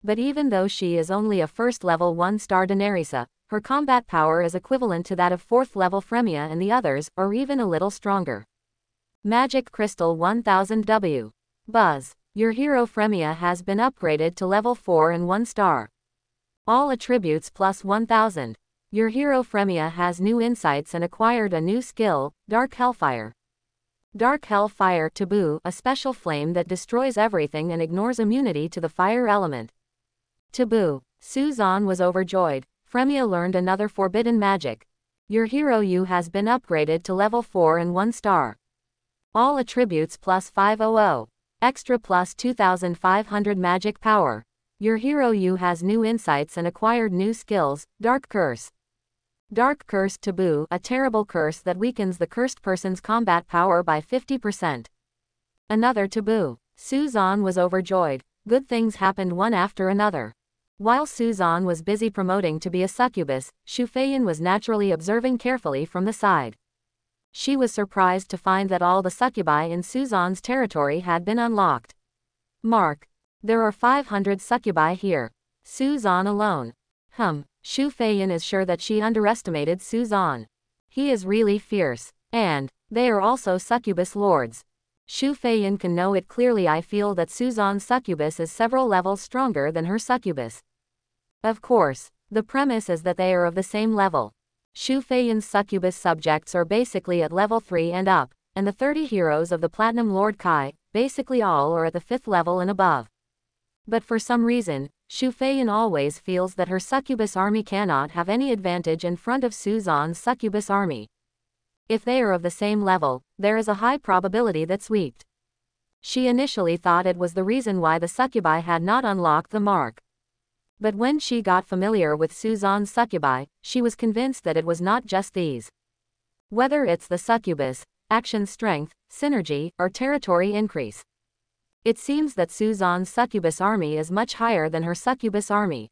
But even though she is only a 1st level 1-star Daenerisa, her combat power is equivalent to that of 4th level Fremia and the others, or even a little stronger. Magic Crystal 1000 W. Buzz. Your hero Fremia has been upgraded to level 4 and 1-star. All attributes plus 1000. Your hero Fremia has new insights and acquired a new skill, Dark Hellfire. Dark Hellfire Taboo, a special flame that destroys everything and ignores immunity to the fire element. Taboo. Suzan was overjoyed. Fremia learned another forbidden magic. Your hero Yu has been upgraded to level 4 and 1-star. All attributes plus 500. Extra plus 2500 magic power. Your hero Yu has new insights and acquired new skills, Dark Curse. Dark Curse Taboo, a terrible curse that weakens the cursed person's combat power by 50%. Another taboo. Suzan was overjoyed. Good things happened one after another. While Suzan was busy promoting to be a succubus, Xu Feiyan was naturally observing carefully from the side. She was surprised to find that all the succubi in Suzan's territory had been unlocked. Mark. There are 500 succubi here. Suzan alone. Xu Feiyan is sure that she underestimated Suzan. He is really fierce. And they are also succubus lords. Xu Feiyan can know it clearly. I feel that Suzan's succubus is several levels stronger than her succubus. Of course, the premise is that they are of the same level. Xu Feiyan's succubus subjects are basically at level 3 and up, and the 30 heroes of the Platinum Lord Kai, basically all are at the 5th level and above. But for some reason, Xu Feiyan always feels that her succubus army cannot have any advantage in front of Suzan's succubus army. If they are of the same level, there is a high probability that swept. She initially thought it was the reason why the succubi had not unlocked the mark. But when she got familiar with Suzan's succubi, she was convinced that it was not just these. Whether it's the succubus, action strength, synergy, or territory increase. It seems that Suzan's succubus army is much higher than her succubus army.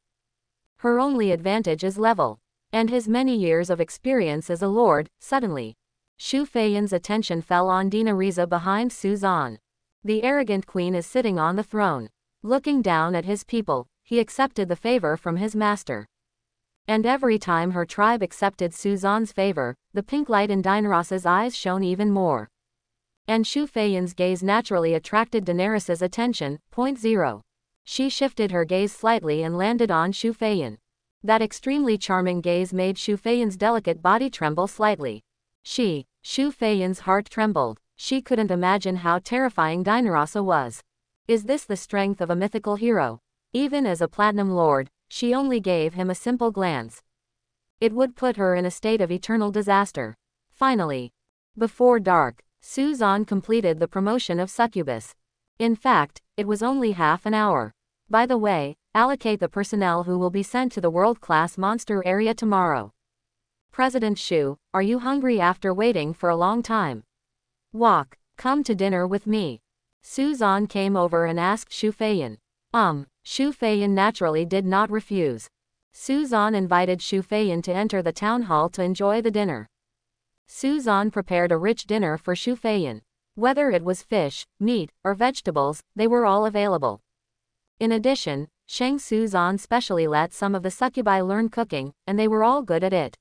Her only advantage is level. And his many years of experience as a lord. Suddenly, Xu Feiyan's attention fell on Dina Riza behind Suzan. The arrogant queen is sitting on the throne. Looking down at his people, he accepted the favor from his master. And every time her tribe accepted Suzan's favor, the pink light in Dinaras's eyes shone even more. And Xu Feiyan's gaze naturally attracted Daenerys's attention. 0. She shifted her gaze slightly and landed on Xu Feiyan. That extremely charming gaze made Xu Feiyan's delicate body tremble slightly. Xu Feiyan's heart trembled. She couldn't imagine how terrifying Dinarasa was. Is this the strength of a mythical hero? Even as a Platinum Lord, she only gave him a simple glance. It would put her in a state of eternal disaster. Finally, before dark, Suzan completed the promotion of succubus. In fact, it was only half an hour. By the way, allocate the personnel who will be sent to the world-class monster area tomorrow. President Xu, are you hungry after waiting for a long time? Come to dinner with me. Suzan came over and asked Xu Feiyan. Xu Feiyan naturally did not refuse. Suzan invited Xu Feiyan to enter the town hall to enjoy the dinner. Suzan prepared a rich dinner for Xu Feiyan. Whether it was fish, meat, or vegetables, they were all available. In addition, Shang Suzan specially let some of the succubi learn cooking, and they were all good at it.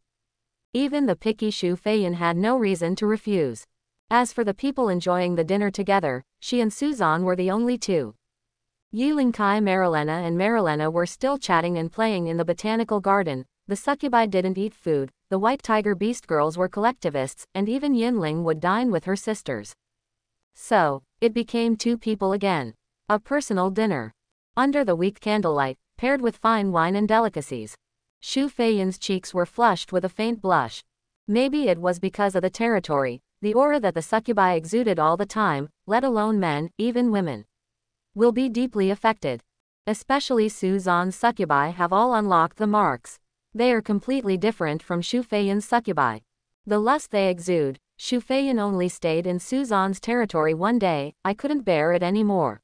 Even the picky Xu Feiyan had no reason to refuse. As for the people enjoying the dinner together, she and Suzan were the only two. Yilingkai Marilena and Marilena were still chatting and playing in the botanical garden. The succubi didn't eat food, the White Tiger Beast girls were collectivists, and even Yinling would dine with her sisters. So, it became two people again. A personal dinner. Under the weak candlelight, paired with fine wine and delicacies. Xu Feiyan's cheeks were flushed with a faint blush. Maybe it was because of the territory, the aura that the succubi exuded all the time, let alone men, even women, will be deeply affected. Especially Suzan's succubi have all unlocked the marks. They are completely different from Xu Feiyan's succubi. The lust they exude. Xu Feiyan only stayed in Suzan's territory one day. I couldn't bear it anymore.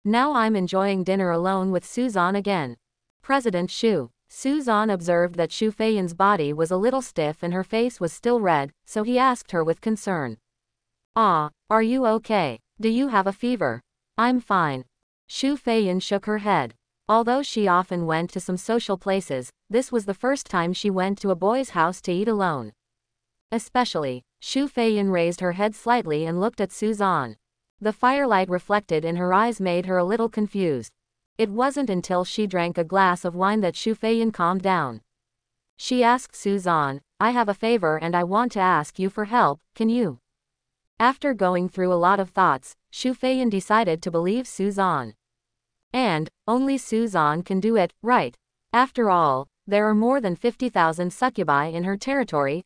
Now I'm enjoying dinner alone with Suzan again. President Xu. Suzan observed that Xu Feiyan's body was a little stiff and her face was still red, so he asked her with concern. Are you okay? Do you have a fever? I'm fine. Xu Feiyan shook her head. Although she often went to some social places, this was the first time she went to a boy's house to eat alone. Especially, Xu Feiyan raised her head slightly and looked at Suzan. The firelight reflected in her eyes made her a little confused. It wasn't until she drank a glass of wine that Xu Feiyan calmed down. She asked Suzan, I have a favor and I want to ask you for help, can you? After going through a lot of thoughts, Xu Feiyan decided to believe Suzan. And, only Suzan can do it, right? After all, there are more than 50,000 succubi in her territory,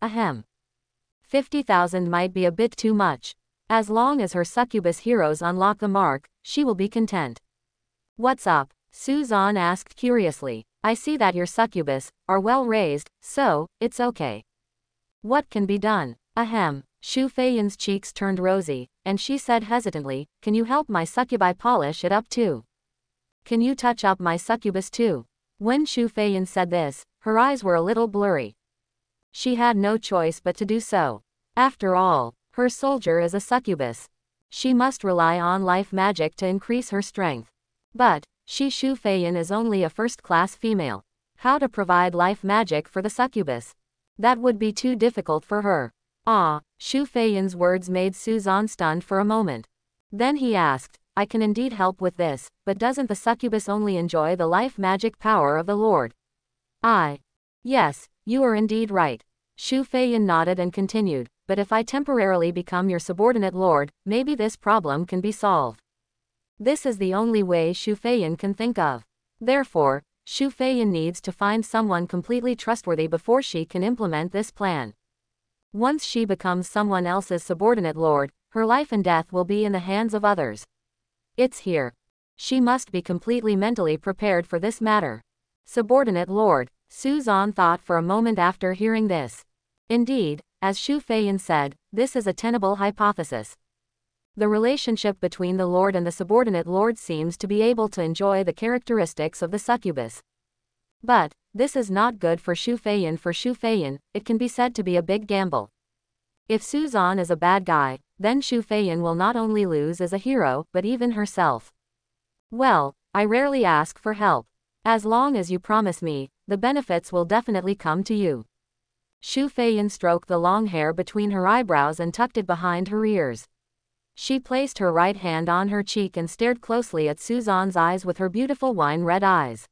50,000 might be a bit too much. As long as her succubus heroes unlock the mark, she will be content. What's up? Suzan asked curiously. I see that your succubus are well raised, so it's okay. What can be done? Xu Feiyan's cheeks turned rosy, and she said hesitantly, can you help my succubi polish it up too? Can you touch up my succubus too? When Xu Feiyan said this, her eyes were a little blurry. She had no choice but to do so. After all, her soldier is a succubus. She must rely on life magic to increase her strength. But, Xu Feiyan is only a first-class female. How to provide life magic for the succubus? That would be too difficult for her. Ah, Xu Feiyan's words made Suzan stunned for a moment. Then he asked, I can indeed help with this, but doesn't the succubus only enjoy the life magic power of the Lord? Yes, you are indeed right. Xu Feiyan nodded and continued, but if I temporarily become your subordinate lord, maybe this problem can be solved. This is the only way Xu Feiyan can think of. Therefore, Xu Feiyan needs to find someone completely trustworthy before she can implement this plan. Once she becomes someone else's subordinate lord, her life and death will be in the hands of others. It's here. She must be completely mentally prepared for this matter. Subordinate lord, Suzan thought for a moment after hearing this. Indeed, as Xu Feiyan said, this is a tenable hypothesis. The relationship between the lord and the subordinate lord seems to be able to enjoy the characteristics of the succubus. But, this is not good for Xu Feiyan. For Xu Feiyan, it can be said to be a big gamble. If Suzan is a bad guy, then Xu Feiyan will not only lose as a hero, but even herself. Well, I rarely ask for help. As long as you promise me, the benefits will definitely come to you. Xu Feiyan stroked the long hair between her eyebrows and tucked it behind her ears. She placed her right hand on her cheek and stared closely at Suzan's eyes with her beautiful wine-red eyes.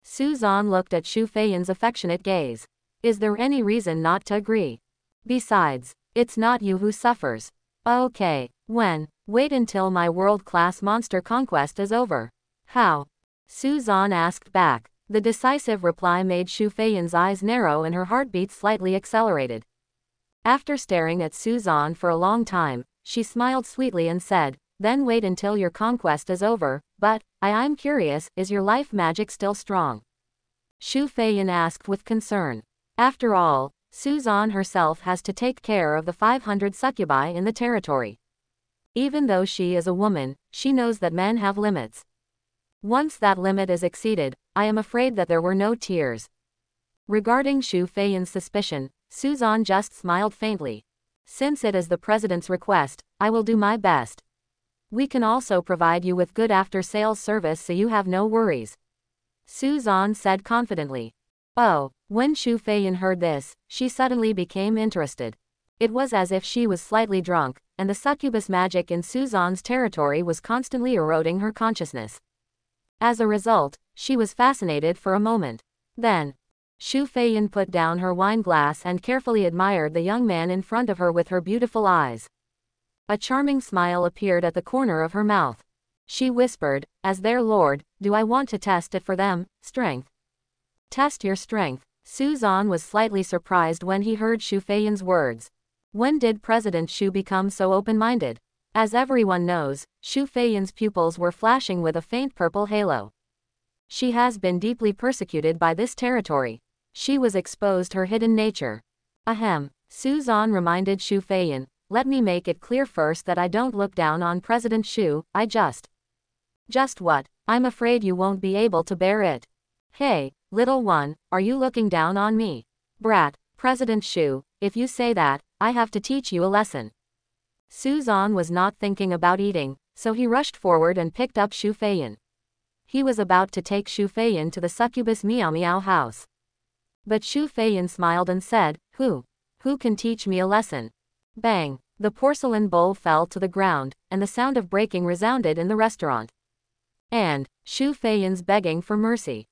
Suzan looked at Xu Feiyan's affectionate gaze. Is there any reason not to agree? Besides, it's not you who suffers. Okay, when? Wait until my world-class monster conquest is over. How? Suzan asked back. The decisive reply made Xu Feiyan's eyes narrow and her heartbeat slightly accelerated. After staring at Suzan for a long time, she smiled sweetly and said, then wait until your conquest is over, but, I'm curious, is your life magic still strong? Xu Feiyan asked with concern. After all, Suzan herself has to take care of the 500 succubi in the territory. Even though she is a woman, she knows that men have limits. Once that limit is exceeded, I am afraid that there were no tears. Regarding Xu Feiyan's suspicion, Suzan just smiled faintly. Since it is the president's request, I will do my best. We can also provide you with good after-sales service so you have no worries. Suzan said confidently. Oh, when Xu Feiyan heard this, she suddenly became interested. It was as if she was slightly drunk, and the succubus magic in Suzan's territory was constantly eroding her consciousness. As a result, she was fascinated for a moment. Then, Xu Feiyan put down her wine glass and carefully admired the young man in front of her with her beautiful eyes. A charming smile appeared at the corner of her mouth. She whispered, as their lord, do I want to test it for them, strength? Test your strength. Suzan was slightly surprised when he heard Xu Feiyan's words. When did President Xu become so open-minded? As everyone knows, Xu Feiyan's pupils were flashing with a faint purple halo. She has been deeply persecuted by this territory. She was exposed her hidden nature. Ahem. Suzan reminded Xu Feiyan, let me make it clear first that I don't look down on President Xu, I just what? I'm afraid you won't be able to bear it. Hey, little one, are you looking down on me? Brat, President Xu, if you say that, I have to teach you a lesson. Suzan was not thinking about eating, so he rushed forward and picked up Xu Feiyan. He was about to take Xu Feiyan to the succubus Meow Meow house. But Xu Feiyan smiled and said, Who can teach me a lesson? Bang! The porcelain bowl fell to the ground, and the sound of breaking resounded in the restaurant. And, Xu Feiyan's begging for mercy.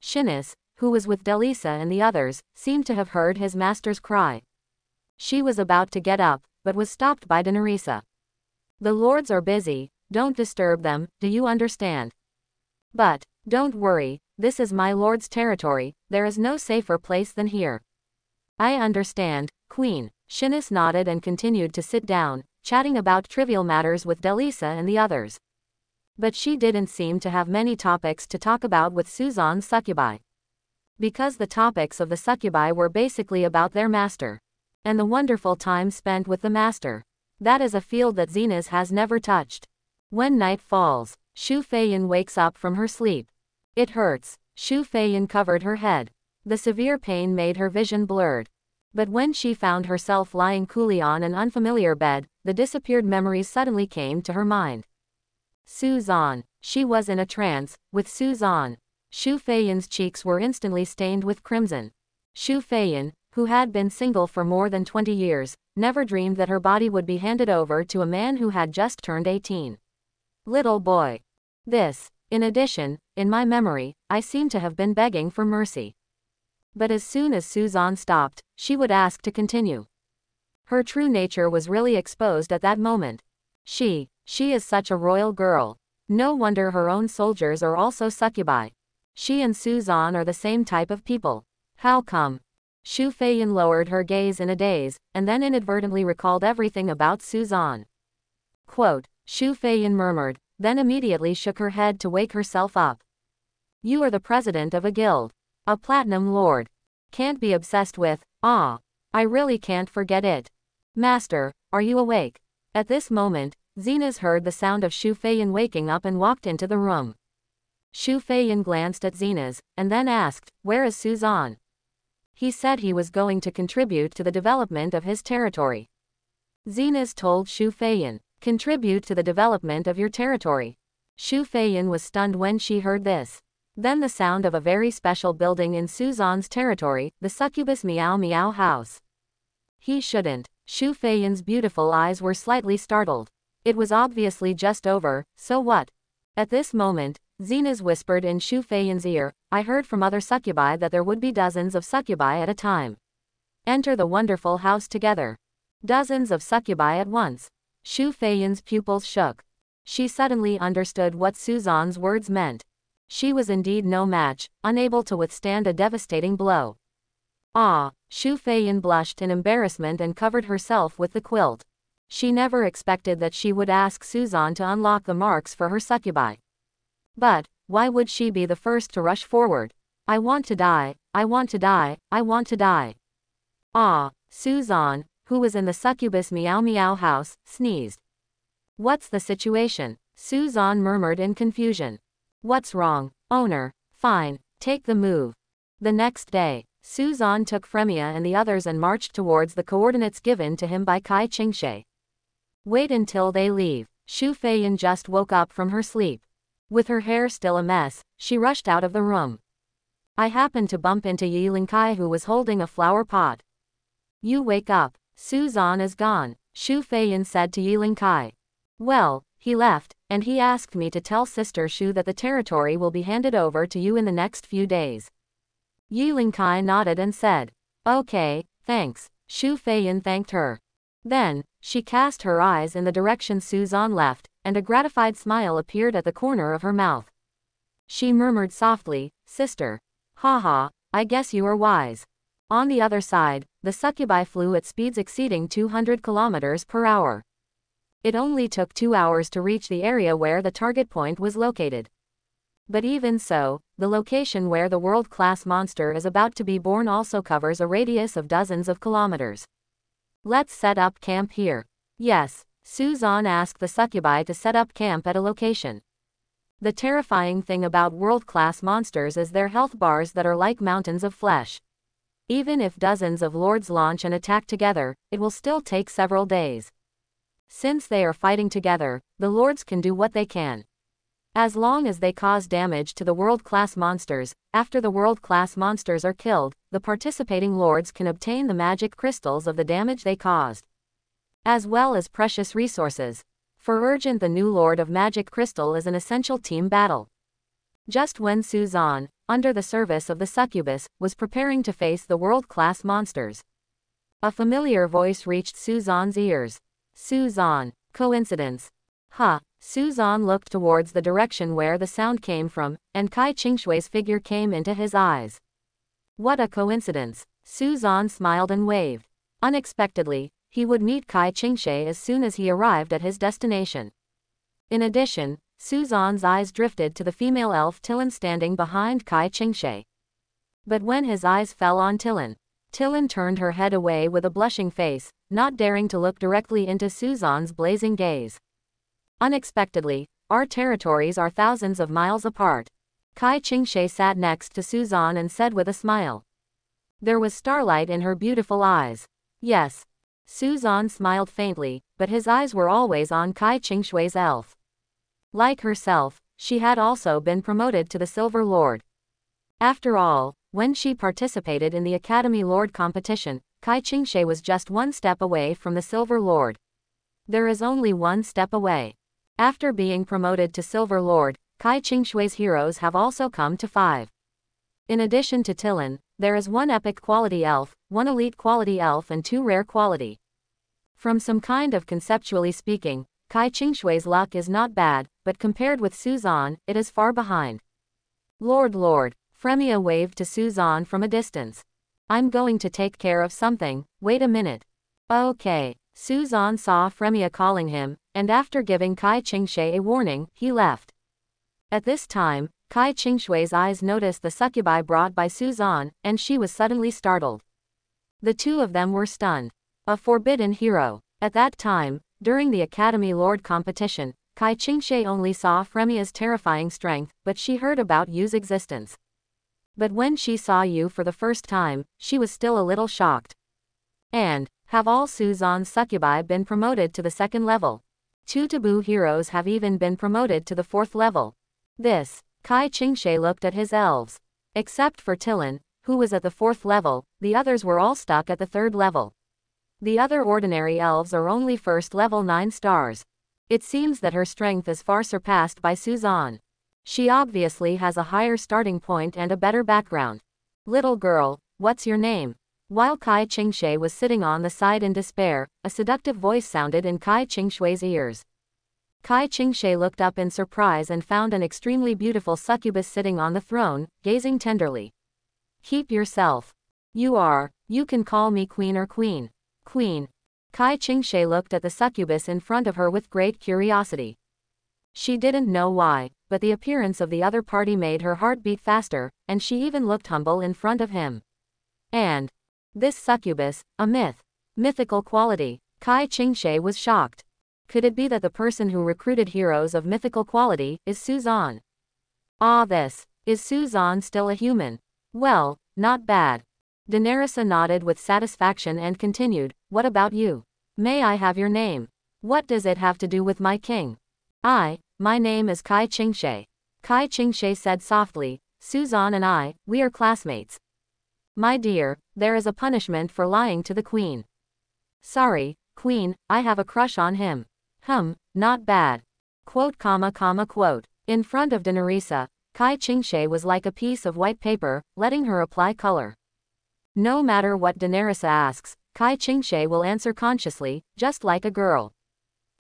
Shinnis, who was with Delisa and the others, seemed to have heard his master's cry. She was about to get up, but was stopped by Denarisa. The lords are busy, don't disturb them, do you understand? But, don't worry, this is my lord's territory, there is no safer place than here. I understand, Queen. Shinnis nodded and continued to sit down, chatting about trivial matters with Delisa and the others. But she didn't seem to have many topics to talk about with Suzan's succubi. Because the topics of the succubi were basically about their master. And the wonderful time spent with the master. That is a field that Zenas has never touched. When night falls, Shu Feiyan wakes up from her sleep. It hurts. Shu Feiyan covered her head. The severe pain made her vision blurred. But when she found herself lying coolly on an unfamiliar bed, the disappeared memories suddenly came to her mind. Suzan. She was in a trance, with Suzan. Shu Feiyan's cheeks were instantly stained with crimson. Shu Feiyan, who had been single for more than 20 years, never dreamed that her body would be handed over to a man who had just turned 18. Little boy. This. In addition, in my memory, I seem to have been begging for mercy. But as soon as Suzan stopped, she would ask to continue. Her true nature was really exposed at that moment. She is such a royal girl. No wonder her own soldiers are also succubi. She and Suzan are the same type of people. How come? Shu Feiyan lowered her gaze in a daze, and then inadvertently recalled everything about Suzan. Quote, Shu Feiyan murmured, then immediately shook her head to wake herself up. You are the president of a guild. A platinum lord. Can't be obsessed with, I really can't forget it. Master, are you awake? At this moment, Zenas heard the sound of Shu Feiyan waking up and walked into the room. Shu Feiyan glanced at Zenas, and then asked, where is Suzan? He said he was going to contribute to the development of his territory. Zenas told Shu Feiyan, contribute to the development of your territory. Shu Feiyan was stunned when she heard this. Then the sound of a very special building in Suzan's territory, the Succubus Meow Meow house. He shouldn't. Shu Feiyan's beautiful eyes were slightly startled. It was obviously just over, so what? At this moment, Zenas whispered in Shu Feiyan's ear, I heard from other succubi that there would be dozens of succubi at a time. Enter the wonderful house together. Dozens of succubi at once. Shu Feiyan's pupils shook. She suddenly understood what Suzan's words meant. She was indeed no match, unable to withstand a devastating blow. Shu Feiyan blushed in embarrassment and covered herself with the quilt. She never expected that she would ask Suzan to unlock the marks for her succubi. But, why would she be the first to rush forward? I want to die, I want to die, I want to die. Suzan, who was in the Succubus Meow Meow house, sneezed. What's the situation? Suzan murmured in confusion. What's wrong, owner? Fine, take the move. The next day, Suzan took Fremia and the others and marched towards the coordinates given to him by Kai Qingshe. Wait until they leave. Shu Feiyan just woke up from her sleep. With her hair still a mess, she rushed out of the room. I happened to bump into Yi Lingkai, who was holding a flower pot. You wake up. Suzan is gone, Shu Feiyan said to Yi Lingkai. Well, he left, and he asked me to tell Sister Shu that the territory will be handed over to you in the next few days. Yi Lingkai nodded and said, okay, thanks. Shu Feiyan thanked her. Then, she cast her eyes in the direction Suzan left, and a gratified smile appeared at the corner of her mouth. She murmured softly, Sister. Haha, I guess you are wise. On the other side, the succubi flew at speeds exceeding 200 kilometers per hour. It only took 2 hours to reach the area where the target point was located. But even so, the location where the world-class monster is about to be born also covers a radius of dozens of kilometers. Let's set up camp here. Yes, Suzan asked the succubi to set up camp at a location. The terrifying thing about world-class monsters is their health bars that are like mountains of flesh. Even if dozens of lords launch an attack together, it will still take several days. Since they are fighting together, the lords can do what they can. As long as they cause damage to the world-class monsters, after the world-class monsters are killed, the participating lords can obtain the magic crystals of the damage they caused, as well as precious resources. For Urgent, the new Lord of Magic Crystal is an essential team battle. Just when Suzan, under the service of the succubus, was preparing to face the world-class monsters, a familiar voice reached Suzan's ears. Suzan. Coincidence. Suzan looked towards the direction where the sound came from, and Kai Qingshui's figure came into his eyes. What a coincidence. Suzan smiled and waved. Unexpectedly, he would meet Kai Qingshe as soon as he arrived at his destination. In addition, Suzan's eyes drifted to the female elf Tilin standing behind Kai Qingshe. But when his eyes fell on Tilin, Tilin turned her head away with a blushing face, not daring to look directly into Suzan's blazing gaze. Unexpectedly, our territories are thousands of miles apart. Kai Qingshe sat next to Suzan and said with a smile. There was starlight in her beautiful eyes. Yes. Suzan smiled faintly, but his eyes were always on Kai Qingshui's elf. Like herself, she had also been promoted to the Silver Lord. After all, when she participated in the Academy Lord competition, Kai Qingshe was just one step away from the Silver Lord. There is only one step away. After being promoted to Silver Lord, Kai Qingshui's heroes have also come to 5. In addition to Tilan, there is one epic quality elf, one elite quality elf and 2 rare quality. From some kind of conceptually speaking, Kai Qingshui's luck is not bad, but compared with Suzan, it is far behind. Lord, Fremia waved to Suzan from a distance. I'm going to take care of something, wait a minute. Okay. Suzan saw Fremia calling him, and after giving Kai Qingshe a warning, he left. At this time, Kai Qingshui's eyes noticed the succubi brought by Suzan, and she was suddenly startled. The two of them were stunned. A forbidden hero. At that time, during the Academy Lord competition, Kai Qingshe only saw Fremia's terrifying strength, but she heard about Yu's existence. But when she saw Yu for the first time, she was still a little shocked. And, have all Suzan's succubi been promoted to the 2nd level? 2 taboo heroes have even been promoted to the 4th level. This, Kai Qingshe looked at his elves. Except for Tilan, who was at the 4th level, the others were all stuck at the 3rd level. The other ordinary elves are only 1st level 9 stars. It seems that her strength is far surpassed by Suzan. She obviously has a higher starting point and a better background. Little girl, what's your name? While Kai Qingshe was sitting on the side in despair, a seductive voice sounded in Kai Qingshui's ears. Kai Qingshe looked up in surprise and found an extremely beautiful succubus sitting on the throne, gazing tenderly. Keep yourself. You can call me queen or queen. Queen. Kai Qingshe looked at the succubus in front of her with great curiosity. She didn't know why, but the appearance of the other party made her heart beat faster, and she even looked humble in front of him. And this succubus, a myth. Mythical quality. Kai Qingshe was shocked. Could it be that the person who recruited heroes of mythical quality is Suzan? Is Suzan still a human? Well, not bad. Daenerys nodded with satisfaction and continued, what about you? May I have your name? What does it have to do with my king? My name is Kai Qingshe. Kai Qingshe said softly, Suzan and we are classmates. My dear, there is a punishment for lying to the queen. Sorry, queen, I have a crush on him. Not bad. Quote. In front of Daenerys, Kai Qingshe was like a piece of white paper, letting her apply color. No matter what Daenerys asks, Kai Qingshe will answer consciously, just like a girl.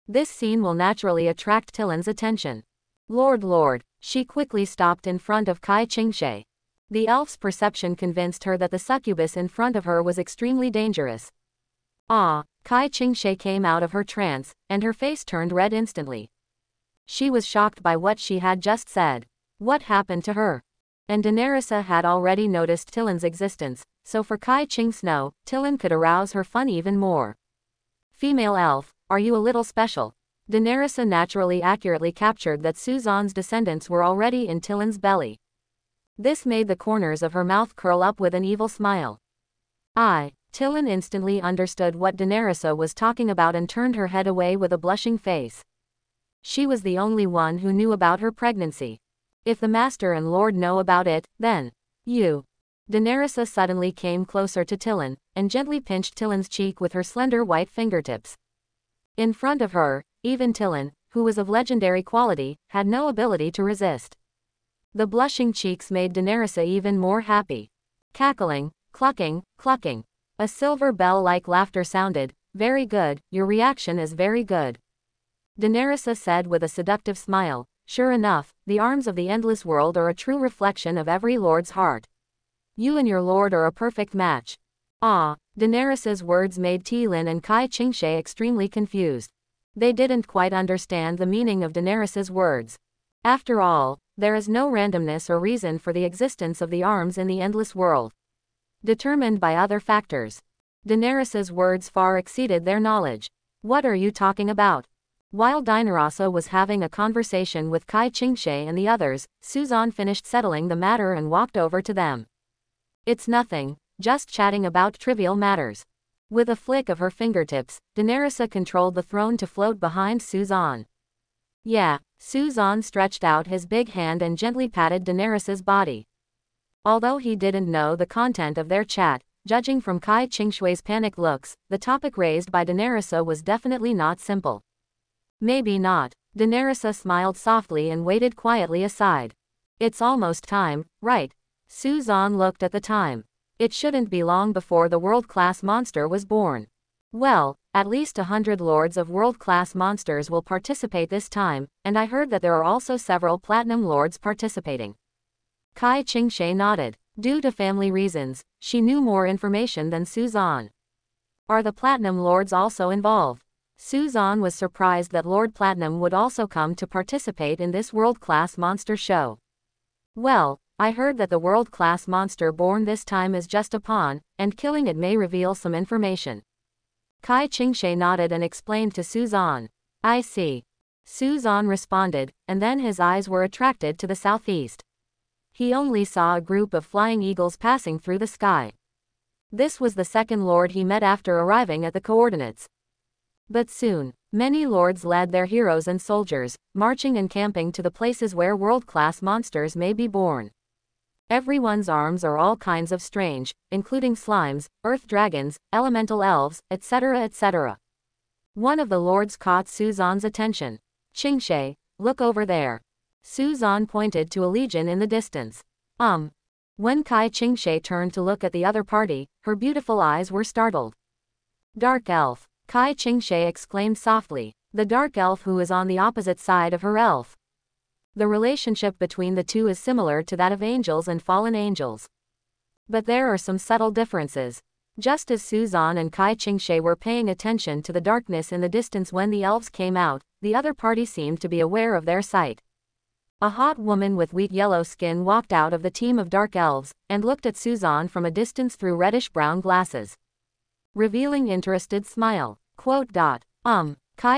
This scene will naturally attract Tilan's attention. Lord, she quickly stopped in front of Kai Qingshe. The elf's perception convinced her that the succubus in front of her was extremely dangerous. Kai Qingshe came out of her trance, and her face turned red instantly. She was shocked by what she had just said. What happened to her? And Daenerys had already noticed Tilan's existence, so for Kai Qingsno, Tilan could arouse her fun even more. Female elf, are you a little special? Daenerys naturally accurately captured that Suzan's descendants were already in Tilan's belly. This made the corners of her mouth curl up with an evil smile. Tilan instantly understood what Daenerys was talking about and turned her head away with a blushing face. She was the only one who knew about her pregnancy. If the master and lord know about it, then you. Daenerys suddenly came closer to Tilan, and gently pinched Tilan's cheek with her slender white fingertips. In front of her, even Tilan, who was of legendary quality, had no ability to resist. The blushing cheeks made Daenerys even more happy. Cackling, clucking. A silver bell-like laughter sounded. Very good, your reaction is very good. Daenerys said with a seductive smile, sure enough, the arms of the endless world are a true reflection of every lord's heart. You and your lord are a perfect match. Daenerys' words made Tilan and Kai Qingshe extremely confused. They didn't quite understand the meaning of Daenerys' words. After all, there is no randomness or reason for the existence of the arms in the endless world. Determined by other factors. Daenerys' words far exceeded their knowledge. What are you talking about? While Dinarasa was having a conversation with Kai Qingshe and the others, Suzan finished settling the matter and walked over to them. It's nothing, just chatting about trivial matters. With a flick of her fingertips, Dinarasa controlled the throne to float behind Suzan. Yeah, Suzan stretched out his big hand and gently patted Dinarasa's body. Although he didn't know the content of their chat, judging from Kai Qingshui's panicked looks, the topic raised by Dinarasa was definitely not simple. Maybe not. Dinarasa smiled softly and waited quietly aside. It's almost time, right? Suzan looked at the time. It shouldn't be long before the world-class monster was born. Well, at least 100 lords of world-class monsters will participate this time, and I heard that there are also several platinum lords participating. Kai Qingshe nodded. Due to family reasons, she knew more information than Suzan. Are the platinum lords also involved? Suzan was surprised that Lord Platinum would also come to participate in this world-class monster show. Well, I heard that the world-class monster born this time is just a pawn, and killing it may reveal some information. Kai Qingshe nodded and explained to Suzan. I see. Suzan responded, and then his eyes were attracted to the southeast. He only saw a group of flying eagles passing through the sky. This was the second lord he met after arriving at the coordinates. But soon, many lords led their heroes and soldiers, marching and camping to the places where world-class monsters may be born. Everyone's arms are all kinds of strange, including slimes, earth dragons, elemental elves, etc. etc. One of the lords caught Suzan's attention. Qingshe, look over there. Suzan pointed to a legion in the distance. When Kai Qingshe turned to look at the other party, her beautiful eyes were startled. Dark elf. Kai Qingshe exclaimed softly. The dark elf who is on the opposite side of her elf. The relationship between the two is similar to that of angels and fallen angels. But there are some subtle differences. Just as Suzan and Kai Qingshe were paying attention to the darkness in the distance when the elves came out, the other party seemed to be aware of their sight. A hot woman with wheat yellow skin walked out of the team of dark elves, and looked at Suzan from a distance through reddish-brown glasses. Revealing interested smile. Kai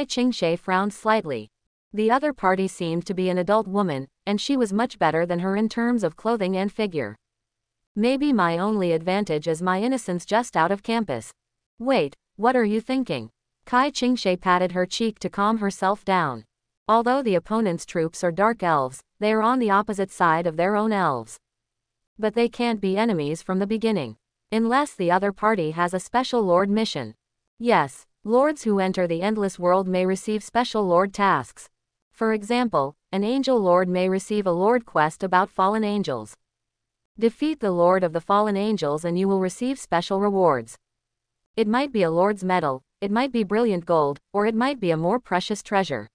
Qingshe frowned slightly. The other party seemed to be an adult woman, and she was much better than her in terms of clothing and figure. Maybe my only advantage is my innocence just out of campus. Wait, what are you thinking? Kai Qingshe patted her cheek to calm herself down. Although the opponent's troops are dark elves, they are on the opposite side of their own elves. But they can't be enemies from the beginning. Unless the other party has a special lord mission. Yes, lords who enter the endless world may receive special lord tasks. For example, an angel lord may receive a lord quest about fallen angels. Defeat the lord of the fallen angels and you will receive special rewards. It might be a lord's medal, it might be brilliant gold, or it might be a more precious treasure.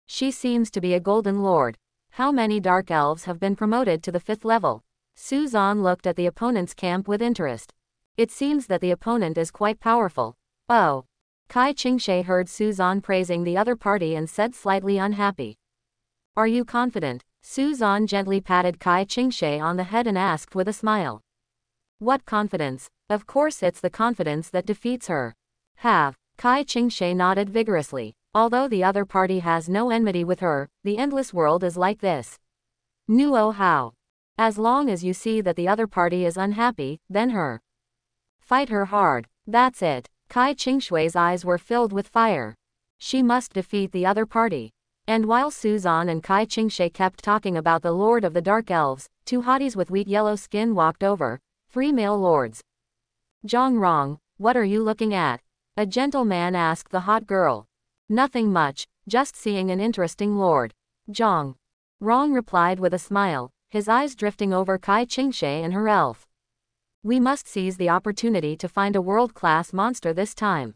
She seems to be a golden lord. How many dark elves have been promoted to the 5th level? Suzan looked at the opponent's camp with interest. It seems that the opponent is quite powerful. Oh. Kai Qingshe heard Suzan praising the other party and said slightly unhappy. Are you confident? Suzan gently patted Kai Qingshe on the head and asked with a smile. What confidence? Of course it's the confidence that defeats her. Have. Kai Qingshe nodded vigorously. Although the other party has no enmity with her, the endless world is like this. Nuo how. As long as you see that the other party is unhappy, then her. Fight her hard. That's it. Kai Qingshui's eyes were filled with fire. She must defeat the other party. And while Suzan and Kai Qingshe kept talking about the Lord of the Dark Elves, 2 hotties with wheat yellow skin walked over, 3 male lords. Zhang Rong, what are you looking at? A gentleman asked the hot girl. Nothing much, just seeing an interesting lord. Zhang Rong replied with a smile, his eyes drifting over Kai Qingshe and her elf. We must seize the opportunity to find a world-class monster this time.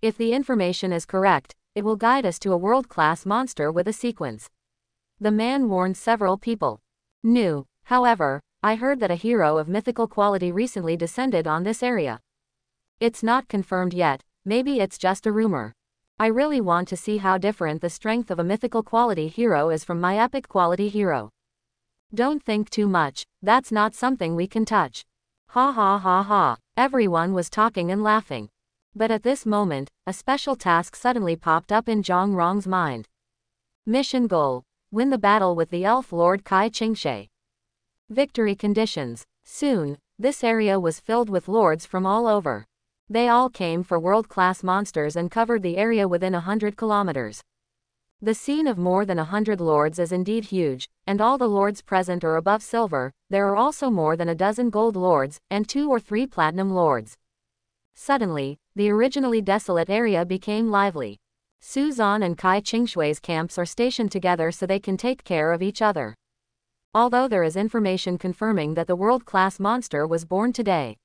If the information is correct, it will guide us to a world-class monster with a sequence. The man warned several people. However, I heard that a hero of mythical quality recently descended on this area. It's not confirmed yet, maybe it's just a rumor. I really want to see how different the strength of a mythical quality hero is from my epic quality hero. Don't think too much, that's not something we can touch. Ha ha ha ha. Everyone was talking and laughing. But at this moment, a special task suddenly popped up in Zhang Rong's mind. Mission goal: win the battle with the elf lord Kai Qingshe. Victory conditions: soon, this area was filled with lords from all over. They all came for world-class monsters and covered the area within 100 kilometers. The scene of more than 100 lords is indeed huge, and all the lords present are above silver. There are also more than a dozen gold lords, and 2 or 3 platinum lords. Suddenly, the originally desolate area became lively. Suzan and Kai Qingshui's camps are stationed together so they can take care of each other. Although there is information confirming that the world-class monster was born today.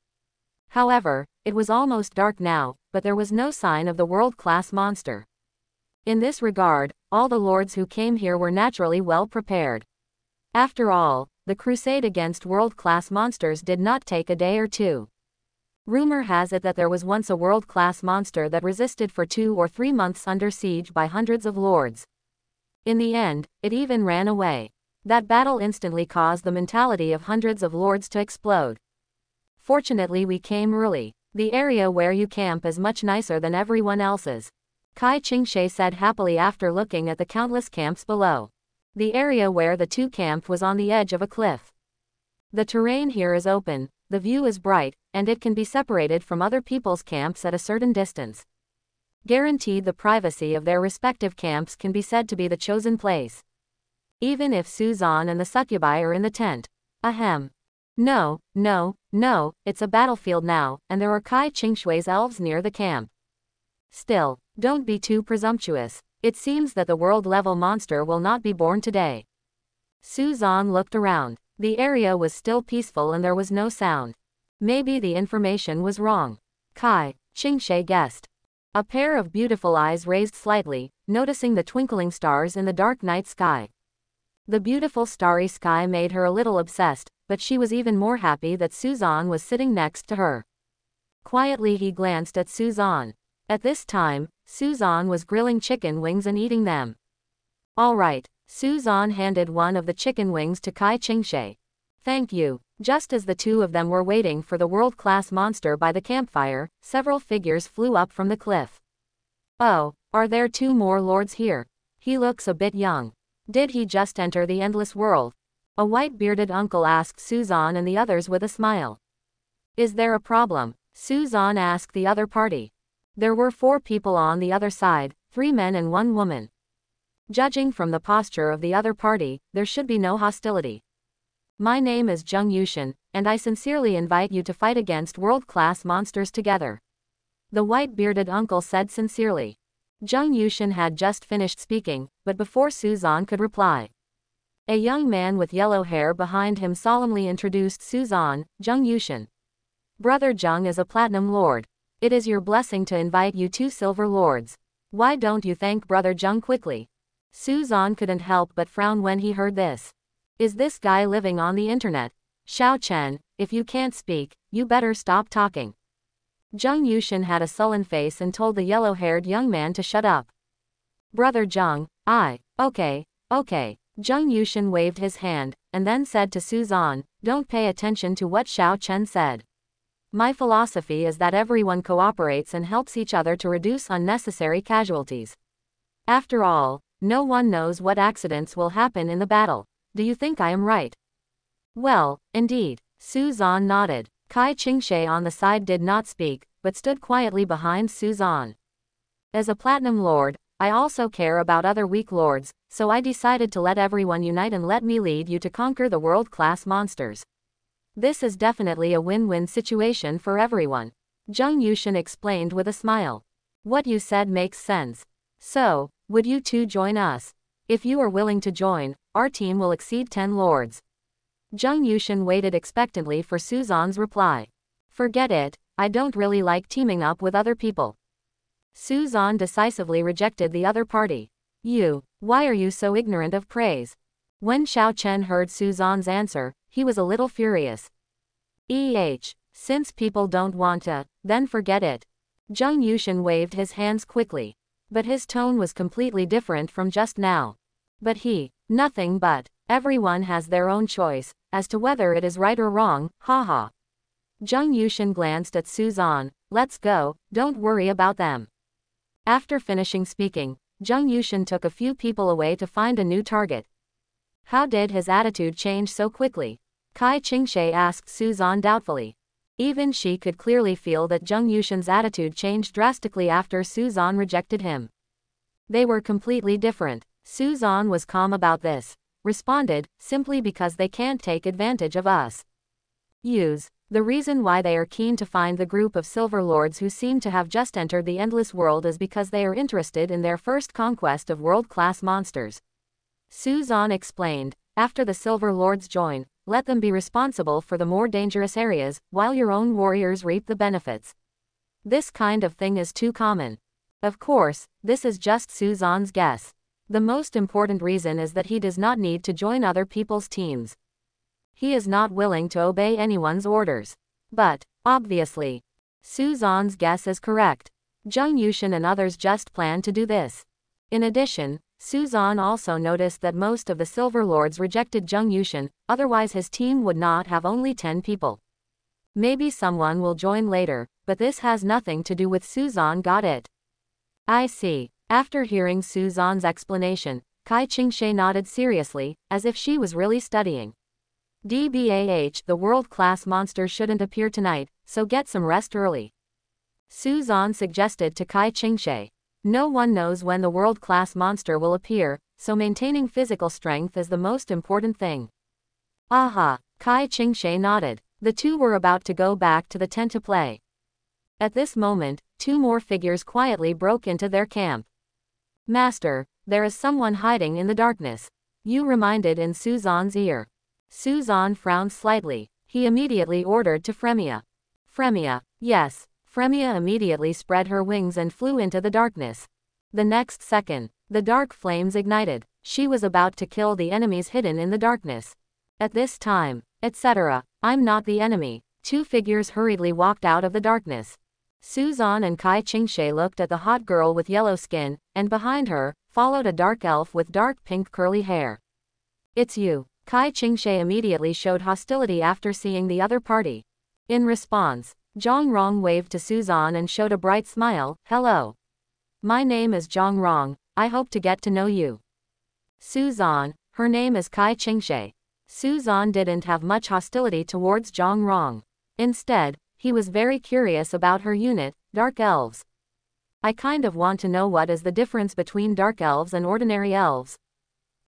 However, it was almost dark now, but there was no sign of the world-class monster. In this regard, all the lords who came here were naturally well prepared. After all, the crusade against world-class monsters did not take a day or two. Rumor has it that there was once a world-class monster that resisted for 2 or 3 months under siege by hundreds of lords. In the end, it even ran away. That battle instantly caused the mentality of hundreds of lords to explode. Fortunately, we came early. The area where you camp is much nicer than everyone else's. Kai Qingshe said happily after looking at the countless camps below. The area where the 2 camped was on the edge of a cliff. The terrain here is open, the view is bright, and it can be separated from other people's camps at a certain distance. Guaranteed the privacy of their respective camps can be said to be the chosen place. Even if Suzan and the succubi are in the tent. Ahem. No, it's a battlefield now, and there are Kai Qingshui's elves near the camp. Still, don't be too presumptuous. It seems that the world-level monster will not be born today. Suzan looked around. The area was still peaceful and there was no sound. Maybe the information was wrong. Kai Qingshe guessed. A pair of beautiful eyes raised slightly, noticing the twinkling stars in the dark night sky. The beautiful starry sky made her a little obsessed, but she was even more happy that Suzan was sitting next to her. Quietly he glanced at Suzan. At this time, Suzan was grilling chicken wings and eating them. All right. Suzan handed one of the chicken wings to Kai Qingshe. Thank you. Just as the 2 of them were waiting for the world-class monster by the campfire, several figures flew up from the cliff. Oh, are there 2 more lords here? He looks a bit young. Did he just enter the endless world? A white-bearded uncle asked Suzan and the others with a smile. Is there a problem? Suzan asked the other party. There were 4 people on the other side, 3 men and 1 woman. Judging from the posture of the other party, there should be no hostility. My name is Zheng Yushan, and I sincerely invite you to fight against world-class monsters together. The white-bearded uncle said sincerely. Zheng Yushan had just finished speaking, but before Suzan could reply, a young man with yellow hair behind him solemnly introduced Suzan. Zheng Yushan. Brother Zheng is a platinum lord. It is your blessing to invite you 2 silver lords. Why don't you thank Brother Zheng quickly? Suzan couldn't help but frown when he heard this. Is this guy living on the internet? Xiao Chen, if you can't speak, you better stop talking. Zheng Yushan had a sullen face and told the yellow-haired young man to shut up. Brother Zheng, okay. Zheng Yushan waved his hand, and then said to Suzan, don't pay attention to what Xiao Chen said. My philosophy is that everyone cooperates and helps each other to reduce unnecessary casualties. After all, no one knows what accidents will happen in the battle. Do you think I am right? Well, indeed. Suzan nodded. Kai Qingshe on the side did not speak, but stood quietly behind Suzan. As a platinum lord, I also care about other weak lords, so I decided to let everyone unite and let me lead you to conquer the world-class monsters. This is definitely a win-win situation for everyone. Zheng Yushan explained with a smile. What you said makes sense. So, would you 2 join us? If you are willing to join, our team will exceed 10 lords. Zheng Yushan waited expectantly for Suzan's reply. Forget it, I don't really like teaming up with other people. Suzan decisively rejected the other party. Why are you so ignorant of praise? When Xiao Chen heard Suzan's answer, he was a little furious. Since people don't want to, then forget it. Zheng Yushan waved his hands quickly. But his tone was completely different from just now. But nothing but, everyone has their own choice, as to whether it is right or wrong, haha. Zheng Yushan glanced at Suzan, let's go, don't worry about them. After finishing speaking, Zheng Yushan took a few people away to find a new target. How did his attitude change so quickly? Kai Qingshe asked Suzan doubtfully. Even she could clearly feel that Zheng Yushan's attitude changed drastically after Suzan rejected him. They were completely different. Suzan was calm about this. Responded, simply because they can't take advantage of us. The reason why they are keen to find the group of Silver Lords who seem to have just entered the Endless World is because they are interested in their first conquest of world-class monsters. Suzan explained, after the Silver Lords join, let them be responsible for the more dangerous areas, while your own warriors reap the benefits. This kind of thing is too common. Of course, this is just Suzan's guess. The most important reason is that he does not need to join other people's teams. He is not willing to obey anyone's orders. But, obviously, Suzan's guess is correct. Zheng Yushan and others just plan to do this. In addition, Suzan also noticed that most of the Silver Lords rejected Zheng Yushan, otherwise his team would not have only 10 people. Maybe someone will join later, but this has nothing to do with Suzan. Got it? I see. After hearing Suzan's explanation, Kai Qingshe nodded seriously, as if she was really studying. DBAH, the world-class monster shouldn't appear tonight, so get some rest early. Suzan suggested to Kai Qingshe. No one knows when the world-class monster will appear, so maintaining physical strength is the most important thing. Aha, Kai Qingshe nodded. The two were about to go back to the tent to play. At this moment, two more figures quietly broke into their camp. Master, there is someone hiding in the darkness. You reminded in Suzan's ear. Suzan frowned slightly. He immediately ordered to Fremia. Fremia, yes. Fremia immediately spread her wings and flew into the darkness. The next second, the dark flames ignited. She was about to kill the enemies hidden in the darkness. At this time, etc., I'm not the enemy. Two figures hurriedly walked out of the darkness. Suzan and Kai Qingshe looked at the hot girl with yellow skin, and behind her, followed a dark elf with dark pink curly hair. It's you. Kai Qingshe immediately showed hostility after seeing the other party. In response, Zhang Rong waved to Suzan and showed a bright smile. Hello. My name is Zhang Rong, I hope to get to know you. Suzan, her name is Kai Qingshe. Suzan didn't have much hostility towards Zhang Rong. Instead, he was very curious about her unit, Dark Elves. I kind of want to know what is the difference between Dark Elves and ordinary elves.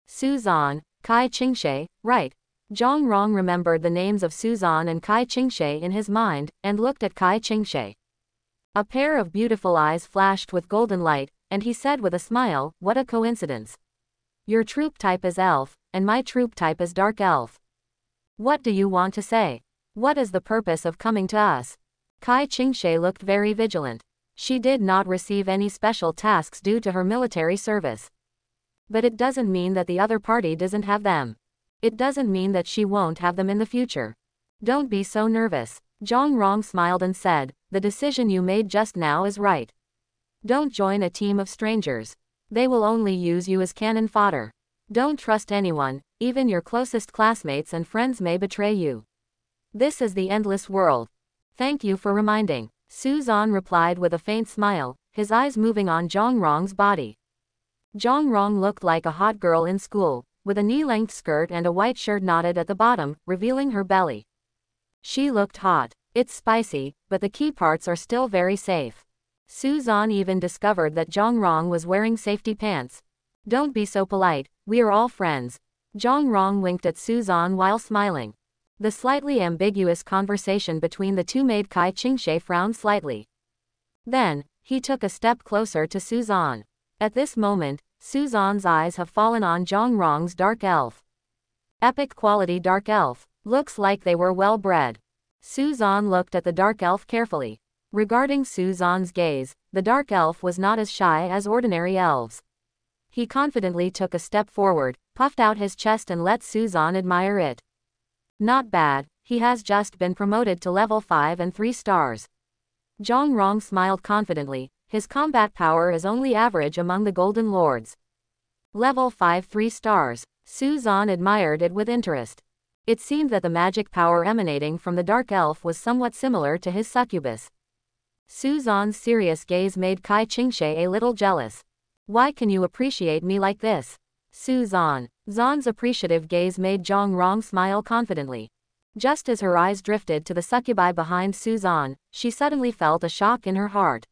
Suzan, Kai Qingshe, right. Zhang Rong remembered the names of Suzan and Kai Qingshe in his mind, and looked at Kai Qingshe. A pair of beautiful eyes flashed with golden light, and he said with a smile, what a coincidence. Your troop type is elf, and my troop type is dark elf. What do you want to say? What is the purpose of coming to us? Kai Qingshe looked very vigilant. She did not receive any special tasks due to her military service. But it doesn't mean that the other party doesn't have them. It doesn't mean that she won't have them in the future. Don't be so nervous. Zhang Rong smiled and said, the decision you made just now is right. Don't join a team of strangers. They will only use you as cannon fodder. Don't trust anyone, even your closest classmates and friends may betray you. This is the endless world. Thank you for reminding. Suzan replied with a faint smile, his eyes moving on Zhang Rong's body. Zhang Rong looked like a hot girl in school, with a knee-length skirt and a white shirt knotted at the bottom, revealing her belly. She looked hot. It's spicy, but the key parts are still very safe. Suzan even discovered that Zhang Rong was wearing safety pants. Don't be so polite, we are all friends. Zhang Rong winked at Suzan while smiling. The slightly ambiguous conversation between the two made Kai Qingshe frown slightly. Then, he took a step closer to Suzan. At this moment, Suzan's eyes have fallen on Zhang Rong's dark elf. Epic quality dark elf. Looks like they were well bred. Suzan looked at the dark elf carefully. Regarding Suzan's gaze, the dark elf was not as shy as ordinary elves. He confidently took a step forward, puffed out his chest and let Suzan admire it. Not bad, he has just been promoted to level 5 and 3 stars. Zhang Rong smiled confidently, his combat power is only average among the Golden Lords. Level 5 3 stars, Suzan admired it with interest. It seemed that the magic power emanating from the dark elf was somewhat similar to his succubus. Suzan's serious gaze made Kai Qingshe a little jealous. Why can you appreciate me like this? Suzan. Zan's appreciative gaze made Zhang Rong smile confidently. Just as her eyes drifted to the succubi behind Suzan, she suddenly felt a shock in her heart.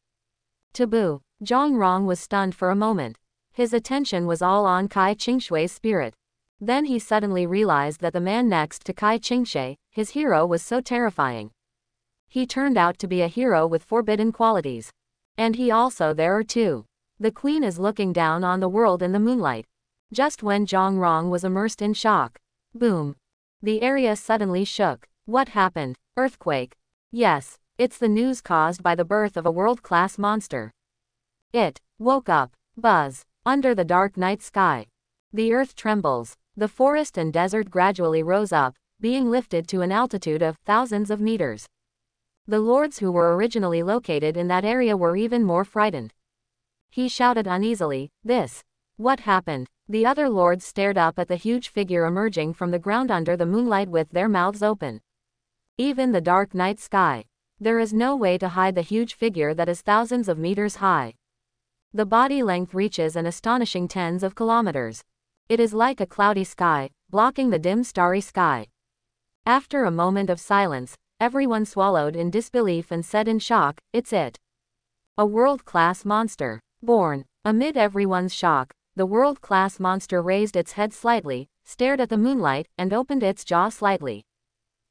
Taboo. Zhang Rong was stunned for a moment. His attention was all on Kai Qingshui's spirit. Then he suddenly realized that the man next to Kai Qingshe, his hero, was so terrifying. He turned out to be a hero with forbidden qualities. And he also there are too. The queen is looking down on the world in the moonlight. Just when Zhang Rong was immersed in shock. Boom. The area suddenly shook. What happened? Earthquake. Yes, it's the news caused by the birth of a world-class monster. It woke up. Buzz. Under the dark night sky. The earth trembles. The forest and desert gradually rose up, being lifted to an altitude of thousands of meters. The lords who were originally located in that area were even more frightened. He shouted uneasily, "This. What happened?" The other lords stared up at the huge figure emerging from the ground under the moonlight with their mouths open. Even the dark night sky. There is no way to hide the huge figure that is thousands of meters high. The body length reaches an astonishing tens of kilometers. It is like a cloudy sky, blocking the dim starry sky. After a moment of silence, everyone swallowed in disbelief and said in shock, "It's it. A world-class monster. Born." Amid everyone's shock, the world-class monster raised its head slightly, stared at the moonlight, and opened its jaw slightly.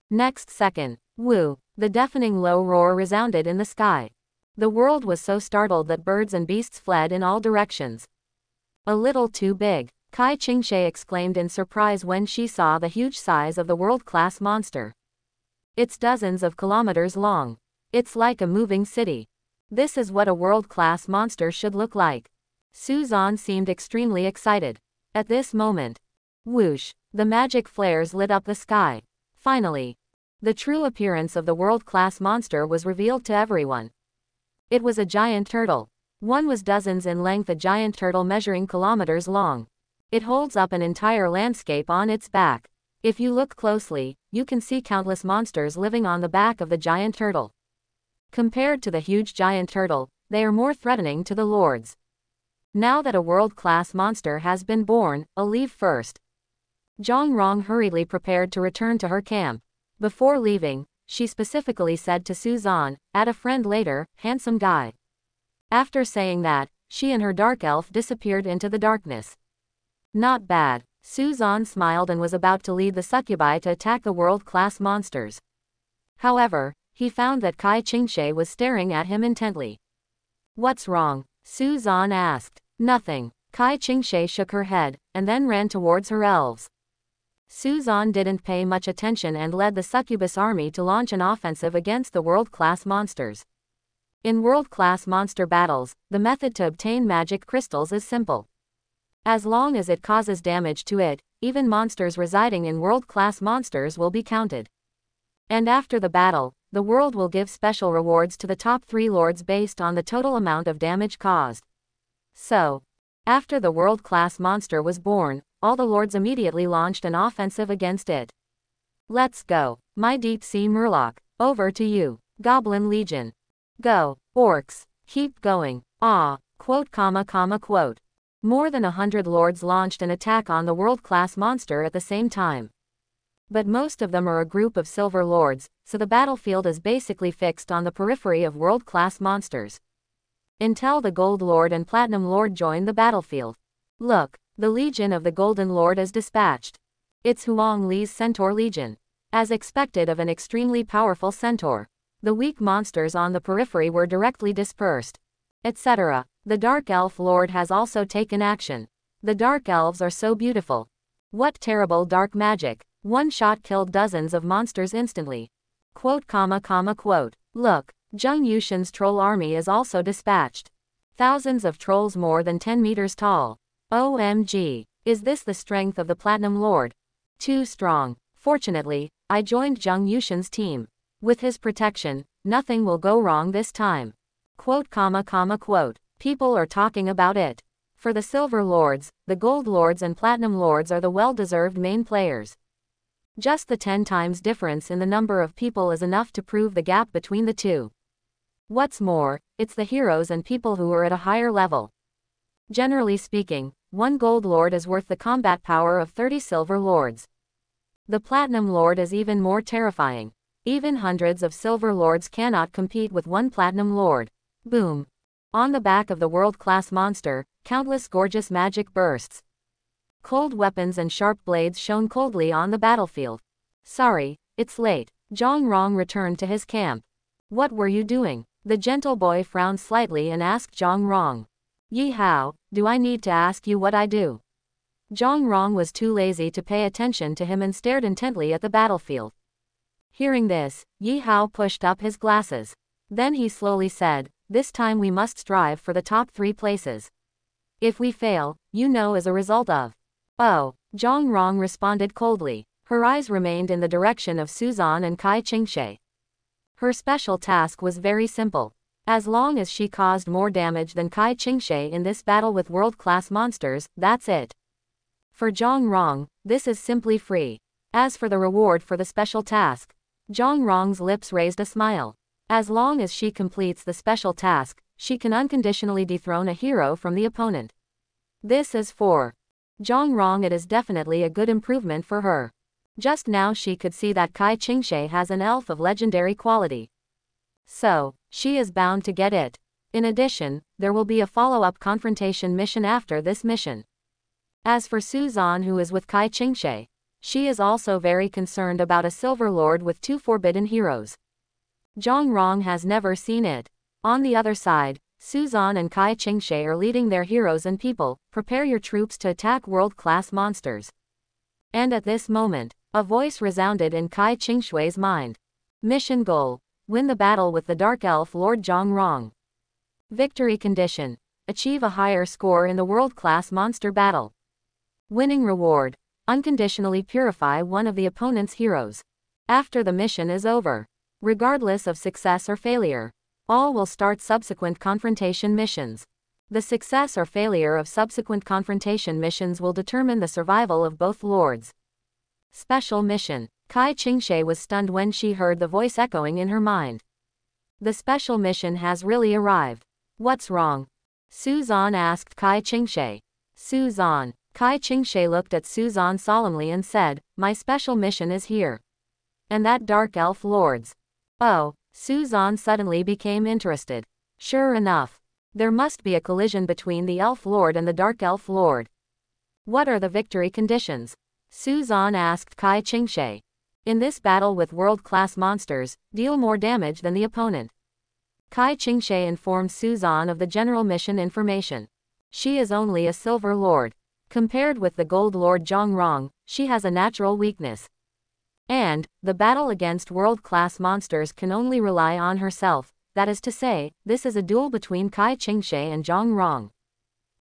Next second, woo, the deafening low roar resounded in the sky. The world was so startled that birds and beasts fled in all directions. A little too big, Kai Qingshe exclaimed in surprise when she saw the huge size of the world-class monster. It's dozens of kilometers long. It's like a moving city. This is what a world-class monster should look like. Suzan seemed extremely excited. At this moment, whoosh, the magic flares lit up the sky. Finally, the true appearance of the world-class monster was revealed to everyone. It was a giant turtle. One was dozens in length, a giant turtle measuring kilometers long. It holds up an entire landscape on its back. If you look closely, you can see countless monsters living on the back of the giant turtle. Compared to the huge giant turtle, they are more threatening to the lords. Now that a world-class monster has been born, I'll leave first. Zhang Rong hurriedly prepared to return to her camp. Before leaving, she specifically said to Suzan, "Add a friend later, handsome guy." After saying that, she and her dark elf disappeared into the darkness. Not bad. Suzan smiled and was about to lead the succubi to attack the world-class monsters. However, he found that Kai Qingshe was staring at him intently. "What's wrong?" Suzan asked. "Nothing." Kai Qingshe shook her head, and then ran towards her elves. Suzan didn't pay much attention and led the succubus army to launch an offensive against the world-class monsters. In world-class monster battles, the method to obtain magic crystals is simple. As long as it causes damage to it, even monsters residing in world-class monsters will be counted. And after the battle, the world will give special rewards to the top 3 lords based on the total amount of damage caused. So, after the world-class monster was born, all the lords immediately launched an offensive against it. "Let's go, my deep-sea murloc. Over to you, Goblin Legion. Go, orcs. Keep going. Ah, quote. More than 100 lords launched an attack on the world-class monster at the same time. But most of them are a group of silver lords, so the battlefield is basically fixed on the periphery of world-class monsters. Until the Gold Lord and Platinum Lord join the battlefield. Look, the Legion of the Golden Lord is dispatched. It's Huang Li's Centaur Legion. As expected of an extremely powerful centaur, the weak monsters on the periphery were directly dispersed. Etc. The Dark Elf Lord has also taken action. The Dark Elves are so beautiful. What terrible dark magic. One shot killed dozens of monsters instantly. Quote. Look, Zheng Yushan's troll army is also dispatched. Thousands of trolls more than 10 meters tall. OMG. Is this the strength of the Platinum Lord? Too strong. Fortunately, I joined Zheng Yushan's team. With his protection, nothing will go wrong this time. Quote. People are talking about it. For the Silver Lords, the Gold Lords and Platinum Lords are the well-deserved main players. Just the 10 times difference in the number of people is enough to prove the gap between the two. What's more, it's the heroes and people who are at a higher level. Generally speaking, one gold lord is worth the combat power of 30 silver lords. The platinum lord is even more terrifying. Even hundreds of silver lords cannot compete with one platinum lord. Boom. On the back of the world-class monster, countless gorgeous magic bursts. Cold weapons and sharp blades shone coldly on the battlefield. Sorry, it's late. Zhang Rong returned to his camp. What were you doing? The gentle boy frowned slightly and asked Zhang Rong. Yi Hao, do I need to ask you what I do? Zhang Rong was too lazy to pay attention to him and stared intently at the battlefield. Hearing this, Yi Hao pushed up his glasses. Then he slowly said, this time we must strive for the top 3 places. If we fail, you know as a result of. Oh, Zhang Rong responded coldly. Her eyes remained in the direction of Suzan and Kai Qingshe. Her special task was very simple. As long as she caused more damage than Kai Qingshe in this battle with world-class monsters, that's it. For Zhang Rong, this is simply free. As for the reward for the special task, Zhang Rong's lips raised a smile. As long as she completes the special task, she can unconditionally dethrone a hero from the opponent. This is for Zhang Rong. It is definitely a good improvement for her. Just now she could see that Kai Qingshe has an elf of legendary quality. So, she is bound to get it. In addition, there will be a follow-up confrontation mission after this mission. As for Suzan, who is with Kai Qingshe, she is also very concerned about a silver lord with 2 forbidden heroes. Zhang Rong has never seen it. On the other side, Suzan and Kai Qingshe are leading their heroes and people. Prepare your troops to attack world-class monsters. And at this moment, a voice resounded in Kai Qingshui's mind. Mission goal: win the battle with the Dark Elf Lord Zhang Rong. Victory condition: achieve a higher score in the world-class monster battle. Winning reward: unconditionally purify one of the opponent's heroes. After the mission is over, regardless of success or failure, all will start subsequent confrontation missions. The success or failure of subsequent confrontation missions will determine the survival of both lords. Special mission. Kai Qingshe was stunned when she heard the voice echoing in her mind. The special mission has really arrived. What's wrong? Suzan asked Kai Qingshe. Suzan. Kai Qingshe looked at Suzan solemnly and said, my special mission is here. And that Dark Elf Lord's. Oh, Suzan suddenly became interested. Sure enough. There must be a collision between the Elf Lord and the Dark Elf Lord. What are the victory conditions? Suzan asked Kai Qingshe. In this battle with world-class monsters, deal more damage than the opponent. Kai Qingshe informed Suzan of the general mission information. She is only a silver lord. Compared with the gold lord Zhang Rong, she has a natural weakness. And, the battle against world-class monsters can only rely on herself. That is to say, this is a duel between Kai Qingshe and Zhang Rong.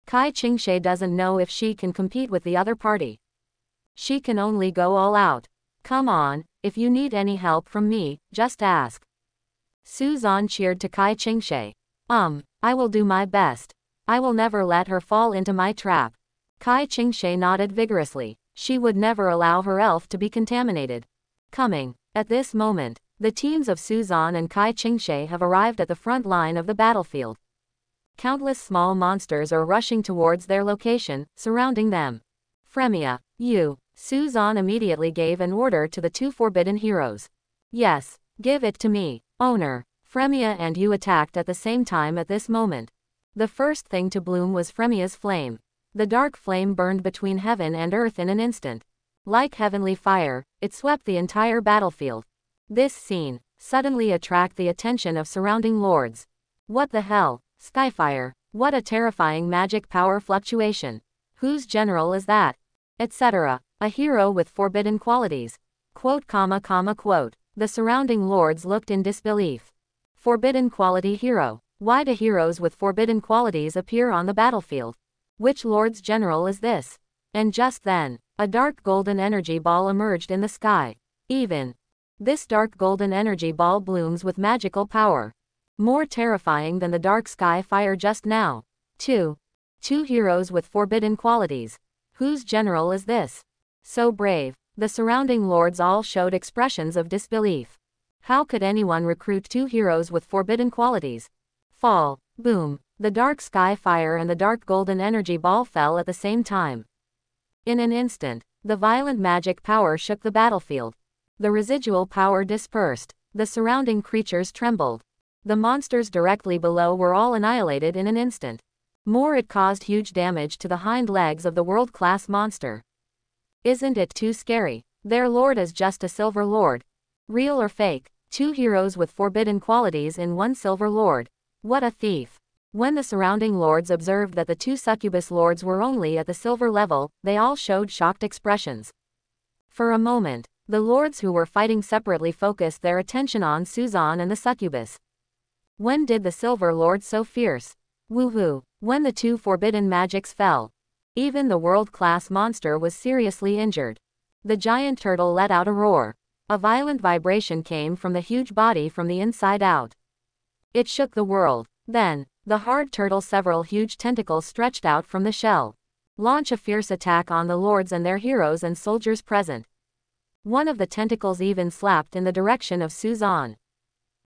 Kai Qingshe doesn't know if she can compete with the other party. She can only go all out. Come on, if you need any help from me, just ask. Suzan cheered to Kai Qingshe. I will do my best. I will never let her fall into my trap. Kai Qingshe nodded vigorously. She would never allow her elf to be contaminated. Coming. At this moment, the teams of Suzan and Kai Qingshe have arrived at the front line of the battlefield. Countless small monsters are rushing towards their location, surrounding them. Fremia, you. Suzan immediately gave an order to the 2 forbidden heroes. Yes, give it to me, owner. Fremia and you attacked at the same time at this moment. The first thing to bloom was Fremia's flame. The dark flame burned between heaven and earth in an instant. Like heavenly fire, it swept the entire battlefield. This scene suddenly attracted the attention of surrounding lords. What the hell? Skyfire. What a terrifying magic power fluctuation. Whose general is that? Etc. A hero with forbidden qualities. Quote. The surrounding lords looked in disbelief. Forbidden quality hero. Why do heroes with forbidden qualities appear on the battlefield? Which lord's general is this? And just then, a dark golden energy ball emerged in the sky. Even this dark golden energy ball blooms with magical power. More terrifying than the dark sky fire just now. Two heroes with forbidden qualities. Whose general is this? So brave. The surrounding lords all showed expressions of disbelief. How could anyone recruit two heroes with forbidden qualities? Fall. Boom. The dark sky fire and the dark golden energy ball fell at the same time. In an instant, the violent magic power shook the battlefield. The residual power dispersed. The surrounding creatures trembled. The monsters directly below were all annihilated in an instant. More, it caused huge damage to the hind legs of the world-class monster. Isn't it too scary? Their lord is just a silver lord. Real or fake? Two heroes with forbidden qualities in one silver lord. What a thief. When the surrounding lords observed that the two succubus lords were only at the silver level, they all showed shocked expressions. For a moment, the lords who were fighting separately focused their attention on Suzan and the succubus. When did the silver lord so fierce? Woohoo. When the two forbidden magics fell. Even the world-class monster was seriously injured. The giant turtle let out a roar. A violent vibration came from the huge body from the inside out. It shook the world. Then, the hard turtle, several huge tentacles stretched out from the shell. Launch a fierce attack on the lords and their heroes and soldiers present. One of the tentacles even slapped in the direction of Suzan.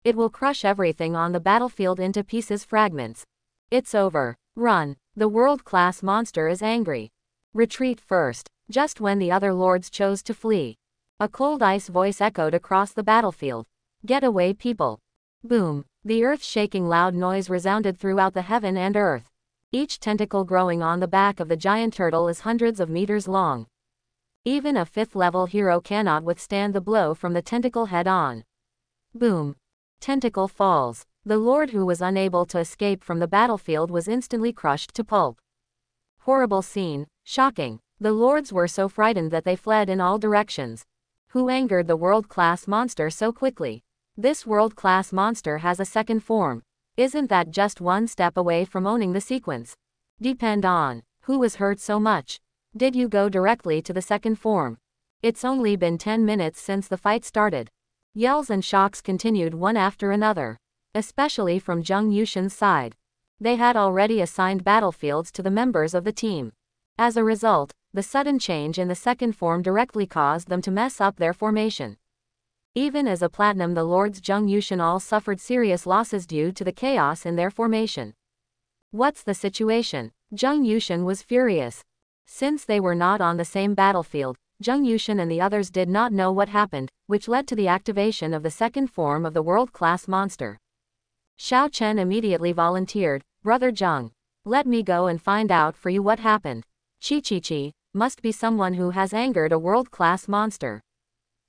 It will crush everything on the battlefield into pieces, fragments. It's over. Run. The world-class monster is angry. Retreat first. Just when the other lords chose to flee, a cold ice voice echoed across the battlefield. Get away, people. Boom. The earth-shaking loud noise resounded throughout the heaven and earth. Each tentacle growing on the back of the giant turtle is hundreds of meters long. Even a fifth-level hero cannot withstand the blow from the tentacle head-on. Boom. Tentacle falls. The lord who was unable to escape from the battlefield was instantly crushed to pulp. Horrible scene. Shocking. The lords were so frightened that they fled in all directions. Who angered the world-class monster so quickly? This world-class monster has a second form. Isn't that just one step away from owning the sequence? Depend on. Who was hurt so much? Did you go directly to the second form? It's only been 10 minutes since the fight started. Yells and shocks continued one after another. Especially from Zheng Yushin's side. They had already assigned battlefields to the members of the team. As a result, the sudden change in the second form directly caused them to mess up their formation. Even as a platinum, the lords Zheng Yushin all suffered serious losses due to the chaos in their formation. What's the situation? Zheng Yushin was furious. Since they were not on the same battlefield, Zheng Yushin and the others did not know what happened, which led to the activation of the second form of the world-class monster. Xiao Chen immediately volunteered, Brother Zheng, let me go and find out for you what happened. Chi, must be someone who has angered a world-class monster.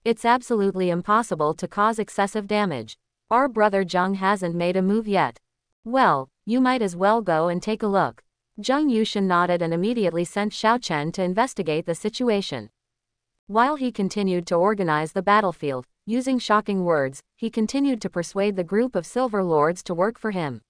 It's absolutely impossible to cause excessive damage. Our brother Zheng hasn't made a move yet. Well, you might as well go and take a look. Zheng Yushin nodded and immediately sent Xiao Chen to investigate the situation. While he continued to organize the battlefield, using shocking words, he continued to persuade the group of silver lords to work for him.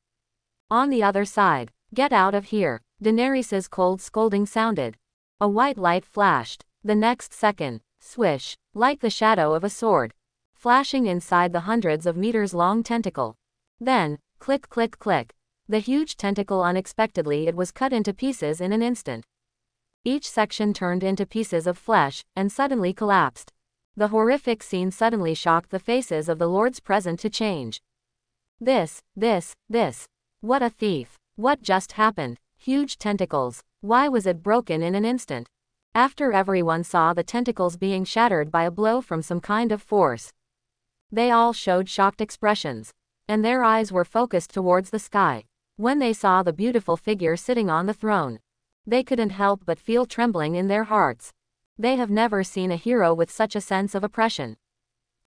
On the other side, get out of here. Daenerys's cold scolding sounded. A white light flashed. The next second, swish, like the shadow of a sword, flashing inside the hundreds of meters long tentacle. Then, click click click. The huge tentacle unexpectedly it was cut into pieces in an instant. Each section turned into pieces of flesh, and suddenly collapsed. The horrific scene suddenly shocked the faces of the lords present to change. This. What a thief. What just happened? Huge tentacles. Why was it broken in an instant? After everyone saw the tentacles being shattered by a blow from some kind of force, they all showed shocked expressions, and their eyes were focused towards the sky. When they saw the beautiful figure sitting on the throne, they couldn't help but feel trembling in their hearts. They have never seen a hero with such a sense of oppression.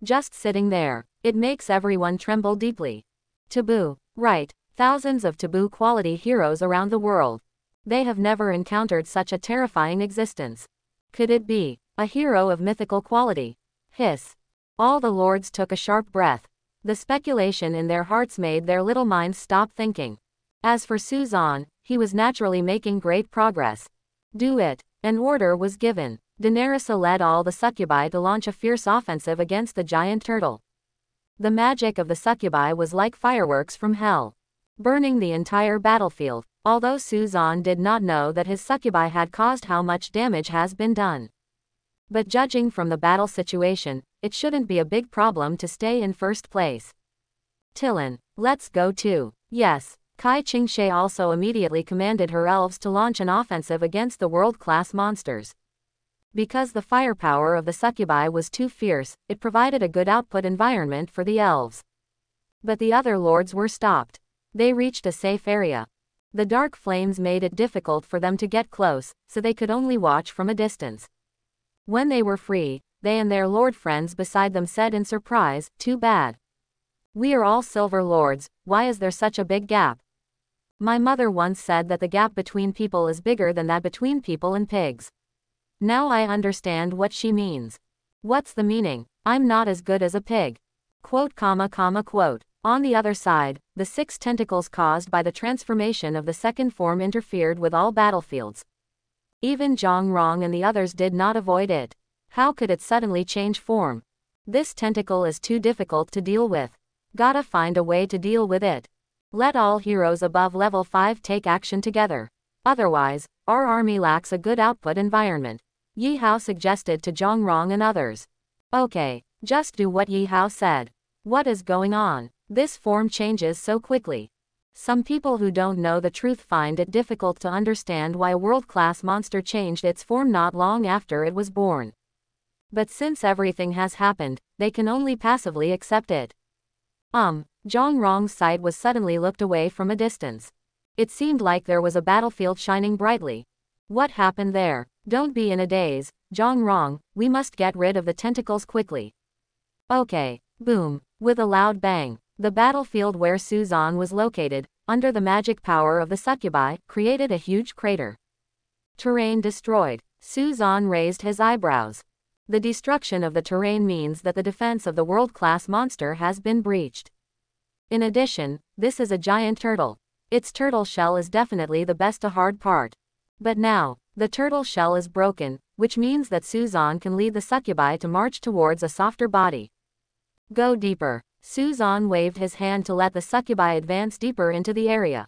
Just sitting there, it makes everyone tremble deeply. Taboo. Right, thousands of taboo quality heroes around the world. They have never encountered such a terrifying existence. Could it be a hero of mythical quality? Hiss. All the lords took a sharp breath. The speculation in their hearts made their little minds stop thinking. As for Suzan, he was naturally making great progress. Do it. An order was given. Daenerys led all the succubi to launch a fierce offensive against the giant turtle. The magic of the succubi was like fireworks from hell, burning the entire battlefield. Although Suzan did not know that his succubi had caused how much damage has been done. But judging from the battle situation, it shouldn't be a big problem to stay in first place. Tilin, let's go too. Yes. Kai Qingshe also immediately commanded her elves to launch an offensive against the world-class monsters. Because the firepower of the succubi was too fierce, it provided a good output environment for the elves. But the other lords were stopped. They reached a safe area. The dark flames made it difficult for them to get close, so they could only watch from a distance. When they were free, they and their lord friends beside them said in surprise, "Too bad. We are all silver lords, why is there such a big gap? My mother once said that the gap between people is bigger than that between people and pigs. Now I understand what she means. What's the meaning? I'm not as good as a pig." Quote. On the other side, the 6 tentacles caused by the transformation of the second form interfered with all battlefields. Even Zhang Rong and the others did not avoid it. How could it suddenly change form? This tentacle is too difficult to deal with. Gotta find a way to deal with it. Let all heroes above level 5 take action together. Otherwise, our army lacks a good output environment. Yi Hao suggested to Zhang Rong and others. Okay, just do what Yi Hao said. What is going on? This form changes so quickly. Some people who don't know the truth find it difficult to understand why a world-class monster changed its form not long after it was born. But since everything has happened, they can only passively accept it. Zhang Rong's sight was suddenly looked away from a distance. It seemed like there was a battlefield shining brightly. What happened there? Don't be in a daze, Zhang Rong, we must get rid of the tentacles quickly. Okay. Boom. With a loud bang, the battlefield where Suzan was located, under the magic power of the succubi, created a huge crater. Terrain destroyed. Suzan raised his eyebrows. The destruction of the terrain means that the defense of the world-class monster has been breached. In addition, this is a giant turtle. Its turtle shell is definitely the best hard part. But now, the turtle shell is broken, which means that Suzan can lead the succubi to march towards a softer body. Go deeper. Suzan waved his hand to let the succubi advance deeper into the area.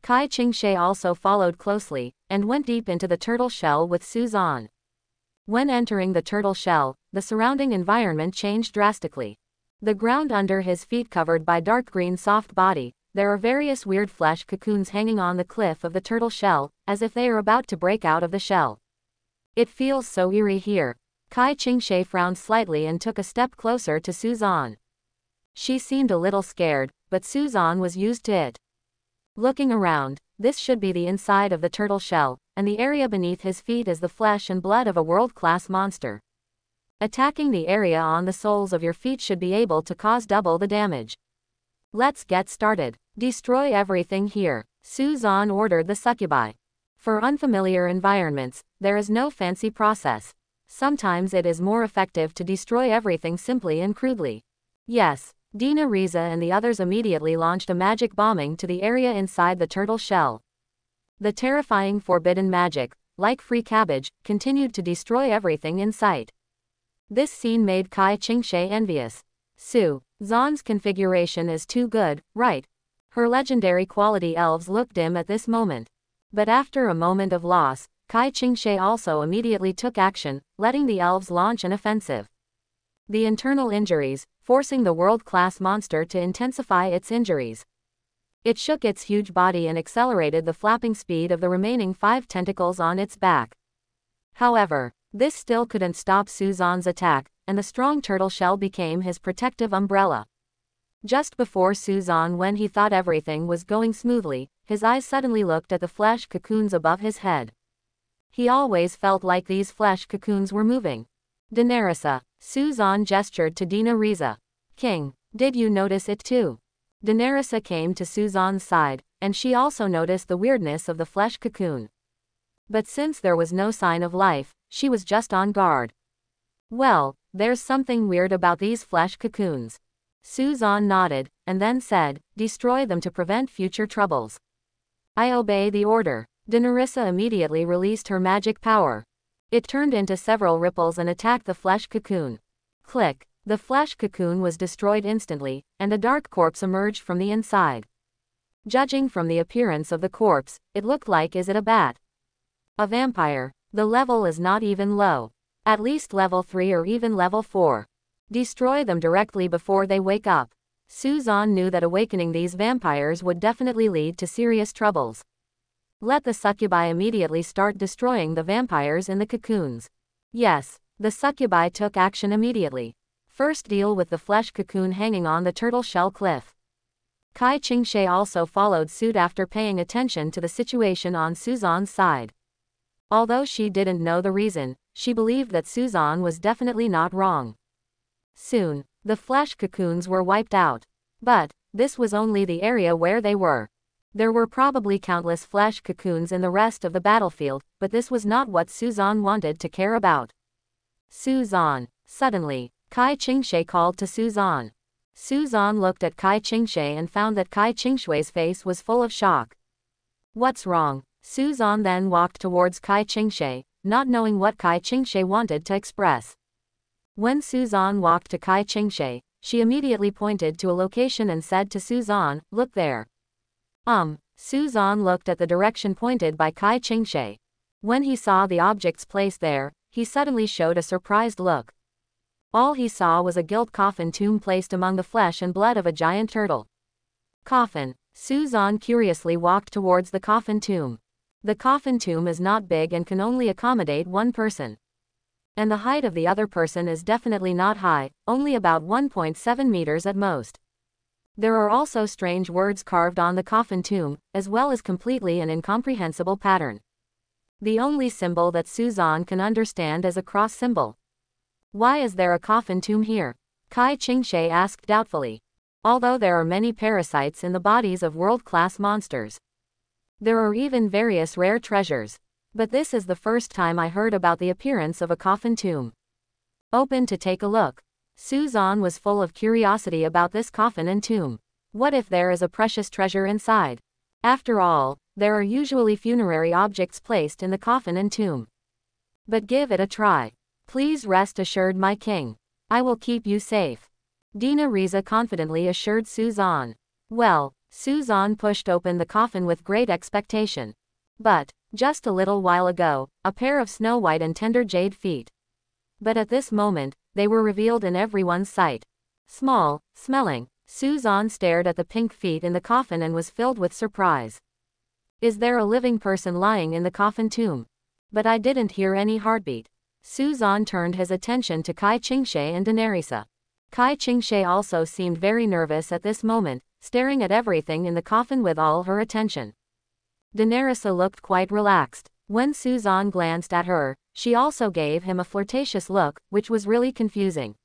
Kai Qingshe also followed closely, and went deep into the turtle shell with Suzan. When entering the turtle shell, the surrounding environment changed drastically. The ground under his feet covered by dark green soft body, there are various weird flesh cocoons hanging on the cliff of the turtle shell, as if they are about to break out of the shell. It feels so eerie here. Kai Qingshe frowned slightly and took a step closer to Suzan. She seemed a little scared, but Suzan was used to it. Looking around, this should be the inside of the turtle shell, and the area beneath his feet is the flesh and blood of a world-class monster. Attacking the area on the soles of your feet should be able to cause double the damage. Let's get started. Destroy everything here, Suzan ordered the succubi. For unfamiliar environments, there is no fancy process. Sometimes it is more effective to destroy everything simply and crudely. Yes, Dina Riza and the others immediately launched a magic bombing to the area inside the turtle shell. The terrifying forbidden magic, like free cabbage, continued to destroy everything in sight. This scene made Kai Qingshe envious. Zan's configuration is too good, right? Her legendary quality elves looked dim at this moment. But after a moment of loss, Kai Qingshe also immediately took action, letting the elves launch an offensive. The internal injuries, forcing the world-class monster to intensify its injuries. It shook its huge body and accelerated the flapping speed of the remaining 5 tentacles on its back. However, this still couldn't stop Suzan's attack, and the strong turtle shell became his protective umbrella. Just before Suzan, when he thought everything was going smoothly, his eyes suddenly looked at the flesh cocoons above his head. He always felt like these flesh cocoons were moving. Daenerys, Suzan gestured to Dina Riza. King, did you notice it too? Daenerys came to Suzan's side, and she also noticed the weirdness of the flesh cocoon. But since there was no sign of life, she was just on guard. Well, there's something weird about these flesh cocoons. Suzan nodded, and then said, destroy them to prevent future troubles. I obey the order. Daenerys immediately released her magic power. It turned into several ripples and attacked the flesh cocoon. Click. The flesh cocoon was destroyed instantly, and a dark corpse emerged from the inside. Judging from the appearance of the corpse, it looked like, is it a bat? A vampire. The level is not even low. At least level 3 or even level 4. Destroy them directly before they wake up. Suzan knew that awakening these vampires would definitely lead to serious troubles. Let the succubi immediately start destroying the vampires in the cocoons. Yes, the succubi took action immediately. First deal with the flesh cocoon hanging on the turtle shell cliff. Kai Qingshe also followed suit after paying attention to the situation on Suzan's side. Although she didn't know the reason, she believed that Suzan was definitely not wrong. Soon, the flesh cocoons were wiped out. But this was only the area where they were. There were probably countless flesh cocoons in the rest of the battlefield, but this was not what Suzan wanted to care about. Suzan. Suddenly, Kai Qingshe called to Suzan. Suzan looked at Kai Qingshe and found that Kai Qingshui's face was full of shock. What's wrong? Suzan then walked towards Kai Qingshe, not knowing what Kai Qingshe wanted to express. When Suzan walked to Kai Qingshe, she immediately pointed to a location and said to Suzan, "Look there." Suzan looked at the direction pointed by Kai Qingshe. When he saw the objects placed there, he suddenly showed a surprised look. All he saw was a gilt coffin tomb placed among the flesh and blood of a giant turtle. Coffin. Suzan curiously walked towards the coffin tomb. The coffin tomb is not big and can only accommodate one person. And the height of the other person is definitely not high, only about 1.7 meters at most. There are also strange words carved on the coffin tomb, as well as completely an incomprehensible pattern. The only symbol that Suzan can understand is a cross symbol. Why is there a coffin tomb here? Kai Qingshe asked doubtfully. Although there are many parasites in the bodies of world-class monsters. There are even various rare treasures. But this is the first time I heard about the appearance of a coffin tomb. Open to take a look. Suzan was full of curiosity about this coffin and tomb. What if there is a precious treasure inside? After all, there are usually funerary objects placed in the coffin and tomb. But give it a try. Please rest assured, my king. I will keep you safe. Dina Riza confidently assured Suzan. Well, Suzan pushed open the coffin with great expectation. But, just a little while ago, a pair of snow-white and tender jade feet. But at this moment, they were revealed in everyone's sight. Small, smelling, Suzan stared at the pink feet in the coffin and was filled with surprise. Is there a living person lying in the coffin tomb? But I didn't hear any heartbeat. Suzan turned his attention to Kai Qingshe and Daenerys. Kai Qingshe also seemed very nervous at this moment, staring at everything in the coffin with all her attention. Daenerys looked quite relaxed. When Suzan glanced at her, she also gave him a flirtatious look, which was really confusing.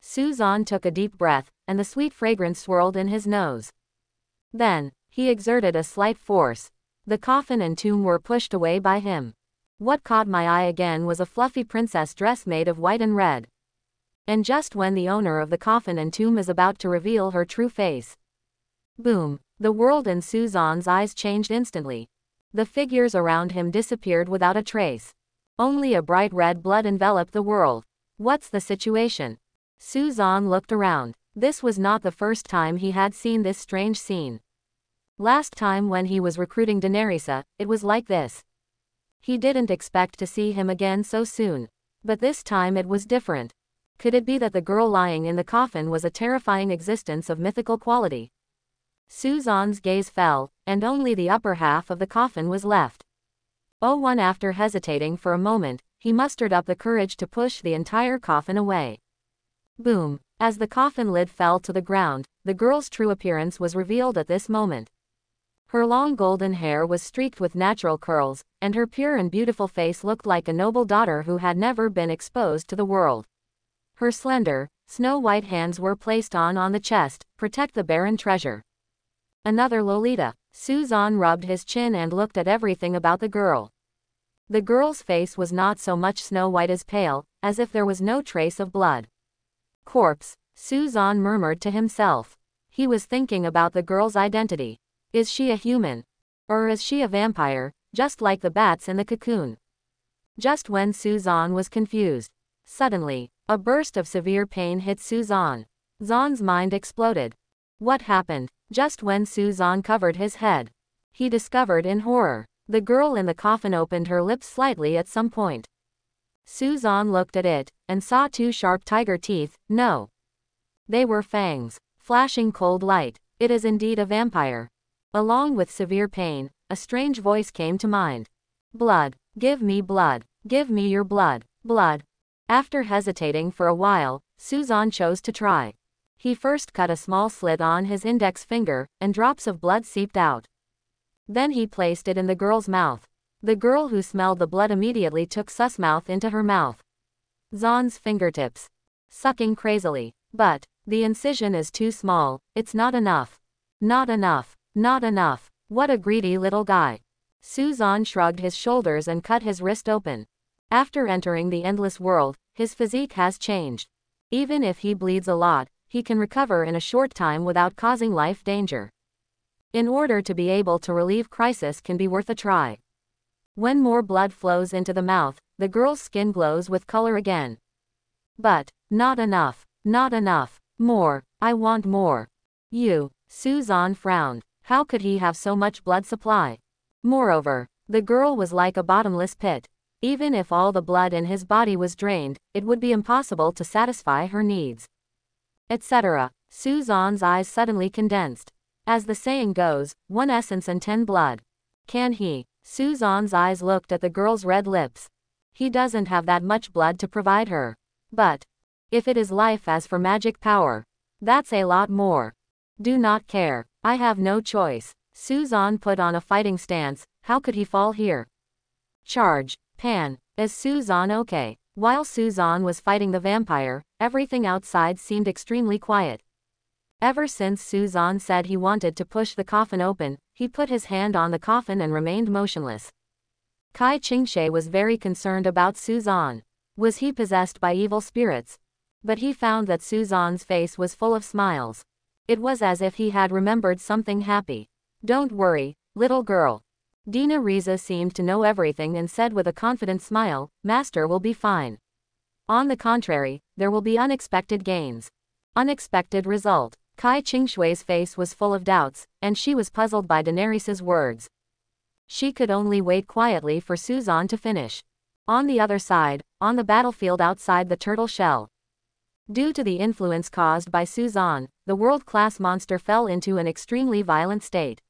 Suzan took a deep breath, and the sweet fragrance swirled in his nose. Then, he exerted a slight force. The coffin and tomb were pushed away by him. What caught my eye again was a fluffy princess dress made of white and red. And just when the owner of the coffin and tomb is about to reveal her true face. Boom! The world in Suzan's eyes changed instantly. The figures around him disappeared without a trace. Only a bright red blood enveloped the world. What's the situation? Suzan looked around. This was not the first time he had seen this strange scene. Last time when he was recruiting Daenerys, it was like this. He didn't expect to see him again so soon. But this time it was different. Could it be that the girl lying in the coffin was a terrifying existence of mythical quality? Suzan's gaze fell, and only the upper half of the coffin was left. After hesitating for a moment, he mustered up the courage to push the entire coffin away. Boom! As the coffin lid fell to the ground, the girl's true appearance was revealed at this moment. Her long golden hair was streaked with natural curls, and her pure and beautiful face looked like a noble daughter who had never been exposed to the world. Her slender, snow-white hands were placed on the chest, protect the barren treasure. Another Lolita. Suzan rubbed his chin and looked at everything about the girl. The girl's face was not so much snow-white as pale, as if there was no trace of blood. Corpse, Suzan murmured to himself. He was thinking about the girl's identity. Is she a human? Or is she a vampire, just like the bats in the cocoon? Just when Suzan was confused. Suddenly, a burst of severe pain hit Suzan. Zan's mind exploded. What happened? Just when Suzan covered his head, he discovered in horror. The girl in the coffin opened her lips slightly at some point. Suzan looked at it, and saw two sharp tiger teeth. No. They were fangs. Flashing cold light. It is indeed a vampire. Along with severe pain, a strange voice came to mind. Blood. Give me blood. Give me your blood. Blood. After hesitating for a while, Suzan chose to try. He first cut a small slit on his index finger, and drops of blood seeped out. Then he placed it in the girl's mouth. The girl who smelled the blood immediately took sus mouth into her mouth. Zan's fingertips. Sucking crazily. But the incision is too small. It's not enough. Not enough. Not enough. What a greedy little guy. Suzan shrugged his shoulders and cut his wrist open. After entering the endless world, his physique has changed. Even if he bleeds a lot, he can recover in a short time without causing life danger. In order to be able to relieve crisis can be worth a try. When more blood flows into the mouth, the girl's skin glows with color again. But not enough. Not enough. More. I want more. Suzan frowned. How could he have so much blood supply? Moreover, the girl was like a bottomless pit. Even if all the blood in his body was drained, it would be impossible to satisfy her needs. Etc. Suzan's eyes suddenly condensed. As the saying goes, 1 essence and 10 blood. Can he? Suzan's eyes looked at the girl's red lips. He doesn't have that much blood to provide her. But if it is life as for magic power, that's a lot more. Do not care. I have no choice. Suzan put on a fighting stance. How could he fall here? Charge. Pan. Is Suzan okay? While Suzan was fighting the vampire, everything outside seemed extremely quiet. Ever since Suzan said he wanted to push the coffin open, he put his hand on the coffin and remained motionless. Kai Qingshe was very concerned about Suzan. Was he possessed by evil spirits? But he found that Suzan's face was full of smiles. It was as if he had remembered something happy. Don't worry, little girl. Dina Riza seemed to know everything and said with a confident smile, Master will be fine. On the contrary, there will be unexpected gains. Unexpected result. Kai Qingshui's face was full of doubts, and she was puzzled by Daenerys's words. She could only wait quietly for Suzan to finish. On the other side, on the battlefield outside the turtle shell. Due to the influence caused by Suzan, the world-class monster fell into an extremely violent state.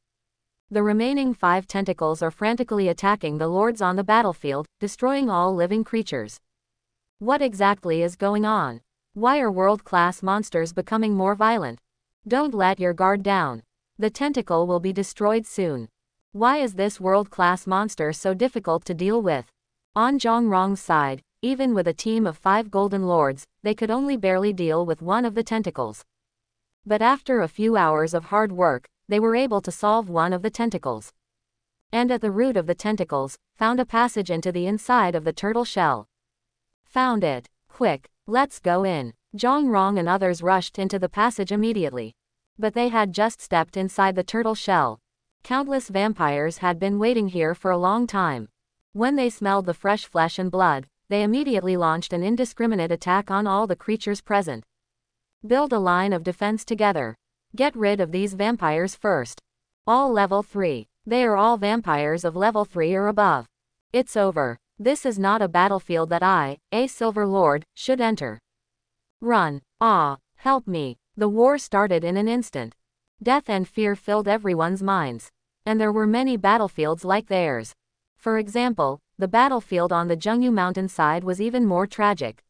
The remaining 5 tentacles are frantically attacking the lords on the battlefield, destroying all living creatures. What exactly is going on? Why are world-class monsters becoming more violent? Don't let your guard down. The tentacle will be destroyed soon. Why is this world-class monster so difficult to deal with? On Zhongrong's side, even with a team of 5 golden lords, they could only barely deal with one of the tentacles. But after a few hours of hard work, they were able to solve one of the tentacles. And at the root of the tentacles, found a passage into the inside of the turtle shell. Found it. Quick, let's go in. Zhongrong and others rushed into the passage immediately. But they had just stepped inside the turtle shell. Countless vampires had been waiting here for a long time. When they smelled the fresh flesh and blood, they immediately launched an indiscriminate attack on all the creatures present. Build a line of defense together. Get rid of these vampires first. All level 3. They are all vampires of level 3 or above. It's over. This is not a battlefield that I, a Silver Lord, should enter. Run. Ah, help me. The war started in an instant. Death and fear filled everyone's minds. And there were many battlefields like theirs. For example, the battlefield on the Zhengyu mountainside was even more tragic.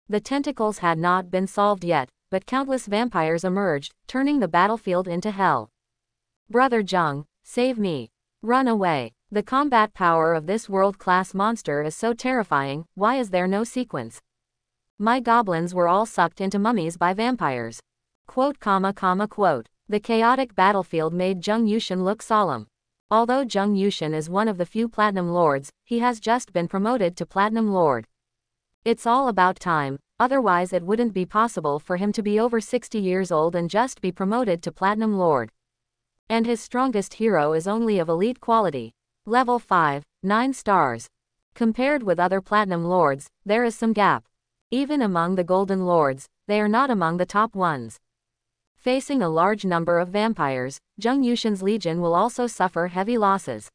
The tentacles had not been solved yet, but countless vampires emerged, turning the battlefield into hell. Brother Zheng, save me. Run away. The combat power of this world-class monster is so terrifying. Why is there no sequence? My goblins were all sucked into mummies by vampires. Quote. The chaotic battlefield made Zheng Yushin look solemn. Although Zheng Yushin is one of the few Platinum Lords, he has just been promoted to Platinum Lord. It's all about time, otherwise it wouldn't be possible for him to be over 60 years old and just be promoted to Platinum Lord. And his strongest hero is only of elite quality. Level 5, 9 stars. Compared with other Platinum Lords, there is some gap. Even among the Golden Lords, they are not among the top ones. Facing a large number of vampires, Zheng Yushin's legion will also suffer heavy losses.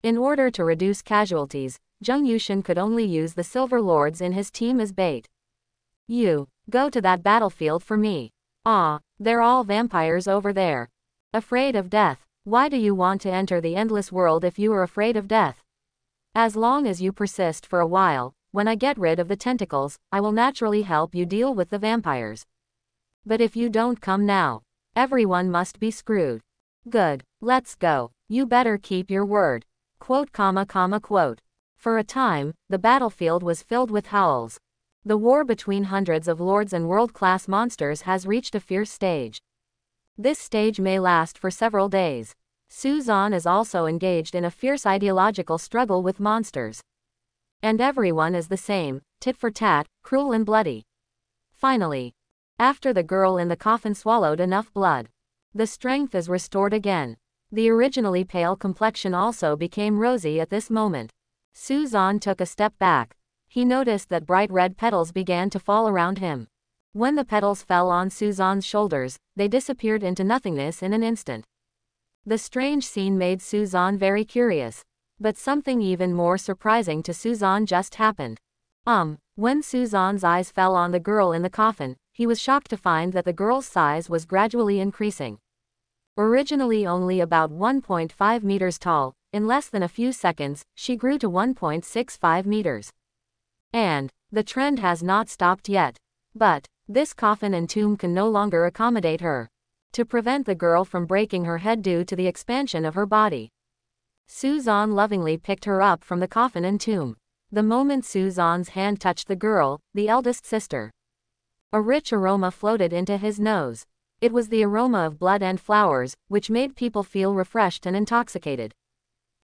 In order to reduce casualties, Zheng Yushin could only use the Silver Lords in his team as bait. You, go to that battlefield for me. Ah, they're all vampires over there. Afraid of death. Why do you want to enter the endless world if you are afraid of death? As long as you persist for a while, when I get rid of the tentacles, I will naturally help you deal with the vampires. But if you don't come now, everyone must be screwed. Good, let's go. You better keep your word. Quote. For a time, the battlefield was filled with howls. The war between hundreds of lords and world-class monsters has reached a fierce stage. This stage may last for several days. Suzan is also engaged in a fierce ideological struggle with monsters. And everyone is the same, tit for tat, cruel and bloody. Finally, after the girl in the coffin swallowed enough blood, the strength is restored again. The originally pale complexion also became rosy at this moment. Suzan took a step back. He noticed that bright red petals began to fall around him. When the petals fell on Suzan's shoulders, they disappeared into nothingness in an instant. The strange scene made Suzan very curious. But something even more surprising to Suzan just happened. When Suzan's eyes fell on the girl in the coffin, he was shocked to find that the girl's size was gradually increasing. Originally only about 1.5 meters tall, in less than a few seconds, she grew to 1.65 meters. And the trend has not stopped yet. But this coffin and tomb can no longer accommodate her. To prevent the girl from breaking her head due to the expansion of her body, Suzan lovingly picked her up from the coffin and tomb. The moment Suzan's hand touched the girl, the eldest sister, a rich aroma floated into his nose. It was the aroma of blood and flowers, which made people feel refreshed and intoxicated.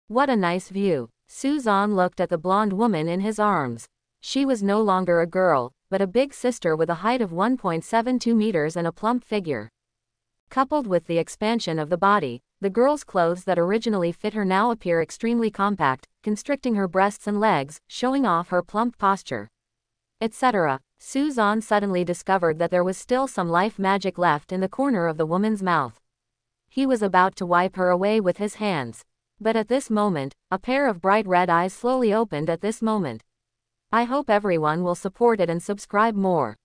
What a nice view. Suzan looked at the blonde woman in his arms. She was no longer a girl, but a big sister with a height of 1.72 meters and a plump figure. Coupled with the expansion of the body, the girl's clothes that originally fit her now appear extremely compact, constricting her breasts and legs, showing off her plump posture, etc. Suzan suddenly discovered that there was still some life magic left in the corner of the woman's mouth. He was about to wipe her away with his hands. But at this moment, a pair of bright red eyes slowly opened at this moment. I hope everyone will support it and subscribe more.